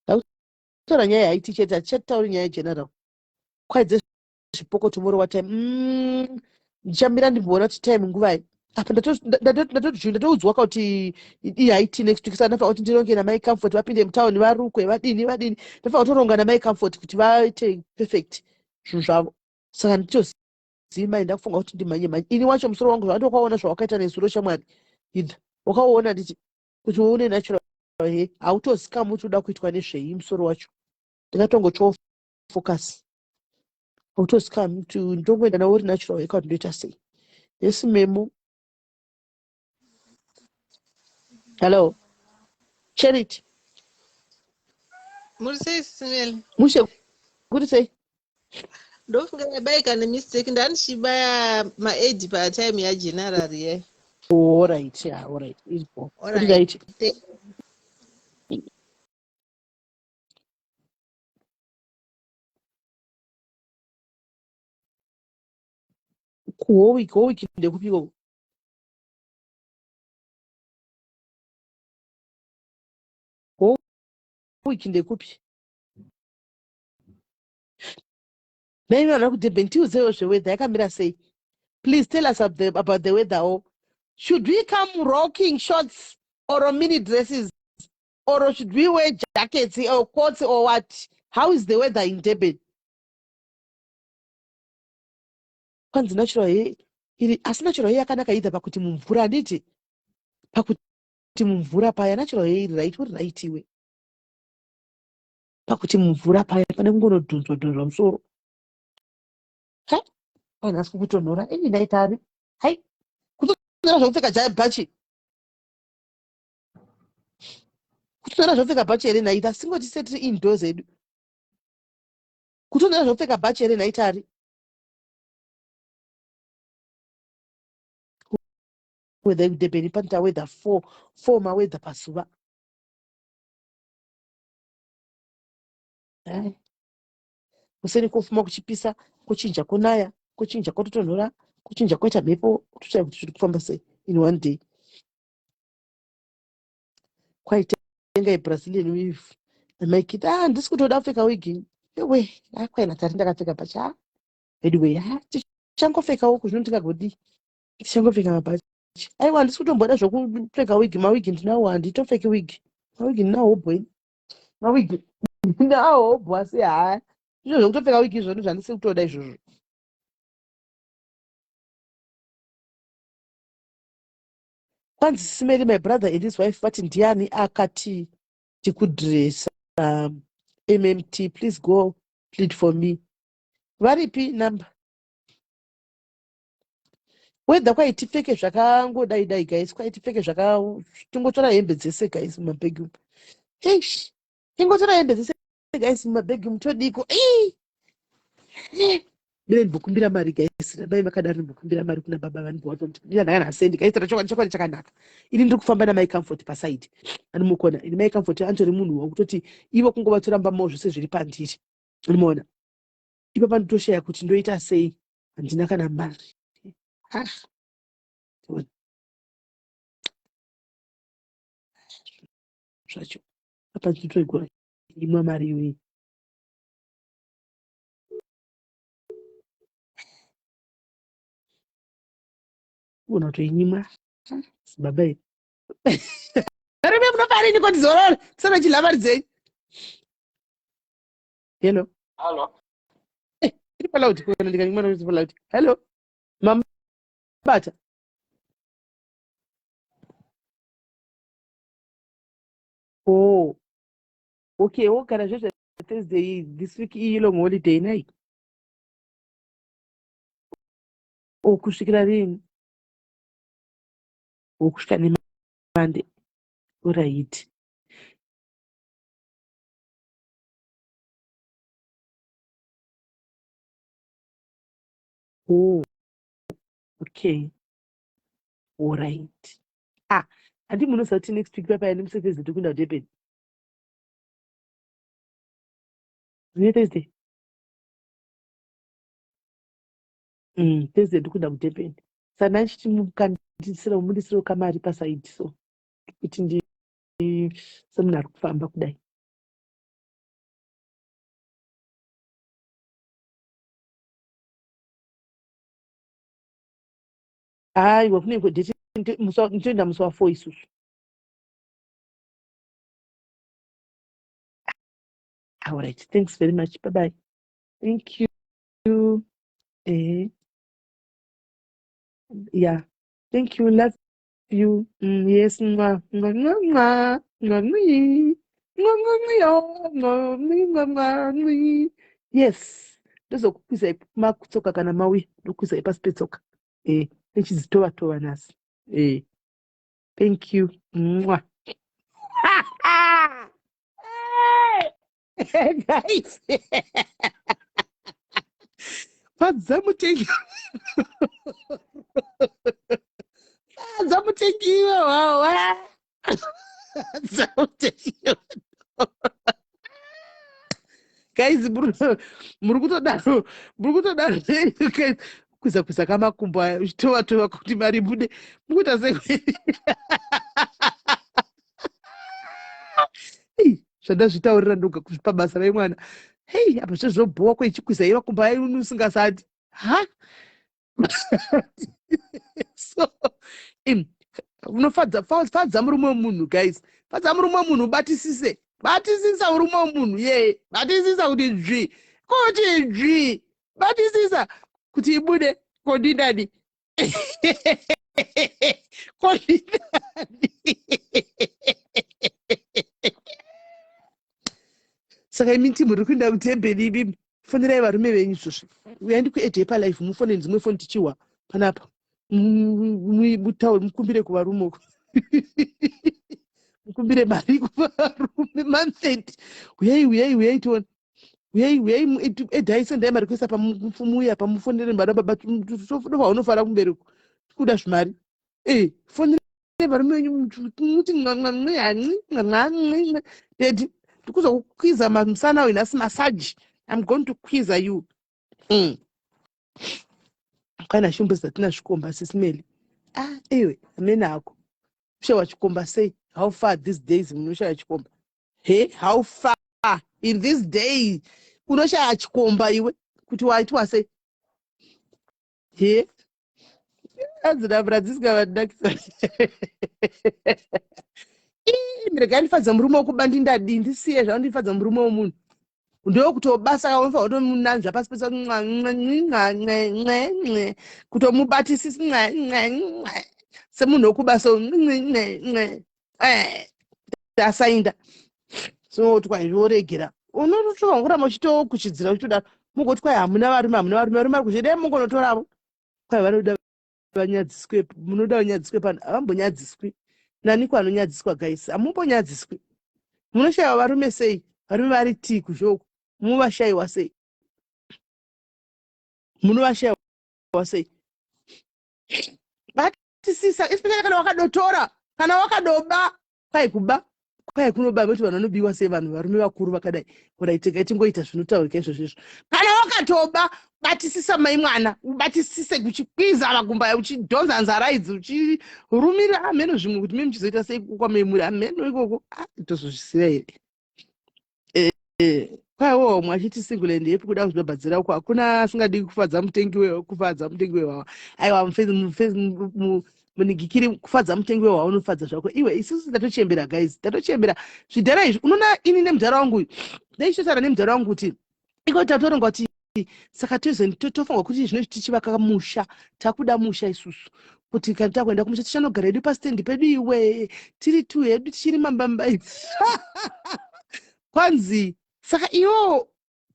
Ndakutora nyaya yaiti cheta chetauri nyaya general. Kwaidze zvipoko tomorrow what time? Ndichamira ndimboona kuti time nguvai apa ndatoudzwa kuti ihaiti next week saka ndafanira kuti ndironge namai comfort vapinde mutauni varukwe vadini ndafanira kutoronga namai comfort kuti vaite perfect zvinhu zvavo saka nditozima ndakufunga kuti ndimhanye ini wacho musoro wangu zvandokwaona zvawakaita nezuro shamwari idha wakaona nditi kuti une natural he hautozikamu kuti uda kuitwa nezvei musoro wacho ndingatongotsvawo focus hautozikamu kuti ndongoenda nawo uri natural he kuti ndoita sei yesi memo Hello. Charity. Mursei smell. Mushe kuti sei? Ndofunga yabaika nemistake ndanishibaya maedhi patime yageneral ye. All right, yeah, all right. Iripo. All Kuti right. right. Kuhowiki ndekupiko. Kuhowiki ndekupi. Naime vana kudhebhe tiuzewo zveweather yakamira sei? Please tell us about the weather. Oh, should we come rocking shorts or mini dresses? Or should we wear jackets or coats or what? How is the weather in Durban? Kwanzi natural here. Asi natural here yakanaka either pakuti mumvura anditi? Pakuti mumvura paya natural here iri right uri right iwe. Pakuti mumvura paya pane kungonodhonzwa musoro. Hai, painasi kutonhora. Ini ndaitari. Hai, kutonhora zvakupfeka bhachi. Kutonhora zvakupfeka bhachi here naita. Singoti setiri indoors edu. Kutonhora zvakupfeka bhachi here naitari. Weather kudhebheni panoita weather 4 maweather pazuva. Hai. Kuseni kofuma kuchipisa, kuchinja kunaya, kuchinja kototonhora, kuchinja kwaita mhepo, kutotai kuti zviri kufamba sei in one day. Kwaitenga yeBrazilian weave. Amaikiti, ndisi kutoda kupfeka wigi. Ewe, akwaina tari ndakapfeka bhachi. Anyway, tichangopfekawo huku zvino tingagodi. Tichangopfeka mabhachi. Aiwa, ndisi kutomboda zvokupfeka wigi, mawigi ndinawo handitopfeki wigi. Mawigi ndinawo hobhoi. Mawigi ndinawo hobho asi izvo zvokutopfeka wigi izvoni zvandisi kutoda izvozvo. Kwanzi Simeli, my brother and his wife vati ndiani akati tikudresa MMT, please go plead for me. Varipi number? Weather kwai tipfeke zvakangodai guys, kwai tipfeke tingotora hembe dzese guys mumabhegi umu. Eish, tingotora hembe dzese guys mumabhegi umu todiko. Ndine ndimbokumbira mari guys, rabai makadaro ndimbokumbira mari kuna baba vanibvota kuti ndina ndakana sendi guys, chokwadi chakanaka. Ini ndiri kufamba na my comfort paside. Animukona, ini my comfort antori munhu wakutoti ivo kungova toramba mo zvose zviri pandiri. Unoona? Ipo pandotoshaya kuti ndoita sei, handina kana mari. Zvacho. Apa ndinotoigwa imwa mari iyoyi. Una kutoinyima. Baba yedu. Rime munofarini kuti zororo, tsana chilavaridzei. Hello. Hello. Iri palaudi kuona ndikanyimwa kuti palaudi. Hello. Mama bata. Oh. Okay, wogara zveshe Thursday this week iyi long holiday nai. Kusvikira rini? Kusvika neMonday. Alright. Oh. Okay. Alright. Handi munosati next week papa nemusekezi tokunda Durban. Thursday. Thursday tokunda kuDurban. Sana nchiti mukandisira kamari pasaidi so. Kuti ndi semunhu ari kufamba kudai. Aiwa kunenge date ntoenda musi wa4 isusu. All right. Thanks very much. Bye bye. Thank you. Yeah. Thank you. Love you. Yes. Mwah. Mwah, mwah, mwah. Mwah, mwah. Mwah, mwah, mwah. Mwah, mwah, mwah. Yes. Ndozokukwizai makutsoka kana mawi ndokwizai pasi petsoka. Nechizitova nasi. Thank you. Mwah. guys. Padzamutengiwa. Padzamutengiwa wawa. Padzamutengiwa. Guys, muri kutodaro kuisa kamakumbo aya uchitova kuti mari bude mukuita sei. Zvandazvitaurira ndoga pabasa remwana. Hei, apa zvozobhuwa kwechikwiza makumbo aya usingasati. Ha? So, unofadza murume wemunhu guys. Fadza murume wemunhu ubatisise. Batisisa murume wemunhu ye. Batisisa kuti dzvi. Kuti dzvi. Batisisa kuti ibude kodidani. Kodidani. Saka imiti muri kuenda kutemberi ibi fonirai varume venyu izvozvo. Uyandi kuEdepa Live mufonere dzimwe foni tichiwa panapa. Mutaure mukumbire kuvarume uko. Mukumbire mari kuvarume manfeti. Uyai tione. Uyai edhaisendai mari kuisa pamufumuya pamufonere mbada baba ndofa unofara kumbereko. Kuda zvimari. Fonere varume venyu muti dedi. Ndikuzokukwiza musana winasi masaji. I'm going to quiz you. Kana shumbu zatina zvikomba sisimeli. Ewe, amena ako. Ushawa chikomba say, how far these days unoshaya chikomba? Hey, how far in this day unoshaya chikomba iwe? Kuti waitwa say. Hey, azina Francisca vadakisa. Ndirega ndifadza murume wokubandi ndadi ndisiye zvandifadza murume womunhu. Ndokutobasa kaonfa otomunanzva pasi pesa kutomubatisisa semunhu wokubasa asainda. So twaizoregera. Unototsvangura muchitokuchidzira uchitoda mugoti kwai hamuna varume kuchide mukonotoravo. Kwai vanoda vanyadziswe, munoda vanyadziswe pano havambonyadziswi. Nani kwanonyadziswa guys, hamumbonyadziswi. Munoshaiwa varume sei? Varume vari tii kuzvoko. Muvashaiwa sei? Munovashaiwa sei? Batisisa, especially kana wakadotora, kana wakadoba, kwai kuba, kwai kunoba kuti vanhu vanobiwa sei vanhu varume vakuru vakadai. Kuraitika itingoita zvinotaurika izvozvo. Kana wakatoba, batisisa mai mwana, ubatisise kuchikwiza makumba uchidhonza nzara idzi uchirumira ameno zvimwe kuti mimi chizoita sei kwamemuri ameno ikoko tozozvisiya here. Kwaiwo mwachiti single and yepi kuda kuzobhadzira uko hakuna asingadi kufadza mutengi wewawa. Aiwa munigikiri kufadza mutengi wewawa unofadza zvako. Iwe isusu tatochembera guys, tatochembera zvidhara izvi. Unoona ini nemudhara wangu ndaichitaura nemudhara wangu kuti iko tatoronga kuti saka tofanwa kuti zvinoti tichivaka musha, takuda musha isusu. Kuti kana takuenda kumusha tichanogara hedu pastendi pedu iwe, tiri tu hedu tichiri mambamba idzi. Kwanzi, saka iwo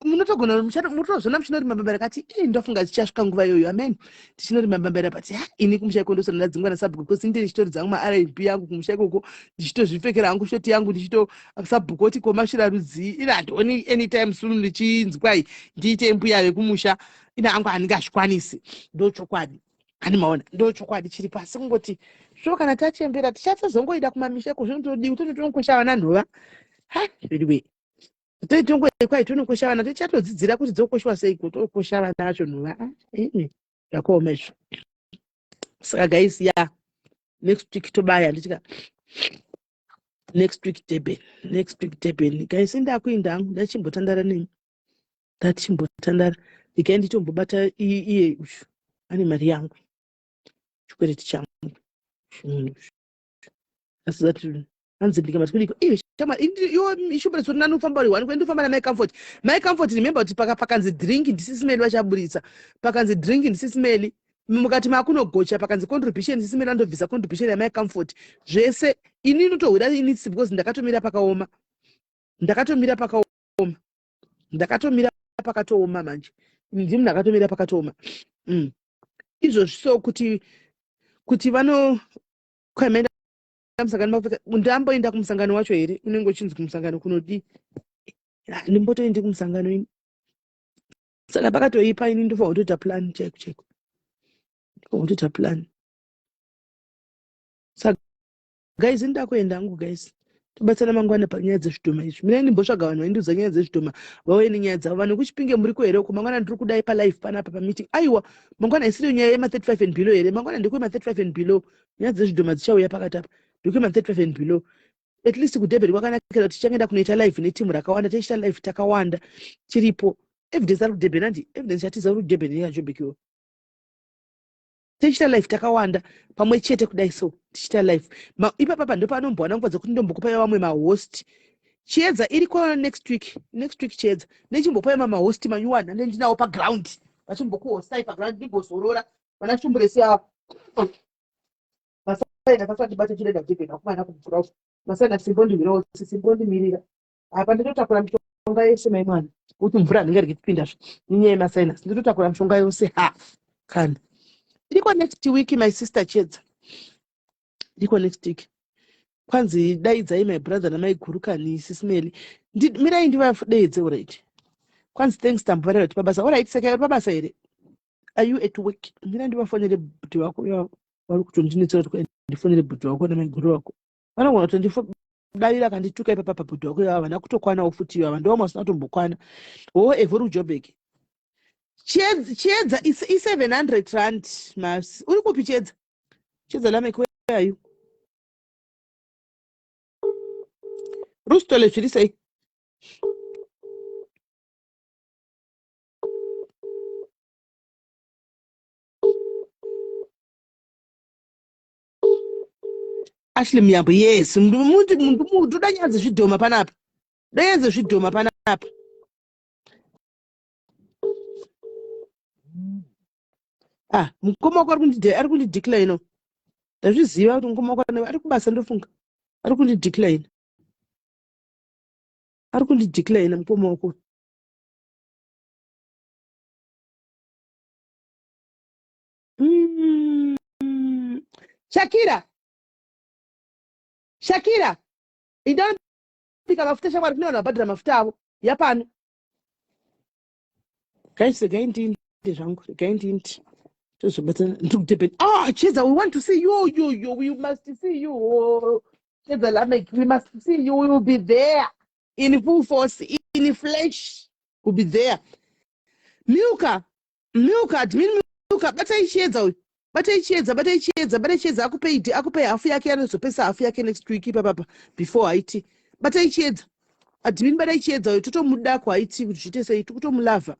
munotogona mutozona muchinori mambambara kati ndofunga tichasvika nguva iyoyo amen. Tichinori mambambara pati ini kumusha ikondosana nadzingwana sabhuku because ndiri chitori dzangu ma-RIP yangu kumusha ikoko ndichitozvipfekera hangu shoti yangu ndichito sabhuku oti komashira rudzi ina handoni anytime soon ndichinzi kwai ndiite mbuya vekumusha ina hangu handingazvikwanisi. Ndochokwadi. Animaona ndochokwadi chiri pasi kungoti sho kana tachembera tichatozongoida kumamisha kuzvinotodiwa tonotonokosha vana nhova. Anyway. Kwai tonokosha vana tichatodzidzira kuti dzokoshwa sei kutokosha vana acho nhova. Zvakaoma izvo. Saka guys next week tobaya nditika next week Durban guys ndakuinda hangu ndachimbotandara nemi ndikaenda nditombobata iye ushu ane mari yangu chikwereti changu asi zati hanzi ndikamatikuliko chama iwo ishubere sori nanofamba uri wani kwendofamba na comfort remember kuti pakanzi drink ndisisimeli vachaburitsa pakanzi drink ndisisimeli mukati makunogocha pakanzi contribution ndisisimeli andobvisa contribution ya comfort zvese ini inotohwira initsi because ndakatomira pakatooma manje ndimu ndakatomira pakatooma izvozvi. So kuti vano kwamenda musangano ndamboenda kumusangano wacho here unenge uchinzi kumusangano kunodi ndimbotoendi kumusangano ini saka pakatoipa ini ndofa kutoita plan chaiko kutoita plan saka guys ndida kuenda hangu guys tobatsana mangwana panyaya dzezvidhoma izvi mina ndimbotsvaga vanhu vaindiudza nyaya dzezvidhoma vauye nenyaya dzavo vanhu kuchipinge muri here uko mangwana ndiri kudai palive panapa pameeting aiwa mangwana isiriyo nyaya yema35 and below here mangwana ndikuema35 and below nyaya dzezvidhoma dzichauya pakati apa ndikuema35 and below at least kudebheri kwakanakira kuti tichangenda kunoita live netimu rakawanda tichita live takawanda tiripo evidence ari kudebheri andi evidence yatiza uri kudebheri yajobekiwo tichita live takawanda pamwe chete kudai so tichita live ipapapa ndopanombowana nguva dzekuti ndombokupa vamwe mahost chiedza iriko next week chiedza nechimbopa mahost manyuwani ande ndinawo paground vachimbokuhostai paground ndimbozorora vana shumburesi avo masaina pasati bate chirega jekena kumana kuground masaina simbondimirira simbondimirira apa ndinotakura mishonga yese maimwana kuti mvura ndingarege kupindazve ninyaya yemasaina ndinotakura mishonga yose kana iriko next week my sister chiedza iriko next week kwanzi daidzai my brother namai gurukani SIS MELLY mirai ndivadeedze alright kwanzi thanks tambovarera kuti pabasa alright saka iri pabasa here are you at work mirai ndivafonere bhuti wako vari kutondinetsera kuti ndifonere bhuti wako namai guru wako vanogona kutondidavira kandituka ipapa pabhuti wako ivava vana kutokwanawo futi ivava ndova masina tombokwana wo evhori kujobheki chiedza i700 rand masi uri kupi chiedza lameki where are you rustole zviri sei Ashley miyambo yes mundu danyanze zvidhoma panapa danyanze zvidhoma panapa mukoma wako ari kundidecline ndazviziva kuti mukoma wako ari kubasa ndofunga ari kundidecline mukoma wako Shakira idapika mafuta shamwari kune vanhu vabhadhira mafuta avo yapano guys gaindindi zvangu gaindindi tozobatsana ndikudebheni chiedza we want to see you we must see you chiedza lamek we must see you we will be there in full force in flesh will be there milka admin milka batai chiedza uyu batai chiedza akupe hafu yake anozopesa hafu yake next week ipapapa before haiti batai chiedza admin batai chiedza uyu totomuda kuhaiti kuti zviite sei tokutomulavha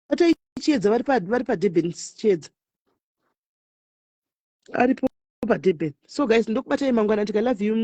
batai chiedza vari paDurban chiedza aripo paDurban so guys ndokubatai mangwana tika love you